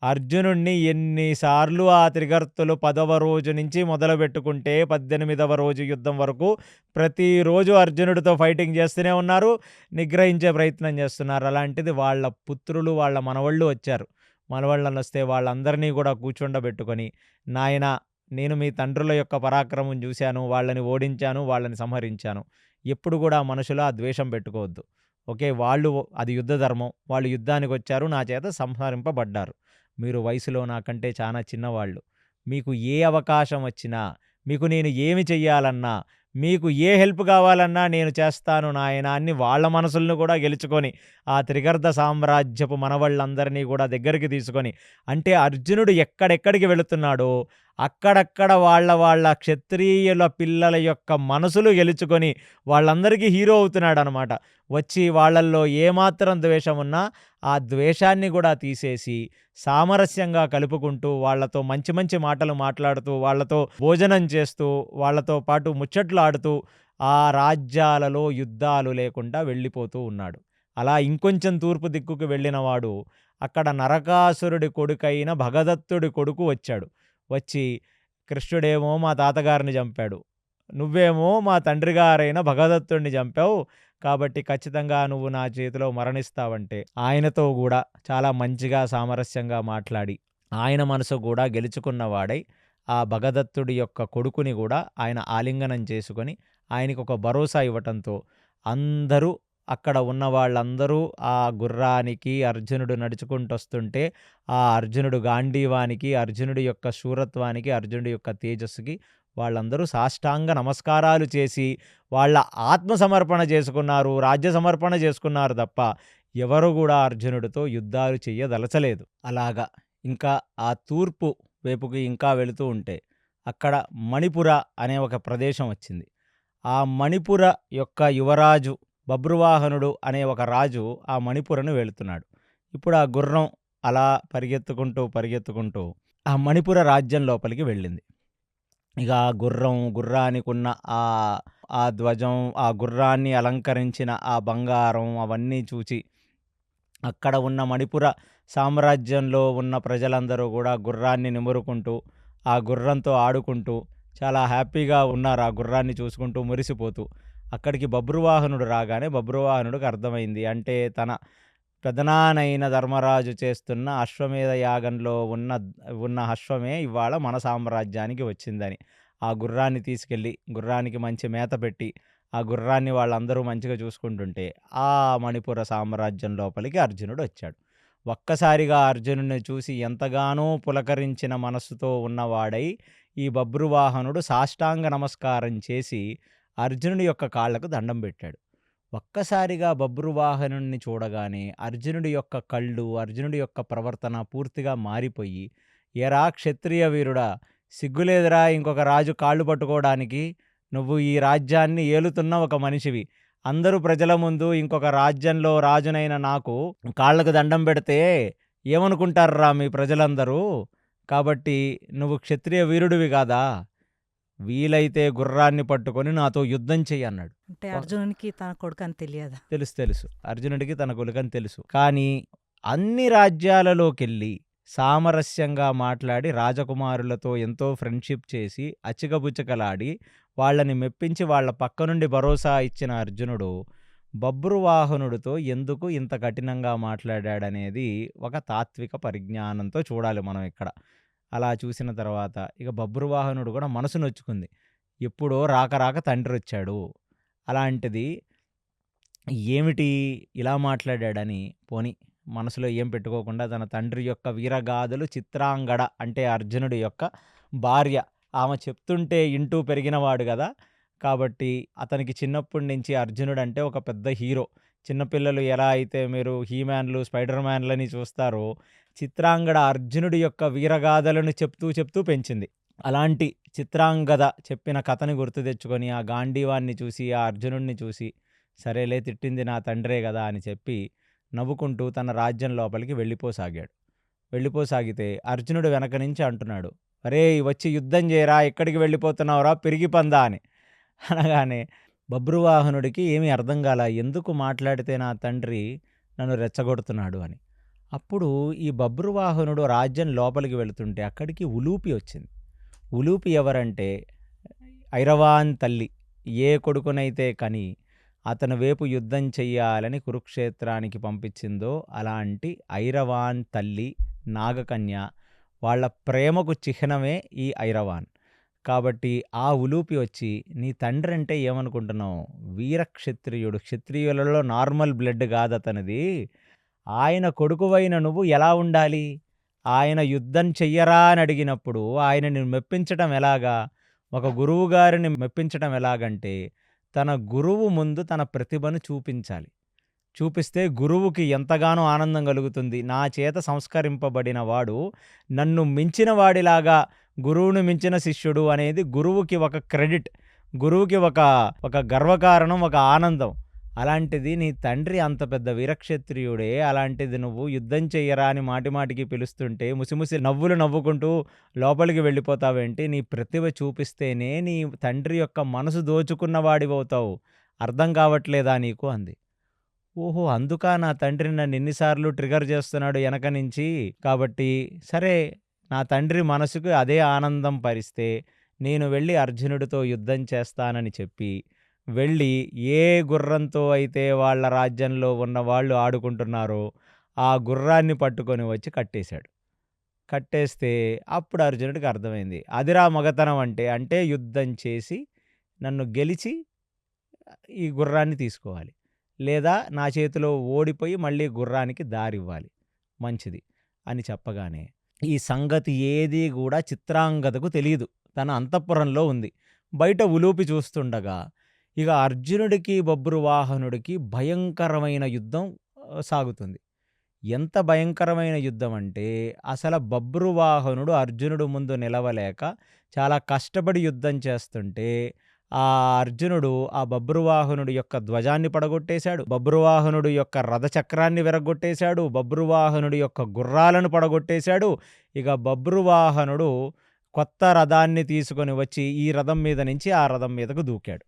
అర్జునుడిని ఎన్నిసార్లు ఆ త్రిగర్తులు 10వ రోజు నుంచి మొదలుపెట్టుకుంటే 18వ రోజు యుద్ధం వరకు ప్రతిరోజు అర్జునుడితో ఫైటింగ్ చేస్తూనే ఉన్నారు, నిగ్రహించే ప్రయత్నం చేస్తున్నారు. అలాంటిది వాళ్ళ పుత్రులు, వాళ్ళ మనవళ్ళు వచ్చారు. మనవళ్ళని వస్తే వాళ్ళందరినీ కూడా కూర్చుండబెట్టుకొని, నాయనా, నేను మీ తండ్రుల యొక్క పరాక్రమం చూశాను, వాళ్ళని ఓడించాను, వాళ్ళని సంహరించాను. ఎప్పుడు కూడా మనుషులు ఆ ద్వేషం పెట్టుకోవద్దు. ఓకే, వాళ్ళు అది యుద్ధ ధర్మం. వాళ్ళు యుద్ధానికి వచ్చారు, నా చేత సంహరింపబడ్డారు. మీరు వయసులో నాకంటే చాలా చిన్నవాళ్ళు. మీకు ఏ అవకాశం వచ్చినా, మీకు నేను ఏమి చెయ్యాలన్నా, మీకు ఏ హెల్ప్ కావాలన్నా నేను చేస్తాను నాయనా అని వాళ్ళ మనసులను కూడా గెలుచుకొని ఆ త్రిగర్త సామ్రాజ్యపు మనవళ్ళందరినీ కూడా దగ్గరికి తీసుకొని, అంటే అర్జునుడు ఎక్కడెక్కడికి వెళుతున్నాడో అక్కడక్కడ వాళ్ళ క్షత్రియుల పిల్లల యొక్క మనసులు గెలుచుకొని వాళ్ళందరికీ హీరో అవుతున్నాడనమాట. వచ్చి వాళ్ళల్లో ఏమాత్రం ద్వేషం ఉన్నా ఆ ద్వేషాన్ని కూడా తీసేసి సామరస్యంగా కలుపుకుంటూ, వాళ్ళతో మంచి మంచి మాటలు మాట్లాడుతూ, వాళ్ళతో భోజనం చేస్తూ, వాళ్ళతో పాటు ముచ్చట్లు ఆడుతూ ఆ రాజ్యాలలో యుద్ధాలు లేకుండా వెళ్ళిపోతూ ఉన్నాడు. అలా ఇంకొంచెం తూర్పు దిక్కుకు వెళ్ళినవాడు అక్కడ నరకాసురుడి కొడుకైన భగదత్తుడి కొడుకు వచ్చాడు. వచ్చి, కృష్ణుడేమో మా తాతగారిని చంపాడు, నువ్వేమో మా తండ్రి గారైన భగదత్తుడిని చంపావు, కాబట్టి ఖచ్చితంగా నువ్వు నా చేతిలో మరణిస్తావంటే ఆయనతో కూడా చాలా మంచిగా సామరస్యంగా మాట్లాడి ఆయన మనసు కూడా గెలుచుకున్నవాడై ఆ భగదత్తుడి యొక్క కొడుకుని కూడా ఆయన ఆలింగనం చేసుకొని ఆయనకు ఒక భరోసా ఇవ్వటంతో అందరూ అక్కడ ఉన్న వాళ్ళందరూ ఆ గుర్రానికి అర్జునుడు నడుచుకుంటూ వస్తుంటే ఆ అర్జునుడు గాంధీవానికి, అర్జునుడి యొక్క శూరత్వానికి, అర్జునుడి యొక్క తేజస్సుకి వాళ్ళందరూ సాష్టాంగ నమస్కారాలు చేసి వాళ్ళ ఆత్మసమర్పణ చేసుకున్నారు, రాజ్య సమర్పణ చేసుకున్నారు తప్ప ఎవరు కూడా అర్జునుడితో యుద్ధాలు చెయ్యదలచలేదు. అలాగా ఇంకా ఆ తూర్పు వైపుకి ఇంకా వెళుతూ ఉంటే అక్కడ మణిపుర అనే ఒక ప్రదేశం వచ్చింది. ఆ మణిపుర యొక్క యువరాజు బభ్రువాహనుడు అనే ఒక రాజు ఆ మణిపురను వెళుతున్నాడు. ఇప్పుడు ఆ గుర్రం అలా పరిగెత్తుకుంటూ ఆ మణిపుర రాజ్యం లోపలికి వెళ్ళింది. ఇక ఆ గుర్రానికున్న ఆ ఆ ధ్వజం, ఆ గుర్రాన్ని అలంకరించిన ఆ బంగారం అవన్నీ చూచి అక్కడ ఉన్న మణిపుర సామ్రాజ్యంలో ఉన్న ప్రజలందరూ కూడా గుర్రాన్ని నిమురుకుంటూ, ఆ గుర్రంతో ఆడుకుంటూ చాలా హ్యాపీగా ఉన్నారు. ఆ గుర్రాన్ని చూసుకుంటూ మురిసిపోతూ. అక్కడికి బభ్రువాహనుడు రాగానే బభ్రువాహనుడికి అర్థమైంది. అంటే తన పెదనాన్నైన ధర్మరాజు చేస్తున్న అశ్వమేధ యాగంలో ఉన్న అశ్వమే ఇవాళ మన సామ్రాజ్యానికి వచ్చిందని. ఆ గుర్రాన్ని తీసుకెళ్ళి గుర్రానికి మంచి మేత పెట్టి ఆ గుర్రాన్ని వాళ్ళందరూ మంచిగా చూసుకుంటుంటే ఆ మణిపుర సామ్రాజ్యం లోపలికి అర్జునుడు వచ్చాడు. ఒక్కసారిగా అర్జునుడిని చూసి ఎంతగానో పులకరించిన మనస్సుతో ఉన్నవాడై ఈ బభ్రువాహనుడు సాష్టాంగ నమస్కారం చేసి అర్జునుడి యొక్క కాళ్లకు దండం పెట్టాడు. ఒక్కసారిగా బభ్రువాహనుడిని చూడగానే అర్జునుడి యొక్క కళ్ళు, అర్జునుడి యొక్క ప్రవర్తన పూర్తిగా మారిపోయి, ఏరా క్షత్రియ వీరుడా, సిగ్గులేదురా ఇంకొక రాజు కాళ్ళు పట్టుకోవడానికి? నువ్వు ఈ రాజ్యాన్ని ఏలుతున్న ఒక మనిషివి. అందరూ ప్రజల ముందు ఇంకొక రాజ్యంలో రాజునైన నాకు కాళ్ళకు దండం పెడితే ఏమనుకుంటారురా మీ ప్రజలందరూ? కాబట్టి నువ్వు క్షత్రియ వీరుడివి కాదా? వీలైతే గుర్రాన్ని పట్టుకొని నాతో యుద్ధం చెయ్యి అన్నాడు. అంటే అర్జునునికి తన కొడుకని తెలియదా? తెలుసు. అర్జునుడికి తన కొలుకని తెలుసు. కానీ అన్ని రాజ్యాలలోకెళ్ళి సామరస్యంగా మాట్లాడి రాజకుమారులతో ఎంతో ఫ్రెండ్షిప్ చేసి అచికబుచ్చకలాడి వాళ్ళని మెప్పించి వాళ్ళ పక్క నుండి భరోసా ఇచ్చిన అర్జునుడు బభ్రువాహనుడితో ఎందుకు ఇంత కఠినంగా మాట్లాడాడనేది ఒక తాత్విక పరిజ్ఞానంతో చూడాలి మనం ఇక్కడ. అలా చూసిన తర్వాత ఇక బభ్రువాహనుడు కూడా మనసు నొచ్చుకుంది. ఎప్పుడో రాక తండ్రొచ్చాడు. అలాంటిది ఏమిటి ఇలా మాట్లాడాడని పోనీ మనసులో ఏం పెట్టుకోకుండా తన తండ్రి యొక్క వీరగాథలు చిత్రాంగడ అంటే అర్జునుడి యొక్క భార్య ఆమె చెప్తుంటే ఇంటూ పెరిగినవాడు కదా, కాబట్టి అతనికి చిన్నప్పటి నుంచి అర్జునుడు అంటే ఒక పెద్ద హీరో. చిన్నపిల్లలు ఎలా అయితే మీరు హీమ్యాన్లు, స్పైడర్ మ్యాన్లని చూస్తారో చిత్రాంగడ అర్జునుడి యొక్క వీరగాథలను చెప్తూ పెంచింది. అలాంటి చిత్రాంగద చెప్పిన కథని గుర్తు తెచ్చుకొని ఆ గాంధీవాన్ని చూసి ఆ అర్జునుడిని చూసి సరేలే తిట్టింది నా తండ్రే కదా అని చెప్పి నవ్వుకుంటూ తన రాజ్యం లోపలికి వెళ్ళిపోసాగితే అర్జునుడు వెనక నుంచి అంటున్నాడు, అరే వచ్చి యుద్ధం చేయరా, ఎక్కడికి వెళ్ళిపోతున్నావురా పిరిగి పందా అని. అనగానే బభ్రువాహనుడికి ఏమీ అర్థం కాల, ఎందుకు మాట్లాడితే నా తండ్రి నన్ను రెచ్చగొడుతున్నాడు అని. అప్పుడు ఈ బభ్రువాహనుడు రాజ్యం లోపలికి వెళుతుంటే అక్కడికి ఉలూపి వచ్చింది. ఉలూపి ఎవరంటే ఐరవాన్ తల్లి. ఏ కొడుకునైతే కని అతని వైపు యుద్ధం చెయ్యాలని కురుక్షేత్రానికి పంపించిందో అలాంటి ఐరవాన్ తల్లి నాగకన్య వాళ్ళ ప్రేమకు చిహ్నమే ఈ ఐరవాన్. కాబట్టి ఆ ఉలూపి వచ్చి నీ తండ్రి అంటే ఏమనుకుంటున్నావు, వీరక్షత్రియుడు, క్షత్రియులలో నార్మల్ బ్లడ్ కాదతనిది, ఆయన కొడుకువైన నువ్వు ఎలా ఉండాలి, ఆయన యుద్ధం చెయ్యరా అని అడిగినప్పుడు ఆయనని మెప్పించటం ఎలాగా, ఒక గురువు గారిని మెప్పించటం ఎలాగంటే తన గురువు ముందు తన ప్రతిభను చూపించాలి. చూపిస్తే గురువుకి ఎంతగానో ఆనందం కలుగుతుంది. నా చేత సంస్కరింపబడిన వాడు నన్ను మించిన వాడిలాగా, గురువుని మించిన శిష్యుడు అనేది గురువుకి ఒక క్రెడిట్, గురువుకి ఒక గర్వకారణం, ఒక ఆనందం. అలాంటిది నీ తండ్రి అంత పెద్ద వీరక్షత్రియుడే, అలాంటిది నువ్వు యుద్ధం చెయ్యరా అని మాటిమాటికి పిలుస్తుంటే ముసిముసి నవ్వులు నవ్వుకుంటూ లోపలికి వెళ్ళిపోతావేంటి? నీ ప్రతిభ చూపిస్తేనే నీ తండ్రి యొక్క మనసు దోచుకున్నవాడివవుతావు, అర్థం కావట్లేదా నీకు అంది. ఓహో, అందుకా నా తండ్రి నన్ను ఎన్నిసార్లు ట్రిగర్ చేస్తున్నాడు వెనక నుంచి. కాబట్టి సరే, నా తండ్రి మనసుకు అదే ఆనందం పరిస్తే నేను వెళ్ళి అర్జునుడితో యుద్ధం చేస్తానని చెప్పి వెళ్ళి ఏ గుర్రంతో అయితే వాళ్ళ రాజ్యంలో ఉన్న వాళ్ళు ఆడుకుంటున్నారో ఆ గుర్రాన్ని పట్టుకొని వచ్చి కట్టేశాడు. కట్టేస్తే అప్పుడు అర్జునుడికి అర్థమైంది, అదిరా మగతనం అంటే యుద్ధం చేసి నన్ను గెలిచి ఈ గుర్రాన్ని తీసుకోవాలి, లేదా నా చేతిలో ఓడిపోయి మళ్ళీ గుర్రానికి దారివ్వాలి, మంచిది అని చెప్పగానే ఈ సంగతి ఏదీ కూడా చిత్రాంగదకు తెలియదు. తన అంతఃపురంలో ఉంది. బయట ఉలూపి చూస్తుండగా ఇక అర్జునుడికి, బభ్రువాహనుడికి భయంకరమైన యుద్ధం సాగుతుంది. ఎంత భయంకరమైన యుద్ధం అంటే అసల బభ్రువాహనుడు అర్జునుడు ముందు నిలవలేక చాలా కష్టపడి యుద్ధం చేస్తుంటే ఆ అర్జునుడు ఆ బభ్రువాహనుడి యొక్క ధ్వజాన్ని పడగొట్టేశాడు. బభ్రువాహనుడి యొక్క రథచక్రాన్ని విరగ్గొట్టేశాడు. బభ్రువాహనుడి యొక్క గుర్రాలను పడగొట్టేశాడు. ఇక బభ్రువాహనుడు కొత్త రథాన్ని తీసుకొని వచ్చి ఈ రథం మీద నుంచి ఆ రథం మీదకు దూకాడు.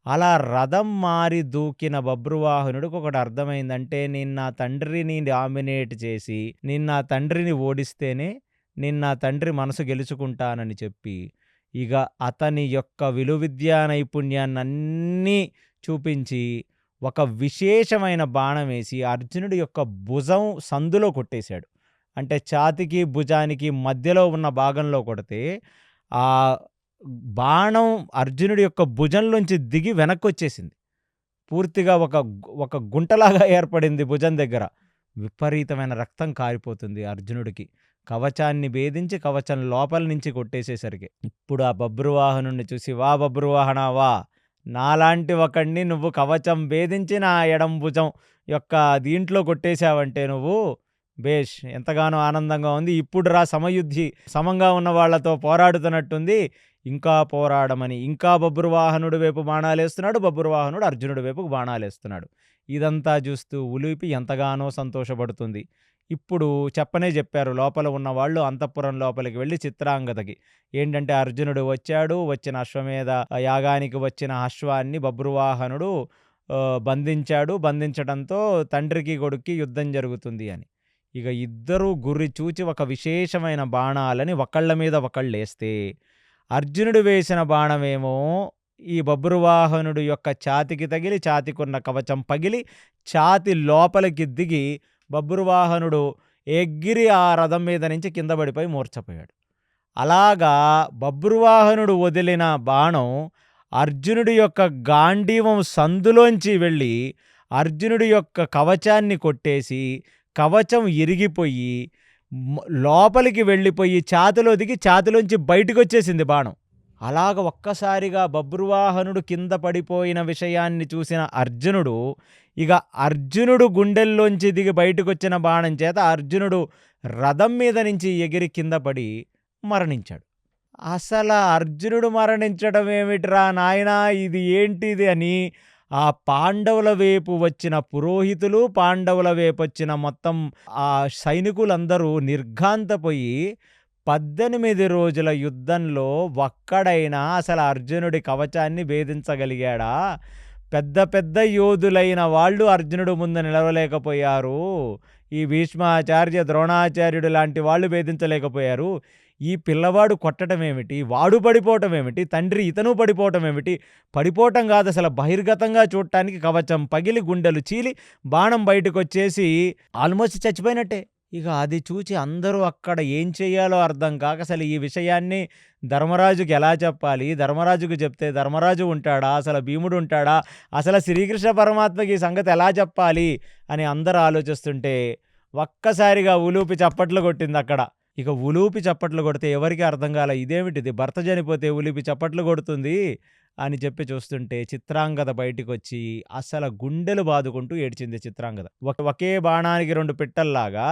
అలా రథం మారి దూకిన బభ్రువాహనుడికి ఒకటి అర్థమైందంటే నేను నా తండ్రిని డామినేట్ చేసి నేను నా తండ్రిని ఓడిస్తేనే నేను నా తండ్రి మనసు గెలుచుకుంటానని చెప్పి ఇక అతని యొక్క విలువిద్యా నైపుణ్యాన్నన్నీ చూపించి ఒక విశేషమైన బాణం వేసి అర్జునుడి యొక్క భుజం సందులో కొట్టేశాడు. అంటే ఛాతీకి భుజానికి మధ్యలో ఉన్న భాగంలో కొడితే ఆ బాణం అర్జునుడి యొక్క భుజంలోంచి దిగి వెనక్కొచ్చేసింది. పూర్తిగా ఒక గుంటలాగా ఏర్పడింది భుజం దగ్గర. విపరీతమైన రక్తం కారిపోతుంది అర్జునుడికి. కవచాన్ని భేదించి కవచం లోపల నుంచి కొట్టేసేసరికి ఇప్పుడు ఆ బభ్రువాహనుడిని చూసి, వా బభ్రువాహన వా, నాలాంటి ఒకడిని నువ్వు కవచం భేదించి నా ఎడం భుజం యొక్క దీంట్లో కొట్టేశావంటే నువ్వు బేష్, ఎంతగానో ఆనందంగా ఉంది. ఇప్పుడు రా సమయుద్ధి, సమంగా ఉన్న వాళ్లతో పోరాడుతున్నట్టుంది, ఇంకా పోరాడమని ఇంకా బభ్రువాహనుడి వైపు బాణాలేస్తున్నాడు. బభ్రువాహనుడు అర్జునుడి వైపు బాణాలేస్తున్నాడు. ఇదంతా చూస్తూ ఉలూపి ఎంతగానో సంతోషపడుతుంది. ఇప్పుడు చెప్పారు లోపల ఉన్నవాళ్ళు అంతఃపురం లోపలికి వెళ్ళి చిత్రాంగదకి ఏంటంటే అర్జునుడు వచ్చాడు, వచ్చిన అశ్వమేధ యాగానికి వచ్చిన అశ్వాన్ని బభ్రువాహనుడు బంధించాడు, బంధించడంతో తండ్రికి కొడుక్కి యుద్ధం జరుగుతుంది అని. ఇక ఇద్దరూ గురి చూచి ఒక విశేషమైన బాణాలని ఒకళ్ళ మీద ఒకళ్ళేస్తే అర్జునుడు వేసిన బాణమేమో ఈ బభ్రువాహనుడు యొక్క ఛాతికి తగిలి ఛాతికున్న కవచం పగిలి ఛాతి లోపలికి దిగి బభ్రువాహనుడు ఎగిరి ఆ రథం మీద నుంచి కింద పడిపోయి మూర్ఛపోయాడు. అలాగా బభ్రువాహనుడు వదిలిన బాణం అర్జునుడి యొక్క గాంధీవం సందులోంచి వెళ్ళి అర్జునుడి యొక్క కవచాన్ని కొట్టేసి కవచం ఇరిగిపోయి లోపలికి వెళ్ళిపోయి ఛాతిలో దిగి ఛాతిలోంచి బయటకు వచ్చేసింది బాణం. అలాగ ఒక్కసారిగా బభ్రువాహనుడు కింద పడిపోయిన విషయాన్ని చూసిన అర్జునుడు ఇక అర్జునుడు గుండెల్లోంచి దిగి బయటకు వచ్చిన బాణం చేత అర్జునుడు రథం మీద నుంచి ఎగిరి కింద పడి మరణించాడు. అసలు అర్జునుడు మరణించడం ఏమిట్రా నాయనా, ఇది ఏంటిది అని ఆ పాండవుల వైపు వచ్చిన పురోహితులు, పాండవుల వైపు వచ్చిన మొత్తం ఆ సైనికులందరూ నిర్ఘాంతపోయి 18 రోజుల యుద్ధంలో ఒక్కడైనా అసలు అర్జునుడి కవచాన్ని భేదించగలిగాడా? పెద్ద పెద్ద యోధులైన వాళ్ళు అర్జునుడు ముందు నిలవలేకపోయారు. ఈ భీష్మాచార్య, ద్రోణాచార్యుడు లాంటి వాళ్ళు భేదించలేకపోయారు. ఈ పిల్లవాడు కొట్టడం ఏమిటి, వాడు పడిపోవటం ఏమిటి, తండ్రి ఇతను పడిపోవటం ఏమిటి? పడిపోవటం కాదు, అసలు బహిర్గతంగా చూడటానికి కవచం పగిలి గుండెలు చీలి బాణం బయటకు వచ్చేసి ఆల్మోస్ట్ చచ్చిపోయినట్టే. ఇక అది చూచి అందరూ అక్కడ ఏం చేయాలో అర్థం కాక అసలు ఈ విషయాన్ని ధర్మరాజుకి ఎలా చెప్పాలి, ధర్మరాజుకు చెప్తే ధర్మరాజు ఉంటాడా, అసలు భీముడు ఉంటాడా, అసలు శ్రీకృష్ణ పరమాత్మకి ఈ సంగతి ఎలా చెప్పాలి అని అందరూ ఆలోచిస్తుంటే ఒక్కసారిగా ఉలూపి చప్పట్లు కొట్టింది అక్కడ. ఇక ఉలూపి చప్పట్లు కొడితే ఎవరికి అర్థం కాలే, ఇదేమిటిది, భర్త చనిపోతే ఉలూపి చప్పట్లు కొడుతుంది అని చెప్పి చూస్తుంటే చిత్రాంగద బయటికి వచ్చి అసలు గుండెలు బాదుకుంటూ ఏడ్చింది చిత్రాంగద. ఒకే బాణానికి 2 పిట్టల్లాగా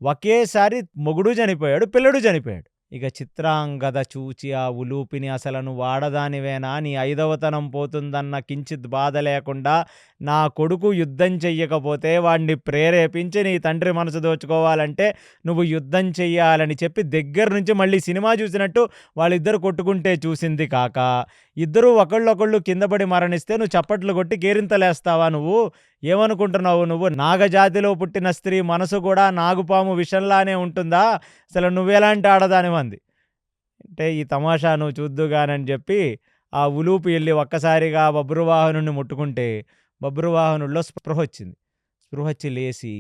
ఒకేసారి మొగుడు చనిపోయాడు, పిల్లడు చనిపోయాడు. ఇక చిత్రాంగద చూచి ఆ ఉలూపిని అసలు నువ్వు ఆడదానివేనా, నీ 5వతనం పోతుందన్న కించిత్ బాధ లేకుండా నా కొడుకు యుద్ధం చెయ్యకపోతే వాడిని ప్రేరేపించి నీ తండ్రి మనసు దోచుకోవాలంటే నువ్వు యుద్ధం చెయ్యాలని చెప్పి దగ్గర నుంచి మళ్ళీ సినిమా చూసినట్టు వాళ్ళిద్దరు కొట్టుకుంటే చూసింది కాక ఇద్దరూ ఒకళ్ళొకళ్ళు కింద పడి మరణిస్తే నువ్వు చప్పట్లు కొట్టి కేరింతలేస్తావా? నువ్వు ఏమనుకుంటున్నావు? నువ్వు నాగజాతిలో పుట్టిన స్త్రీ మనసు కూడా నాగుపాము విషంలానే ఉంటుందా? అసలు నువ్వెలాంటి ఆడదానివంది అంటే ఈ తమాషా నువ్వు చూద్దుగానని చెప్పి ఆ ఉలూపి వెళ్ళి ఒక్కసారిగా బభ్రువాహనుడిని ముట్టుకుంటే బభ్రువాహనుడిలో స్పృహ వచ్చింది. స్పృహ వచ్చి లేచి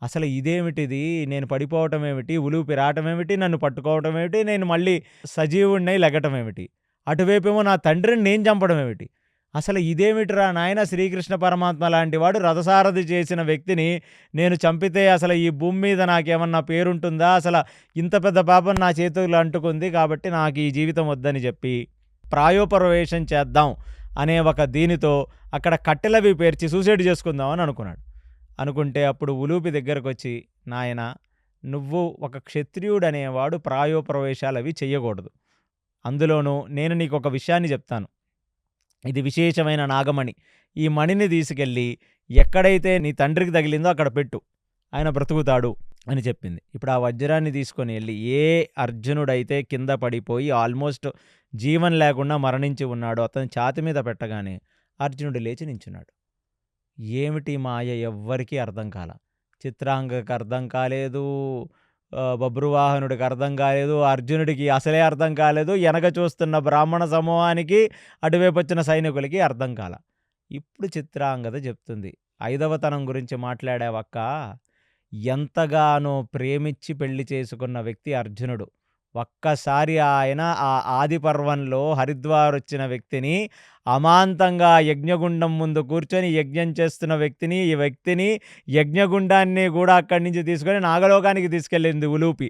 అసలు ఇదేమిటిది, నేను పడిపోవటం ఏమిటి, ఉలూపి రావటం ఏమిటి, నన్ను పట్టుకోవటం ఏమిటి, నేను మళ్ళీ సజీవుడినై లెగటం ఏమిటి, అటువైపేమో నా తండ్రిని నేను చంపడం ఏమిటి, అసలు ఇదేమిటిరా నాయన, శ్రీకృష్ణ పరమాత్మ లాంటి వాడు రథసారథి చేసిన వ్యక్తిని నేను చంపితే అసలు ఈ భూమి మీద నాకేమన్నా పేరుంటుందా? ఇంత పెద్ద పాపం నా చేతుల్లో అంటుకుంది కాబట్టి నాకు ఈ జీవితం వద్దని చెప్పి ప్రాయోపవేశం చేద్దాం అనే ఒక దీనితో అక్కడ కట్టెలవి పేర్చి సూసైడ్ చేసుకుందామని అనుకున్నాడు. అనుకుంటే అప్పుడు ఉలూపి దగ్గరకొచ్చి, నాయనా, నువ్వు ఒక క్షత్రియుడనేవాడు ప్రాయోపవేశాలవి చెయ్యకూడదు. అందులోనూ నేను నీకొక విషయాన్ని చెప్తాను. ఇది విశేషమైన నాగమణి. ఈ మణిని తీసుకెళ్ళి ఎక్కడైతే నీ తండ్రికి తగిలిందో అక్కడ పెట్టు, ఆయన బ్రతుకుతాడు అని చెప్పింది. ఇప్పుడు ఆ వజ్రాన్ని తీసుకొని వెళ్ళి ఏ అర్జునుడైతే కింద పడిపోయి ఆల్మోస్ట్ జీవం లేకుండా మరణించి ఉన్నాడో అతని ఛాతి మీద పెట్టగానే అర్జునుడు లేచి నించున్నాడు. ఏమిటి మాయ ఎవ్వరికీ అర్థం కాల. చిత్రాంగకి అర్థం కాలేదు, బభ్రువాహనుడికి అర్థం కాలేదు, అర్జునుడికి అసలే అర్థం కాలేదు, వెనక చూస్తున్న బ్రాహ్మణ సమూహానికి అటువైపు వచ్చిన సైనికులకి అర్థం కాల. ఇప్పుడు చిత్రాంగద చెప్తుంది, 5వ తనం గురించి మాట్లాడావక్క. ఎంతగానో ప్రేమించి పెళ్లి చేసుకున్న వ్యక్తి అర్జునుడు. ఒక్కసారి ఆయన ఆ ఆది పర్వంలో హరిద్వార్ వచ్చిన వ్యక్తిని, అమాంతంగా యజ్ఞగుండం ముందు కూర్చొని యజ్ఞం చేస్తున్న వ్యక్తిని, ఈ వ్యక్తిని యజ్ఞగుండాన్ని కూడా అక్కడి నుంచి తీసుకొని నాగలోకానికి తీసుకెళ్ళింది ఉలూపి.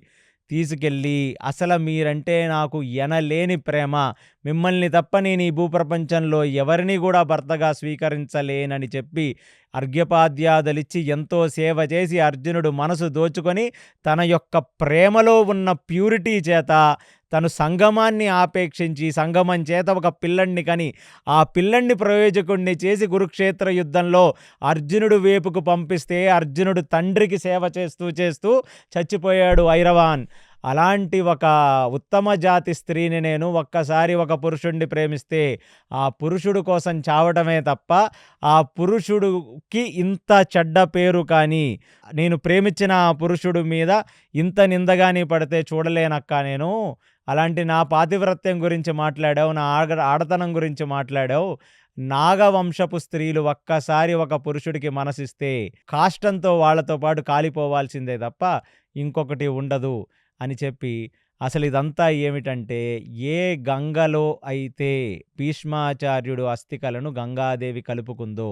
తీసుకెళ్ళి అసలు మీరంటే నాకు ఎనలేని ప్రేమ, మిమ్మల్ని తప్ప నేను ఈ భూప్రపంచంలో ఎవరిని కూడా భర్తగా స్వీకరించలేనని చెప్పి అర్ఘ్యపాద్యాదులిచ్చి ఎంతో సేవ చేసి అర్జునుడు మనసు దోచుకొని తన యొక్క ప్రేమలో ఉన్న ప్యూరిటీ చేత తను సంగమాన్ని ఆపేక్షించి సంగమం చేత ఒక పిల్లణ్ణి కని ఆ పిల్లణ్ణి ప్రయోజకుణ్ణి చేసి కురుక్షేత్ర యుద్ధంలో అర్జునుడు వైపుకు పంపిస్తే అర్జునుడు తండ్రికి సేవ చేస్తూ చేస్తూ చచ్చిపోయాడు ఐరవాన్. అలాంటి ఒక ఉత్తమ జాతి స్త్రీని నేను ఒక్కసారి ఒక పురుషుడిని ప్రేమిస్తే ఆ పురుషుడు కోసం చావటమే తప్ప ఆ పురుషుడికి ఇంత చెడ్డ పేరు కానీ, నేను ప్రేమించిన ఆ పురుషుడి మీద ఇంత నిందగాని పడితే చూడలేనక్క నేను. అలాంటి నా పాతివ్రత్యం గురించి మాట్లాడావు, నా ఆడతనం గురించి మాట్లాడావు. నాగవంశపు స్త్రీలు ఒక్కసారి ఒక పురుషుడికి మనసిస్తే కాష్టంతో వాళ్లతో పాటు కాలిపోవాల్సిందే తప్ప ఇంకొకటి ఉండదు అని చెప్పి, అసలు ఇదంతా ఏమిటంటే, ఏ గంగలో అయితే భీష్మాచార్యుడు అస్థికలను గంగాదేవి కలుపుకుందో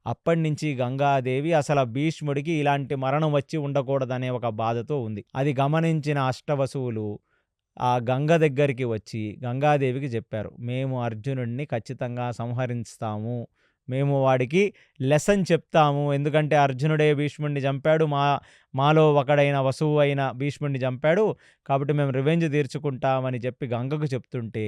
అప్పటి నుంచి గంగాదేవి అసలు భీష్ముడికి ఇలాంటి మరణం వచ్చి ఉండకూడదనే ఒక బాధతో ఉంది. అది గమనించిన అష్టవసువులు ఆ గంగ దగ్గరికి వచ్చి గంగాదేవికి చెప్పారు, మేము అర్జునుడిని ఖచ్చితంగా సంహరిస్తాము, మేము వాడికి లెసన్ చెప్తాము. ఎందుకంటే అర్జునుడే భీష్ముడిని చంపాడు, మాలో ఒకడైన వసువు అయిన భీష్ముడిని చంపాడు, కాబట్టి మేము రివెంజ్ తీర్చుకుంటామని చెప్పి గంగకు చెప్తుంటే,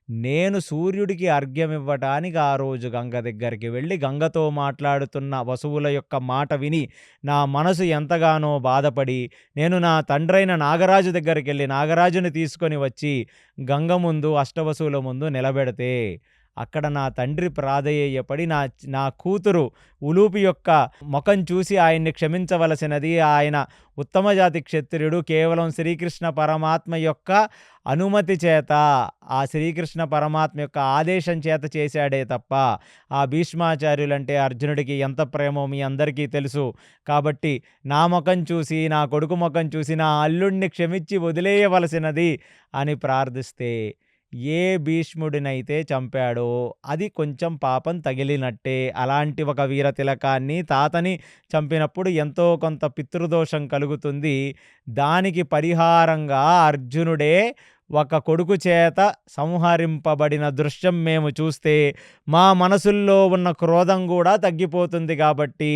నేను సూర్యుడికి అర్ఘ్యం ఇవ్వటానికి ఆ రోజు గంగ దగ్గరికి వెళ్ళి గంగతో మాట్లాడుతున్న వసువుల యొక్క మాట విని నా మనసు ఎంతగానో బాధపడి నేను నా తండ్రైన నాగరాజు దగ్గరికి వెళ్ళి నాగరాజుని తీసుకొని వచ్చి గంగ ముందు అష్టవసువుల ముందు నిలబెడితే అక్కడ నా తండ్రి ప్రాధేయపడి నా కూతురు ఉలూపి యొక్క ముఖం చూసి ఆయన్ని క్షమించవలసినది, ఆయన ఉత్తమ జాతి క్షత్రియుడు, కేవలం శ్రీకృష్ణ పరమాత్మ యొక్క అనుమతి చేత ఆ శ్రీకృష్ణ పరమాత్మ యొక్క ఆదేశం చేత చేశాడే తప్ప ఆ భీష్మాచార్యులంటే అర్జునుడికి ఎంత ప్రేమో మీ అందరికీ తెలుసు. కాబట్టి నా ముఖం చూసి, నా కొడుకు ముఖం చూసి నా అల్లుడిని క్షమించి వదిలేయవలసినది అని ప్రార్థిస్తే, ఏ భీష్ముడినైతే చంపాడో అది కొంచెం పాపం తగిలినట్టే. అలాంటి ఒక వీరతిలకాన్ని తాతని చంపినప్పుడు ఎంతో కొంత పితృదోషం కలుగుతుంది. దానికి పరిహారంగా అర్జునుడే ఒక కొడుకు చేత సంహరింపబడిన దృశ్యం మేము చూస్తే మా మనసుల్లో ఉన్న క్రోధం కూడా తగ్గిపోతుంది. కాబట్టి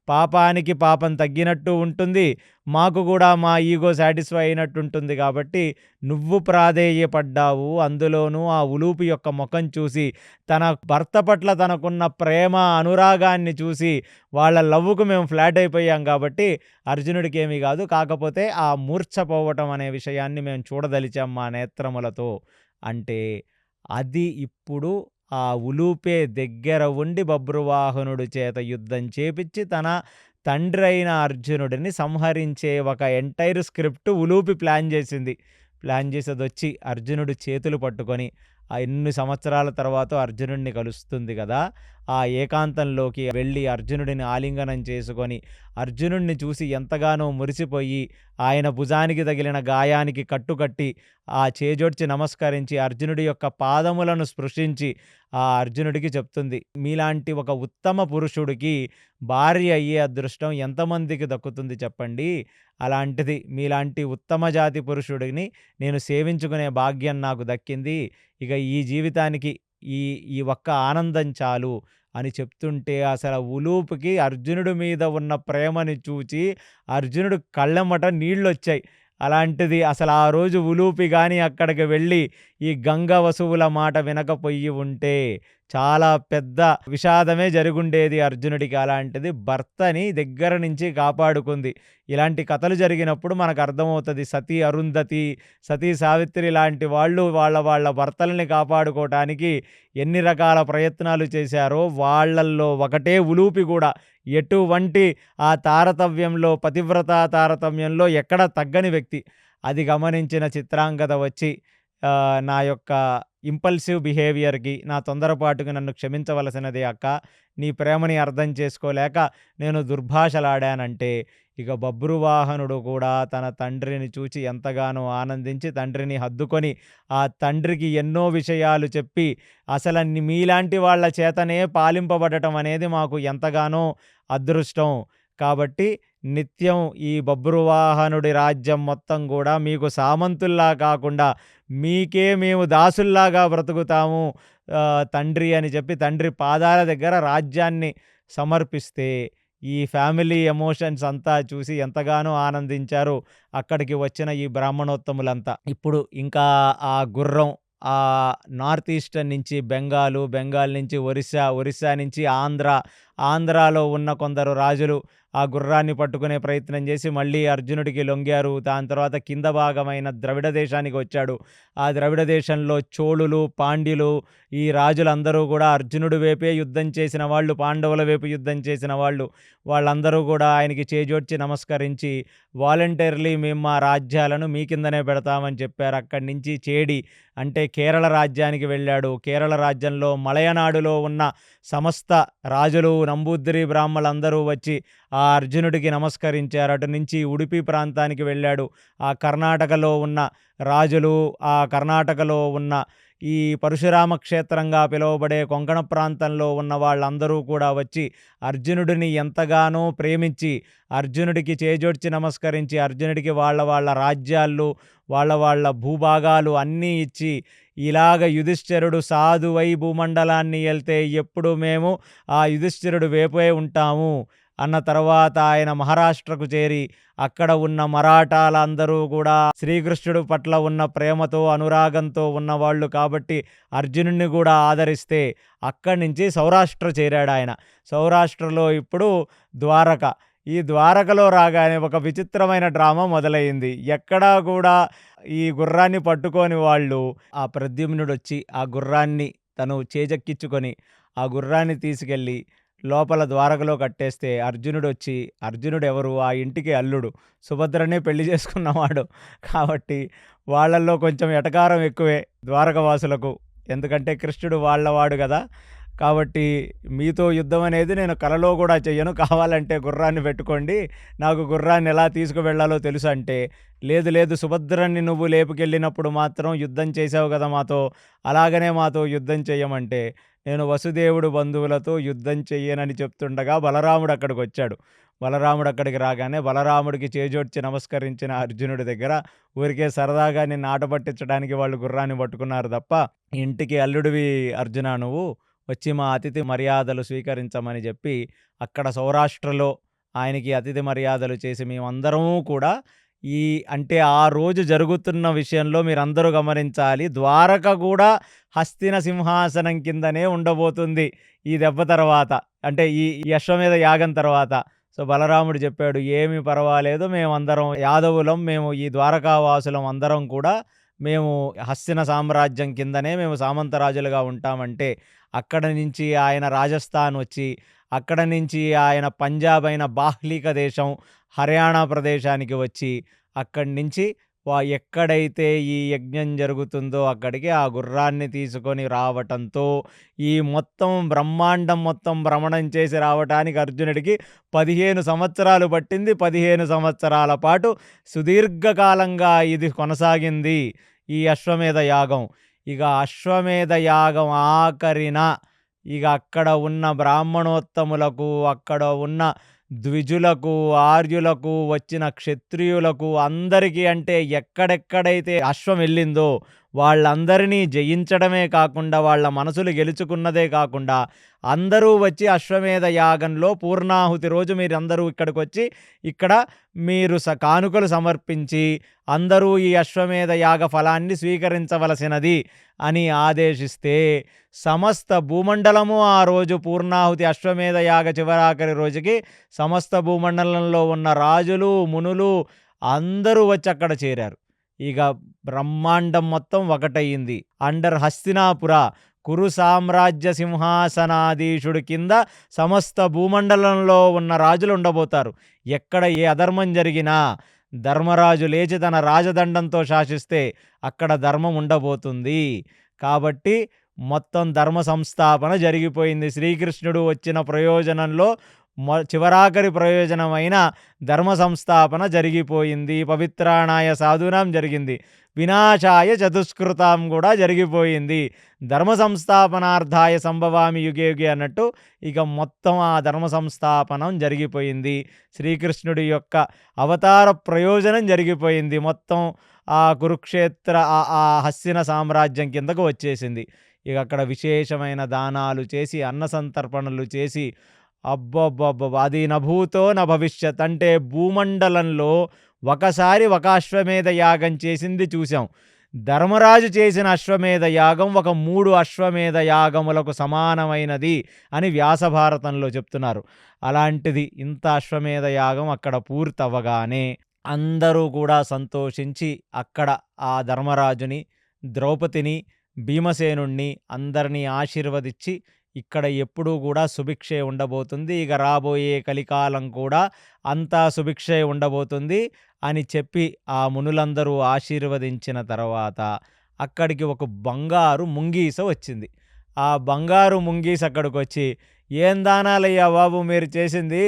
పాపానికి పాపం తగ్గినట్టు ఉంటుంది, మాకు కూడా మా ఈగో సాటిస్ఫై అయినట్టు ఉంటుంది. కాబట్టి నువ్వు ప్రాధేయపడ్డావు, అందులోనూ ఆ ఉలూపి యొక్క ముఖం చూసి తన భర్త పట్ల తనకున్న ప్రేమ అనురాగాన్ని చూసి వాళ్ళ లవ్వుకు మేము ఫ్లాట్ అయిపోయాం. కాబట్టి అర్జునుడికి ఏమీ కాదు, కాకపోతే ఆ మూర్ఛపోవటం అనే విషయాన్ని మేము చూడదలిచాం మా నేత్రములతో అంటే, అది ఇప్పుడు ఆ ఉలూపే దగ్గర ఉండి బభ్రువాహనుడి చేత యుద్ధం చేపించి తన తండ్రి అయిన అర్జునుడిని సంహరించే ఒక ఎంటైర్ స్క్రిప్ట్ ఉలూపి ప్లాన్ చేసింది. ప్లాన్ చేసేది వచ్చి అర్జునుడు చేతులు పట్టుకొని ఎన్ని సంవత్సరాల తర్వాత అర్జునుడిని కలుస్తుంది కదా, ఆ ఏకాంతంలోకి వెళ్ళి అర్జునుడిని ఆలింగనం చేసుకొని, అర్జునుడిని చూసి ఎంతగానో మురిసిపోయి, ఆయన భుజానికి తగిలిన గాయానికి కట్టుకట్టి, ఆ చేజోడ్చి నమస్కరించి, అర్జునుడి యొక్క పాదములను స్పృశించి, ఆ అర్జునుడికి చెప్తుంది, "మీలాంటి ఒక ఉత్తమ పురుషుడికి భార్య అయ్యే అదృష్టం ఎంతమందికి దక్కుతుంది చెప్పండి? అలాంటిది మీలాంటి ఉత్తమ జాతి పురుషుడిని నేను సేవించుకునే భాగ్యం నాకు దక్కింది. ఇక ఈ జీవితానికి ఈ ఈ ఒక్క ఆనందం చాలు" అని చెప్తుంటే అసల ఉలూపుకి అర్జునుడి మీద ఉన్న ప్రేమని చూచి అర్జునుడు కళ్ళెమ్మట నీళ్ళొచ్చాయి. అలాంటిది అసలు ఆ రోజు ఉలూపి గాని అక్కడికి వెళ్ళి ఈ గంగ వసువుల మాట వినకపోయి ఉంటే చాలా పెద్ద విషాదమే జరుగుండేది అర్జునుడికి. అలాంటిది భర్తని దగ్గర నుంచి కాపాడుకుంది. ఇలాంటి కథలు జరిగినప్పుడు మనకు అర్థమవుతది. సతీ అరుంధతి, సతీ సావిత్రి లాంటి వాళ్ళు వాళ్ళ భర్తల్ని కాపాడుకోవటానికి ఎన్ని రకాల ప్రయత్నాలు చేశారో, వాళ్ళల్లో ఒకటే ఉలూపి కూడా ఎటువంటి ఆ తారతమ్యంలో, పతివ్రతా తారతమ్యంలో ఎక్కడ తగ్గని వ్యక్తి. అది గమనించిన చిత్రాంగద వచ్చి నా యొక్క ఇంపల్సివ్ బిహేవియర్‌కి, నా తొందరపాటుకి నన్ను క్షమించవలసినది అక్క. నీ ప్రేమని అర్థం చేసుకోలేక నేను దుర్భాషలాడానంటే, ఇక బభ్రువాహనుడు కూడా తన తండ్రిని చూచి ఎంతగానో ఆనందించి, తండ్రిని హత్తుకొని, ఆ తండ్రికి ఎన్నో విషయాలు చెప్పి, మీలాంటి వాళ్ళ చేతనే పాలింపబడటం అనేది మాకు ఎంతగానో అదృష్టం. కాబట్టి నిత్యం ఈ బభ్రువాహనుడి రాజ్యం మొత్తం గూడా మీకు సామంతుల్లా కాకుండా, మీకే మేము దాసుల్లాగా బ్రతుకుతాము తండ్రి అని చెప్పి తండ్రి పాదాల దగ్గర రాజ్యాన్ని సమర్పిస్తే, ఈ ఫ్యామిలీ ఎమోషన్స్ అంతా చూసి ఎంతగానో ఆనందించారు అక్కడికి వచ్చిన ఈ బ్రాహ్మణోత్తములంతా. ఇప్పుడు ఇంకా ఆ గుర్రం నార్త్ ఈస్టర్న్ నుంచి బెంగాలు, బెంగాల్ నుంచి ఒరిస్సా, ఒరిస్సా నుంచి ఆంధ్ర, ఆంధ్రాలో ఉన్న కొందరు రాజులు ఆ గుర్రాన్ని పట్టుకునే ప్రయత్నం చేసి మళ్ళీ అర్జునుడికి లొంగారు. దాని తర్వాత కింద భాగమైన ద్రవిడ దేశానికి వచ్చాడు. ఆ ద్రవిడ దేశంలో చోళులు, పాండ్యులు ఈ రాజులందరూ కూడా అర్జునుడి వైపే యుద్ధం చేసిన వాళ్ళు, పాండవుల వైపు యుద్ధం చేసిన వాళ్ళు. వాళ్ళందరూ కూడా ఆయనకి చేజోడ్చి నమస్కరించి వాలంటీర్‌లీ మేము మా రాజ్యాలను మీ కిందనే పెడతామని చెప్పారు. అక్కడి నుంచి చేడి అంటే కేరళ రాజ్యానికి వెళ్ళాడు. కేరళ రాజ్యంలో మలయనాడులో ఉన్న సమస్త రాజులు, నంబూద్రి బ్రాహ్మలందరూ వచ్చి ఆ అర్జునుడికి నమస్కరించారు. అటు నుంచి ఉడిపి ప్రాంతానికి వెళ్ళాడు. ఆ కర్ణాటకలో ఉన్న రాజులు, ఆ కర్ణాటకలో ఉన్న ఈ పరశురామ క్షేత్రంగా పిలువబడే కొంకణ ప్రాంతంలో ఉన్న వాళ్ళందరూ కూడా వచ్చి అర్జునుడిని ఎంతగానో ప్రేమించి, అర్జునుడికి చేజోడ్చి నమస్కరించి, అర్జునుడికి వాళ్ళ రాజ్యాలు, వాళ్ళ భూభాగాలు అన్నీ ఇచ్చి, ఇలాగ యుధిష్ఠిరుడు సాధువై భూమండలాన్ని ఏలితే ఎప్పుడు మేము ఆ యుధిష్ఠిరుడు వైపే ఉంటాము అన్న తర్వాత ఆయన మహారాష్ట్రకు చేరి అక్కడ ఉన్న మరాఠాలందరూ కూడా శ్రీకృష్ణుడు పట్ల ఉన్న ప్రేమతో, అనురాగంతో ఉన్నవాళ్ళు కాబట్టి అర్జునుడిని కూడా ఆదరిస్తే అక్కడి నుంచి సౌరాష్ట్ర చేరాడు ఆయన. సౌరాష్ట్రలో ఇప్పుడు ద్వారక. ఈ ద్వారకలో రాగానే ఒక విచిత్రమైన డ్రామా మొదలైంది. ఎక్కడా కూడా ఈ గుర్రాన్ని పట్టుకోని వాళ్ళు, ఆ ప్రద్యుమ్నుడొచ్చి ఆ గుర్రాన్ని తను చేజెక్కించుకొని ఆ గుర్రాన్ని తీసుకెళ్ళి లోపల ద్వారకలో కట్టేస్తే అర్జునుడొచ్చి, అర్జునుడెవరు? ఆ ఇంటికి అల్లుడు. సుభద్రనే పెళ్లి చేసుకున్నవాడు. కాబట్టి వాళ్ళల్లో కొంచెం ఎటకారం ఎక్కువే ద్వారకవాసులకు. ఎందుకంటే కృష్ణుడు వాళ్ళవాడు గదా! కాబట్టి మీతో యుద్ధం అనేది నేను కలలో కూడా చెయ్యను. కావాలంటే గుర్రాన్ని పెట్టుకోండి. నాకు గుర్రాన్ని ఎలా తీసుకువెళ్ళాలో తెలుసు అంటే, లేదు సుభద్రని నువ్వు లేపుకెళ్ళినప్పుడు మాత్రం యుద్ధం చేసావు కదా మాతో, అలాగనే మాతో యుద్ధం చెయ్యమంటే, నేను వసుదేవుడు బంధువులతో యుద్ధం చెయ్యనని చెప్తుండగా బలరాముడు అక్కడికొచ్చాడు. బలరాముడు అక్కడికి రాగానే బలరాముడికి చేజోడ్చి నమస్కరించిన అర్జునుడి దగ్గర ఊరికే సరదాగా నిన్ను ఆట పట్టించడానికి వాళ్ళు గుర్రాన్ని పట్టుకున్నారు తప్ప, ఇంటికి అల్లుడివి అర్జునా నువ్వు, వచ్చి మా అతిథి మర్యాదలు స్వీకరించమని చెప్పి అక్కడ సౌరాష్ట్రలో ఆయనకి అతిథి మర్యాదలు చేసి మేమందరము కూడా అంటే ఆ రోజు జరుగుతున్న విషయంలో మీరందరూ గమనించాలి. ద్వారక కూడా హస్తిన సింహాసనం కిందనే ఉండబోతుంది ఈ దెబ్బ తర్వాత. అంటే ఈ అశ్వమేధ యాగం తర్వాత. సో బలరాముడు చెప్పాడు, "ఏమి పర్వాలేదు, మేమందరం యాదవులం, మేము ఈ ద్వారకావాసులం అందరం కూడా మేము హస్తిన సామ్రాజ్యం కిందనే మేము సామంతరాజులుగా ఉంటామంటే, అక్కడ నుంచి ఆయన రాజస్థాన్ వచ్చి, అక్కడ నుంచి ఆయన పంజాబ్ అయిన బాహ్లీక దేశం, హర్యానా ప్రదేశానికి వచ్చి, అక్కడి నుంచి ఎక్కడైతే ఈ యజ్ఞం జరుగుతుందో అక్కడికి ఆ గుర్రాన్ని తీసుకొని రావటంతో ఈ మొత్తం బ్రహ్మాండం మొత్తం భ్రమణం చేసి రావటానికి అర్జునుడికి 15 సంవత్సరాలు పట్టింది. 15 సంవత్సరాల పాటు సుదీర్ఘకాలంగా ఇది కొనసాగింది ఈ అశ్వమేధ యాగం. ఇక అశ్వమేధ యాగం ఆఖరిన ఇక అక్కడ ఉన్న బ్రాహ్మణోత్తములకు, అక్కడ ఉన్న ద్విజులకు, ఆర్యులకు, వచ్చిన క్షత్రియులకు అందరికీ, అంటే ఎక్కడెక్కడైతే అశ్వం వెళ్ళిందో వాళ్ళందరినీ జయించడమే కాకుండా, వాళ్ళ మనసులు గెలుచుకున్నదే కాకుండా, అందరూ వచ్చి అశ్వమేధ యాగంలో పూర్ణాహుతి రోజు మీరందరూ ఇక్కడికొచ్చి ఇక్కడ మీరు కానుకలు సమర్పించి అందరూ ఈ అశ్వమేధ యాగ ఫలాన్ని స్వీకరించవలసినది అని ఆదేశిస్తే సమస్త భూమండలము ఆ రోజు పూర్ణాహుతి అశ్వమేధ యాగ చివరాఖరి రోజుకి సమస్త భూమండలంలో ఉన్న రాజులు, మునులు అందరూ వచ్చి అక్కడ చేరారు. ఇక బ్రహ్మాండం మొత్తం ఒకటయింది. అండర్ హస్తినాపుర కురు సామ్రాజ్య సింహాసనాధీశుడి కింద సమస్త భూమండలంలో ఉన్న రాజులు ఉండబోతారు. ఎక్కడ ఏ అధర్మం జరిగినా ధర్మరాజు లేచి తన రాజదండంతో శాసిస్తే అక్కడ ధర్మం ఉండబోతుంది. కాబట్టి మొత్తం ధర్మ సంస్థాపన జరిగిపోయింది. శ్రీకృష్ణుడు వచ్చిన ప్రయోజనంలో చివరాఖరి ప్రయోజనమైన ధర్మ సంస్థాపన జరిగిపోయింది. పవిత్రాణాయ సాధూనాం జరిగింది, వినాశాయ చతుష్కృతాం కూడా జరిగిపోయింది. ధర్మ సంస్థాపనార్థాయ సంభవామి యుగే యుగే అన్నట్టు ఇక మొత్తం ఆ ధర్మ సంస్థాపనం జరిగిపోయింది. శ్రీకృష్ణుడి యొక్క అవతార ప్రయోజనం జరిగిపోయింది. మొత్తం ఆ కురుక్షేత్ర ఆ హస్తిన సామ్రాజ్యం కిందకు వచ్చేసింది. ఇక అక్కడ విశేషమైన దానాలు చేసి, అన్న సంతర్పణలు చేసి, అబ్బబ్బబ్బ అది నభూతో న భవిష్యత్, అంటే భూమండలంలో ఒకసారి ఒక అశ్వమేధ యాగం చేసింది చూసాం. ధర్మరాజు చేసిన అశ్వమేధ యాగం ఒక 3 అశ్వమేధ యాగములకు సమానమైనది అని వ్యాసభారతంలో చెప్తున్నారు. అలాంటిది ఇంత అశ్వమేధ యాగం అక్కడ పూర్తవగానే అందరూ కూడా సంతోషించి అక్కడ ఆ ధర్మరాజుని, ద్రౌపదిని, భీమసేనుణ్ణి అందరినీ ఆశీర్వదించి ఇక్కడ ఎప్పుడూ కూడా సుభిక్షే ఉండబోతుంది, ఇక రాబోయే కలికాలం కూడా అంతా సుభిక్షే ఉండబోతుంది అని చెప్పి ఆ మునులందరూ ఆశీర్వదించిన తర్వాత అక్కడికి ఒక బంగారు ముంగీస వచ్చింది. ఆ బంగారు ముంగీస అక్కడికి వచ్చి, ఏం దానాలయ్యా బాబు మీరు చేసింది,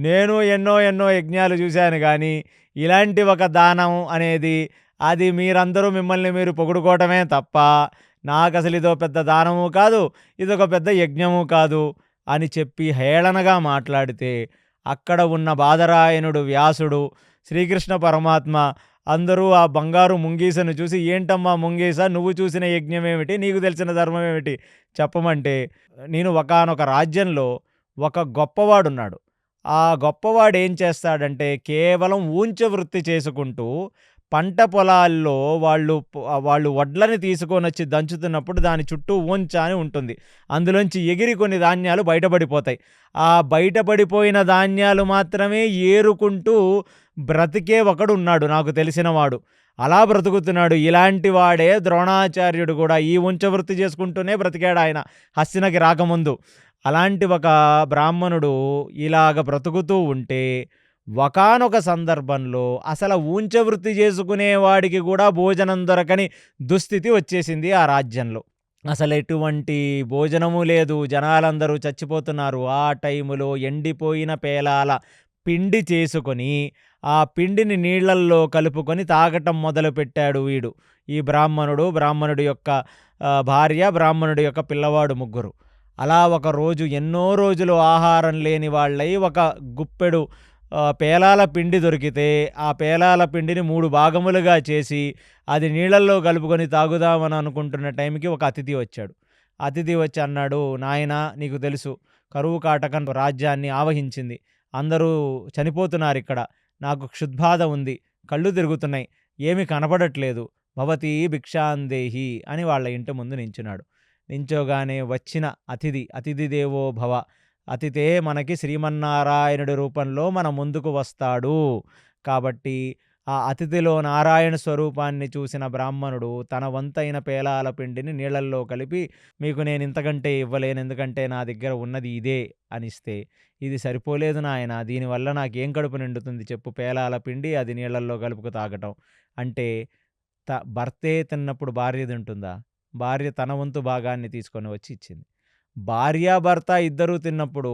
నేను ఎన్నో ఎన్నో యజ్ఞాలు చూశాను కానీ ఇలాంటి ఒక దానం అనేది అది మీరందరూ మిమ్మల్ని మీరు పొగుడుకోవటమే తప్ప నాకు అసలు ఇదో పెద్ద దానము కాదు, ఇదొక పెద్ద యజ్ఞము కాదు అని చెప్పి హేళనగా మాట్లాడితే అక్కడ ఉన్న బాదరాయణుడు, వ్యాసుడు, శ్రీకృష్ణ పరమాత్మ అందరూ ఆ బంగారు ముంగీసను చూసి, ఏంటమ్మా ముంగీస, నువ్వు చూసిన యజ్ఞం ఏమిటి, నీకు తెలిసిన ధర్మం ఏమిటి చెప్పమంటే, నేను ఒకానొక రాజ్యంలో ఒక గొప్పవాడున్నాడు. ఆ గొప్పవాడు ఏం చేస్తాడంటే కేవలం ఊంచ వృత్తి చేసుకుంటూ పంట పొలాల్లో వాళ్ళు వడ్లని తీసుకొని వచ్చి దంచుతున్నప్పుడు దాని చుట్టూ ఊంచ అని ఉంటుంది. అందులోంచి ఎగిరి కొన్ని ధాన్యాలు బయటపడిపోతాయి. ఆ బయటపడిపోయిన ధాన్యాలు మాత్రమే ఏరుకుంటూ బ్రతికే ఒకడు ఉన్నాడు నాకు తెలిసినవాడు. అలా బ్రతుకుతున్నాడు. ఇలాంటి వాడే ద్రోణాచార్యుడు కూడా ఈ ఊంచ వృత్తి చేసుకుంటూనే బ్రతికాడు ఆయన హస్తినకి రాకముందు. అలాంటి ఒక బ్రాహ్మణుడు ఇలాగ బ్రతుకుతూ ఉంటే ఒకానొక సందర్భంలో అసలు ఊంచ వృత్తి చేసుకునేవాడికి కూడా భోజనం దొరకని దుస్థితి వచ్చేసింది ఆ రాజ్యంలో. అసలు ఎటువంటి భోజనము లేదు, జనాలందరూ చచ్చిపోతున్నారు. ఆ టైములో ఎండిపోయిన పేలాల పిండి చేసుకొని ఆ పిండిని నీళ్లల్లో కలుపుకొని తాగటం మొదలుపెట్టాడు వీడు, ఈ బ్రాహ్మణుడి యొక్క భార్య, బ్రాహ్మణుడి యొక్క పిల్లవాడు, ముగ్గురు. అలా ఒక రోజు ఎన్నో రోజులు ఆహారం లేని వాళ్ళై ఒక గుప్పెడు పేలాల పిండి దొరికితే ఆ పేలాల పిండిని 3 భాగములుగా చేసి అది నీళ్ళల్లో కలుపుకొని తాగుదామని అనుకుంటున్న టైంకి ఒక అతిథి వచ్చాడు. అతిథి వచ్చి అన్నాడు, నాయనా నీకు తెలుసు కరువు కాటకం రాజ్యాన్ని ఆవహించింది, అందరూ చనిపోతున్నారు, ఇక్కడ నాకు క్షుద్బాధ ఉంది, కళ్ళు తిరుగుతున్నాయి, ఏమీ కనపడట్లేదు, భవతి భిక్షాందేహి అని వాళ్ళ ఇంటి ముందు నించున్నాడు. నించోగానే వచ్చిన అతిథి దేవో భవ, అతిథే మనకి శ్రీమన్నారాయణుడి రూపంలో మన ముందుకు వస్తాడు, కాబట్టి ఆ అతిథిలో నారాయణ స్వరూపాన్ని చూసిన బ్రాహ్మణుడు తన వంతైన పేలాల పిండిని నీళ్ళల్లో కలిపి, "మీకు నేను ఇంతకంటే ఇవ్వలేను. ఎందుకంటే నా దగ్గర ఉన్నది ఇదే" అనిస్తే, "ఇది సరిపోలేదు నాయనా. దీనివల్ల నాకేం కడుపు నిండుతుంది చెప్పు? పేలాల పిండి అది నీళ్ళల్లో కలుపుకు తాగటం." అంటే భర్తే తిన్నప్పుడు భార్య తింటుందా? భార్య తన వంతు భాగాన్ని తీసుకొని వచ్చి ఇచ్చింది. భార్యాభర్త ఇద్దరూ తిన్నప్పుడు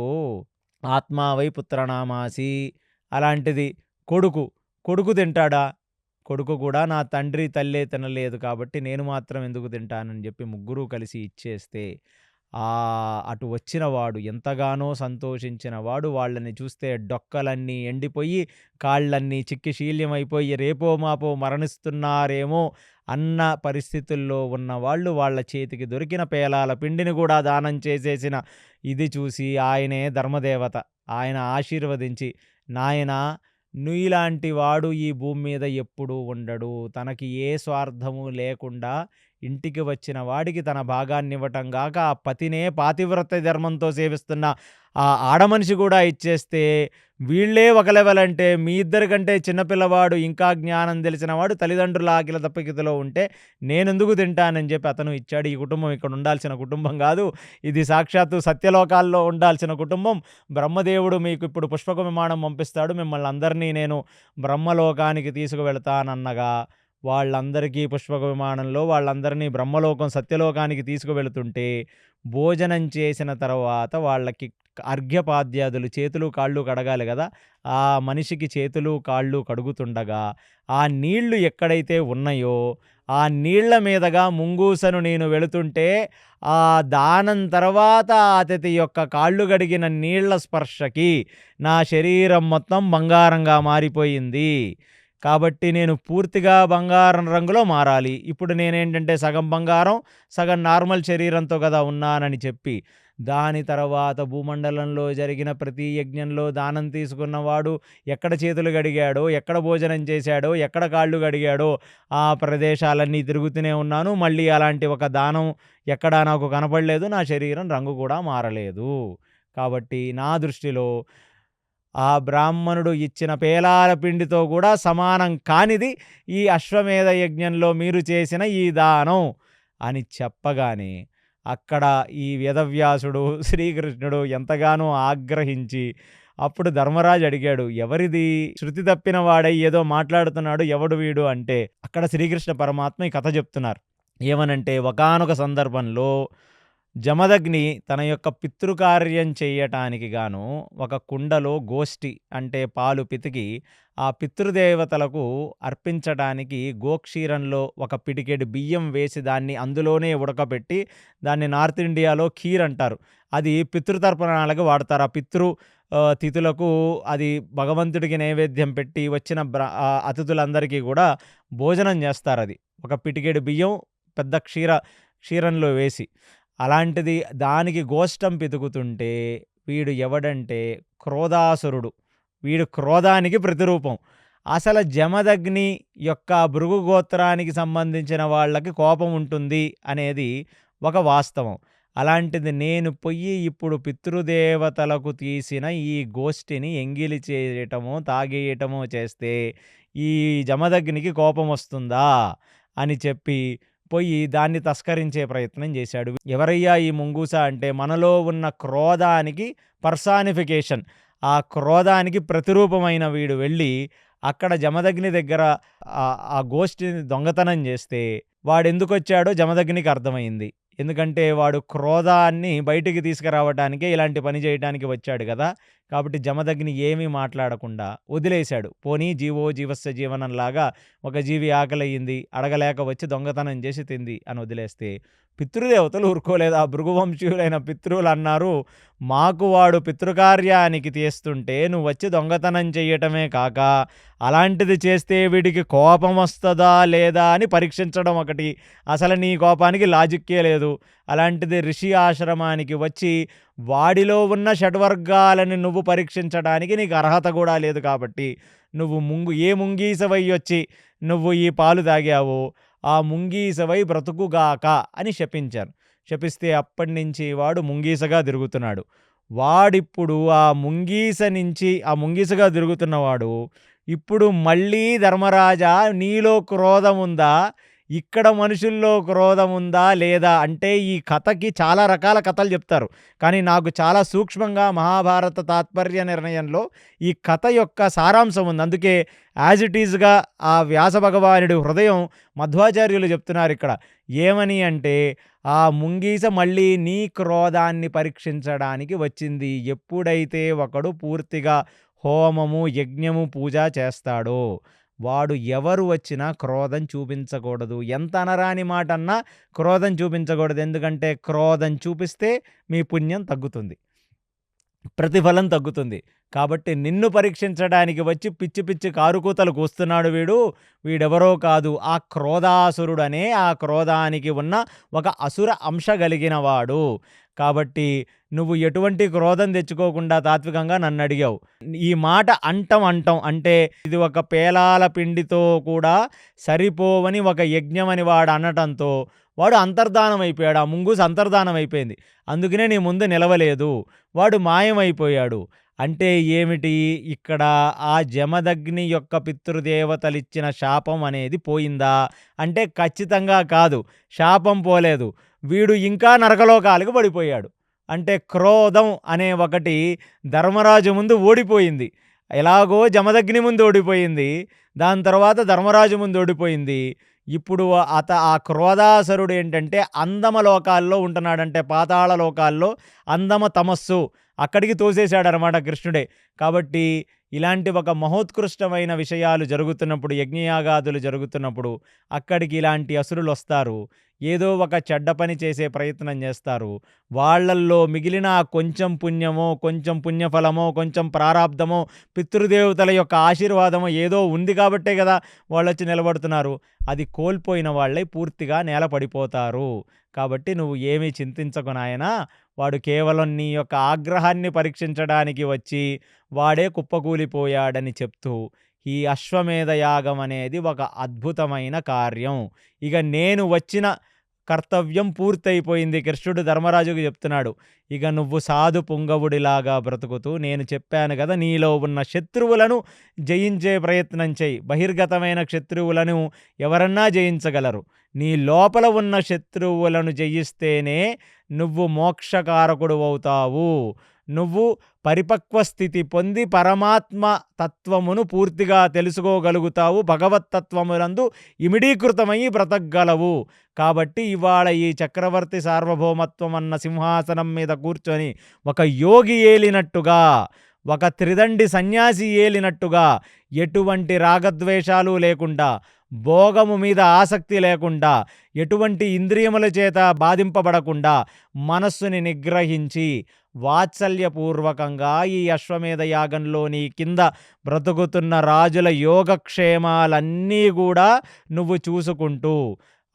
ఆత్మా వై పుత్రనామాసి అలాంటిది కొడుకు, కొడుకు తింటాడా? కొడుకు కూడా నా తండ్రి, తల్లే తినలేదు కాబట్టి నేను మాత్రం ఎందుకు తింటానని చెప్పి ముగ్గురూ కలిసి ఇచ్చేస్తే, అటు వచ్చిన వాడు ఎంతగానో సంతోషించిన వాడు వాళ్ళని చూస్తే డొక్కలన్నీ ఎండిపోయి, కాళ్ళన్నీ చిక్కి శీల్యమైపోయి రేపో మాపో మరణిస్తున్నారేమో అన్న పరిస్థితుల్లో ఉన్నవాళ్ళు వాళ్ళ చేతికి దొరికిన పేలాల పిండిని కూడా దానం చేసేసిన ఇది చూసి ఆయనే ధర్మదేవత. ఆయన ఆశీర్వదించి, "నాయనా నీలాంటి వాడు ఈ భూమి మీద ఎప్పుడూ ఉండడు. తనకి ఏ స్వార్థము లేకుండా ఇంటికి వచ్చిన వాడికి తన భాగాన్నివ్వటం గాక, ఆ పతినే పాతివ్రత్య ధర్మంతో సేవిస్తున్న ఆ ఆడమనిషి కూడా ఇచ్చేస్తే, వీళ్ళే ఒక లెవెల్ అంటే, మీ ఇద్దరి కంటే చిన్నపిల్లవాడు ఇంకా జ్ఞానం తెలిసినవాడు తల్లిదండ్రుల ఆకిల తప్పికితలో ఉంటే నేనెందుకు తింటానని చెప్పి అతను ఇచ్చాడు. ఈ కుటుంబం ఇక్కడ ఉండాల్సిన కుటుంబం గాదు. ఇది సాక్షాత్తు సత్యలోకాల్లో ఉండాల్సిన కుటుంబం. బ్రహ్మదేవుడు మీకు ఇప్పుడు పుష్పక విమానం పంపిస్తాడు. మిమ్మల్ని అందరినీ నేను బ్రహ్మలోకానికి తీసుకువెళతానన్నగా, వాళ్ళందరికీ పుష్పక విమానంలో వాళ్ళందరినీ బ్రహ్మలోకం సత్యలోకానికి తీసుకువెళుతుంటే, భోజనం చేసిన తర్వాత వాళ్ళకి అర్ఘ్యపాద్యాదులు చేతులు, కాళ్ళు కడగాలి గదా! ఆ మనిషికి చేతులు, కాళ్ళు కడుగుతుండగా, ఆ నీళ్లు ఎక్కడైతే ఉన్నయో, ఆ నీళ్ల మీదగా ముంగూసను నేను వెళుతుంటే, ఆ దానం తర్వాత ఆ అతిథి యొక్క కాళ్ళు గడిగిన నీళ్ల స్పర్శకి నా శరీరం మొత్తం బంగారంగా మారిపోయింది. కాబట్టి నేను పూర్తిగా బంగారం రంగులో మారాలి. ఇప్పుడు నేనేంటంటే సగం బంగారం, సగం నార్మల్ శరీరంతో గదా ఉన్నానని చెప్పి, దాని తర్వాత భూమండలంలో జరిగిన ప్రతి యజ్ఞంలో దానం తీసుకున్నవాడు ఎక్కడ చేతులు గడిగాడో, ఎక్కడ భోజనం చేశాడో, ఎక్కడ కాళ్ళు గడిగాడో ఆ ప్రదేశాలన్నీ తిరుగుతూనే ఉన్నాను. మళ్ళీ అలాంటి ఒక దానం ఎక్కడా నాకు కనపడలేదు. నా శరీరం రంగు కూడా మారలేదు. కాబట్టి నా దృష్టిలో ఆ బ్రాహ్మణుడు ఇచ్చిన పేలాల పిండితో కూడా సమానం కానిది ఈ అశ్వమేధ యజ్ఞంలో మీరు చేసిన ఈ దానం అని చెప్పగానే, అక్కడ ఈ వేదవ్యాసుడు, శ్రీకృష్ణుడు ఎంతగానో ఆగ్రహించి, అప్పుడు ధర్మరాజు అడిగాడు, "ఎవరిది? శృతి తప్పిన వాడై ఏదో మాట్లాడుతున్నాడు. ఎవడు వీడు?" అంటే అక్కడ శ్రీకృష్ణ పరమాత్మ ఈ కథ చెప్తున్నారు. ఏమనంటే, ఒకానొక సందర్భంలో జమదగ్ని తన యొక్క పితృకార్యం చేయటానికి గాను ఒక కుండలో గోష్ఠి అంటే పాలు పితికి ఆ పితృదేవతలకు అర్పించడానికి గోక్షీరంలో ఒక పిడికెడు బియ్యం వేసి దాన్ని అందులోనే ఉడకబెట్టి, దాన్ని నార్త్ ఇండియాలో ఖీర్ అంటారు. అది పితృతర్పణాలకు వాడతారు. ఆ తిథులకు అది భగవంతుడికి నైవేద్యం పెట్టి వచ్చిన అతిథులందరికీ కూడా భోజనం చేస్తారది. ఒక పిడికెడు బియ్యం పెద్ద క్షీరంలో వేసి. అలాంటిది దానికి గోష్టం పితుకుతుంటే వీడు ఎవడంటే క్రోధాసురుడు. వీడు క్రోధానికి ప్రతిరూపం. అసలు జమదగ్ని యొక్క భృగు గోత్రానికి సంబంధించిన వాళ్ళకి కోపం ఉంటుంది అనేది ఒక వాస్తవం. అలాంటిది నేను పొయ్యి ఇప్పుడు పితృదేవతలకు తీసిన ఈ గోష్ఠిని ఎంగిలి చేయటమో, తాగేయటమో చేస్తే ఈ జమదగ్నికి కోపం వస్తుందా అని చెప్పి పొయ్యి దాన్ని తస్కరించే ప్రయత్నం చేశాడు. ఎవరయ్యా ఈ ముంగూస అంటే మనలో ఉన్న క్రోధానికి పర్సానిఫికేషన్. ఆ క్రోధానికి ప్రతిరూపమైన వీడు వెళ్ళి అక్కడ జమదగ్ని దగ్గర ఆ గోష్ఠిని దొంగతనం చేస్తే వాడెందుకొచ్చాడో జమదగ్నికి అర్థమైంది. ఎందుకంటే వాడు క్రోధాన్ని బయటికి తీసుకురావటానికే ఇలాంటి పని చేయటానికి వచ్చాడు గదా! కాబట్టి జమదగ్ని ఏమీ మాట్లాడకుండా వదిలేశాడు. పోనీ జీవో జీవస్య జీవనంలాగా ఒక జీవి ఆకలయ్యింది, అడగలేక వచ్చి దొంగతనం చేసి తింది అని వదిలేస్తే, పితృదేవతలు ఊరుకోలేదు. ఆ భృగువంశీయులైన పితృలు అన్నారు, "మాకు వాడు పితృకార్యానికి తీస్తుంటే నువ్వొచ్చి దొంగతనం చెయ్యటమే కాక, అలాంటిది చేస్తే వీడికి కోపం వస్తదా లేదా అని పరీక్షించడం ఒకటి. అసలు నీ కోపానికి లాజిక్కే లేదు. అలాంటిది ఋషి ఆశ్రమానికి వచ్చి వాడిలో ఉన్న షడ్వర్గాలని నువ్వు పరీక్షించడానికి నీకు అర్హత కూడా లేదు కాబట్టి, నువ్వు ముంగీసవై వచ్చి నువ్వు ఈ పాలు తాగావో ఆ ముంగీసవై బ్రతుకుగాక" అని శపించారు. శపిస్తే అప్పటినుంచి వాడు ముంగీసగా తిరుగుతున్నాడు. వాడిప్పుడు ఆ ముంగీసగా తిరుగుతున్నవాడు ఇప్పుడు మళ్ళీ ధర్మరాజా నీలో క్రోధం ఉందా? ఇక్కడ మనుషుల్లో క్రోధం ఉందా లేదా? అంటే ఈ కథకి చాలా రకాల కథలు చెప్తారు. కానీ నాకు చాలా సూక్ష్మంగా మహాభారత తాత్పర్య నిర్ణయంలో ఈ కథ యొక్క సారాంశం ఉంది. అందుకే యాజ్ ఇట్ ఈజ్‌గా ఆ వ్యాస భగవానుడి హృదయం మధ్వాచార్యులు చెప్తున్నారు ఇక్కడ. ఏమని అంటే, ఆ ముంగీస మళ్ళీ నీ క్రోధాన్ని పరీక్షించడానికి వచ్చింది. ఎప్పుడైతే ఒకడు పూర్తిగా హోమము, యజ్ఞము, పూజ చేస్తాడో, వాడు ఎవరు వచ్చినా క్రోధం చూపించకూడదు. ఎంత అనరాని మాట అన్నా క్రోధం చూపించకూడదు. ఎందుకంటే క్రోధం చూపిస్తే మీ పుణ్యం తగ్గుతుంది. ప్రతిఫలం తగ్గుతుంది. కాబట్టి నిన్ను పరీక్షించడానికి వచ్చి పిచ్చి పిచ్చి కారుకూతలు కూస్తున్నాడు వీడు. వీడెవరో కాదు, ఆ క్రోధాసురుడనే ఆ క్రోధానికి ఉన్న ఒక అసుర అంశ కలిగిన వాడు. కాబట్టి నువ్వు ఎటువంటి క్రోధం తెచ్చుకోకుండా తాత్వికంగా నన్నడిగావు. ఈ మాట అంటం అంటే ఇది ఒక పేలాల పిండితో కూడా సరిపోవని ఒక యజ్ఞమని వాడు అనటంతో వాడు అంతర్ధానం అయిపోయాడు. ఆ ముంగూస అంతర్ధానం అయిపోయింది. అందుకనే నీ ముందు నిలవలేదు. వాడు మాయమైపోయాడు. అంటే ఏమిటి? ఇక్కడ ఆ జమదగ్ని యొక్క పితృదేవతలిచ్చిన శాపం అనేది పోయిందా? అంటే ఖచ్చితంగా కాదు. శాపం పోలేదు. వీడు ఇంకా నరకలోకాలకు పడిపోయాడు. అంటే క్రోధం అనే ఒకటి ధర్మరాజు ముందు ఓడిపోయింది. ఎలాగో జమదగ్ని ముందు ఓడిపోయింది. దాని తర్వాత ధర్మరాజు ముందు ఓడిపోయింది. ఇప్పుడు ఆ క్రోధాసురుడు ఏంటంటే అందమ లోకాల్లో ఉంటున్నాడంటే పాతాళ లోకాల్లో అందమ తమస్సు అక్కడికి తోసేశాడనమాట కృష్ణుడే. కాబట్టి ఇలాంటి ఒక మహోత్కృష్టమైన విషయాలు జరుగుతున్నప్పుడు, యజ్ఞయాగాదులు జరుగుతున్నప్పుడు అక్కడికి ఇలాంటి అసురులు వస్తారు. ఏదో ఒక చెడ్డ పని చేసే ప్రయత్నం చేస్తారు. వాళ్ళల్లో మిగిలిన కొంచెం పుణ్యమో, కొంచెం పుణ్యఫలమో, కొంచెం ప్రారాబ్ధమో, పితృదేవతల యొక్క ఆశీర్వాదమో ఏదో ఉంది కాబట్టే కదా వాళ్ళొచ్చి నిలబడుతున్నారు. అది కోల్పోయిన వాళ్ళే పూర్తిగా నేల పడిపోతారు. కాబట్టి నువ్వు ఏమీ చింతించకు నాయనా. వాడు కేవలం నీ యొక్క ఆగ్రహాన్ని పరీక్షించడానికి వచ్చి వాడే కుప్పకూలిపోయాడని చెప్తూ, ఈ అశ్వమేధ యాగం అనేది ఒక అద్భుతమైన కార్యం. ఇక నేను వచ్చిన కర్తవ్యం పూర్తయిపోయింది. కృష్ణుడు ధర్మరాజుకు చెప్తున్నాడు. ఇక నువ్వు సాధు పుంగవుడిలాగా బ్రతుకుతూ, నేను చెప్పాను కదా, నీలో ఉన్న శత్రువులను జయించే ప్రయత్నం చేయి. బహిర్గతమైన శత్రువులను ఎవరన్నా జయించగలరు. నీ లోపల ఉన్న శత్రువులను జయిస్తేనే నువ్వు మోక్షకారకుడు అవుతావు. నువ్వు పరిపక్వ స్థితి పొంది పరమాత్మ తత్వమును పూర్తిగా తెలుసుకోగలుగుతావు. భగవత్తత్వమునందు ఇమిడీకృతమై బ్రతకగలవు. కాబట్టి ఇవాళ ఈ చక్రవర్తి సార్వభౌమత్వం అన్న సింహాసనం మీద కూర్చొని ఒక యోగి ఏలినట్టుగా, ఒక త్రిదండి సన్యాసి ఏలినట్టుగా, ఎటువంటి రాగద్వేషాలు లేకుండా, భోగము మీద ఆసక్తి లేకుండా, ఎటువంటి ఇంద్రియముల చేత బాధింపబడకుండా మనస్సుని నిగ్రహించి వాత్సల్యపూర్వకంగా ఈ అశ్వమేధ యాగంలోని కింద బ్రతుకుతున్న రాజుల యోగక్షేమాలన్నీ కూడా నువ్వు చూసుకుంటూ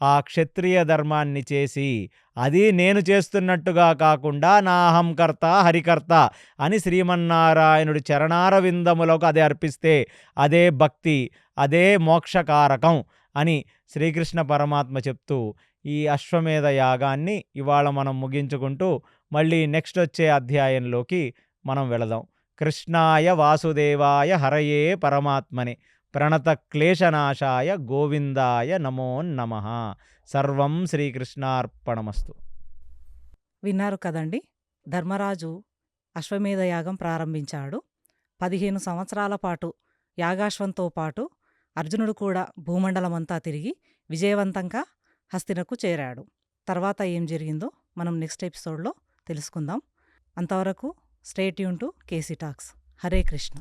ఆ క్షత్రియ ధర్మాన్ని చేసి, అది నేను చేస్తున్నట్టుగా కాకుండా నా అహంకర్త హరికర్త అని శ్రీమన్నారాయణుడి చరణారవిందములకు అదే అర్పిస్తే అదే భక్తి, అదే మోక్షకారకం అని శ్రీకృష్ణ పరమాత్మ చెప్తూ ఈ అశ్వమేధ యాగాన్ని ఇవాళ మనం ముగించుకుంటూ మళ్ళీ నెక్స్ట్ వచ్చే అధ్యాయంలోకి మనం వెళదాం. కృష్ణాయ వాసుదేవాయ హరయే పరమాత్మనే ప్రణత క్లేశనాశాయ గోవిందాయ నమో నమః. సర్వం శ్రీకృష్ణార్పణమస్తు. విన్నారు కదండి. ధర్మరాజు అశ్వమేధ యాగం ప్రారంభించాడు. 15 సంవత్సరాల పాటు యాగాశ్వంతో పాటు అర్జునుడు కూడా భూమండలమంతా తిరిగి విజయవంతంగా హస్తినకు చేరాడు. తర్వాత ఏం జరిగిందో మనం నెక్స్ట్ ఎపిసోడ్లో తెలుసుకుందాం. అంతవరకు stay tune to KC talks. Hare Krishna.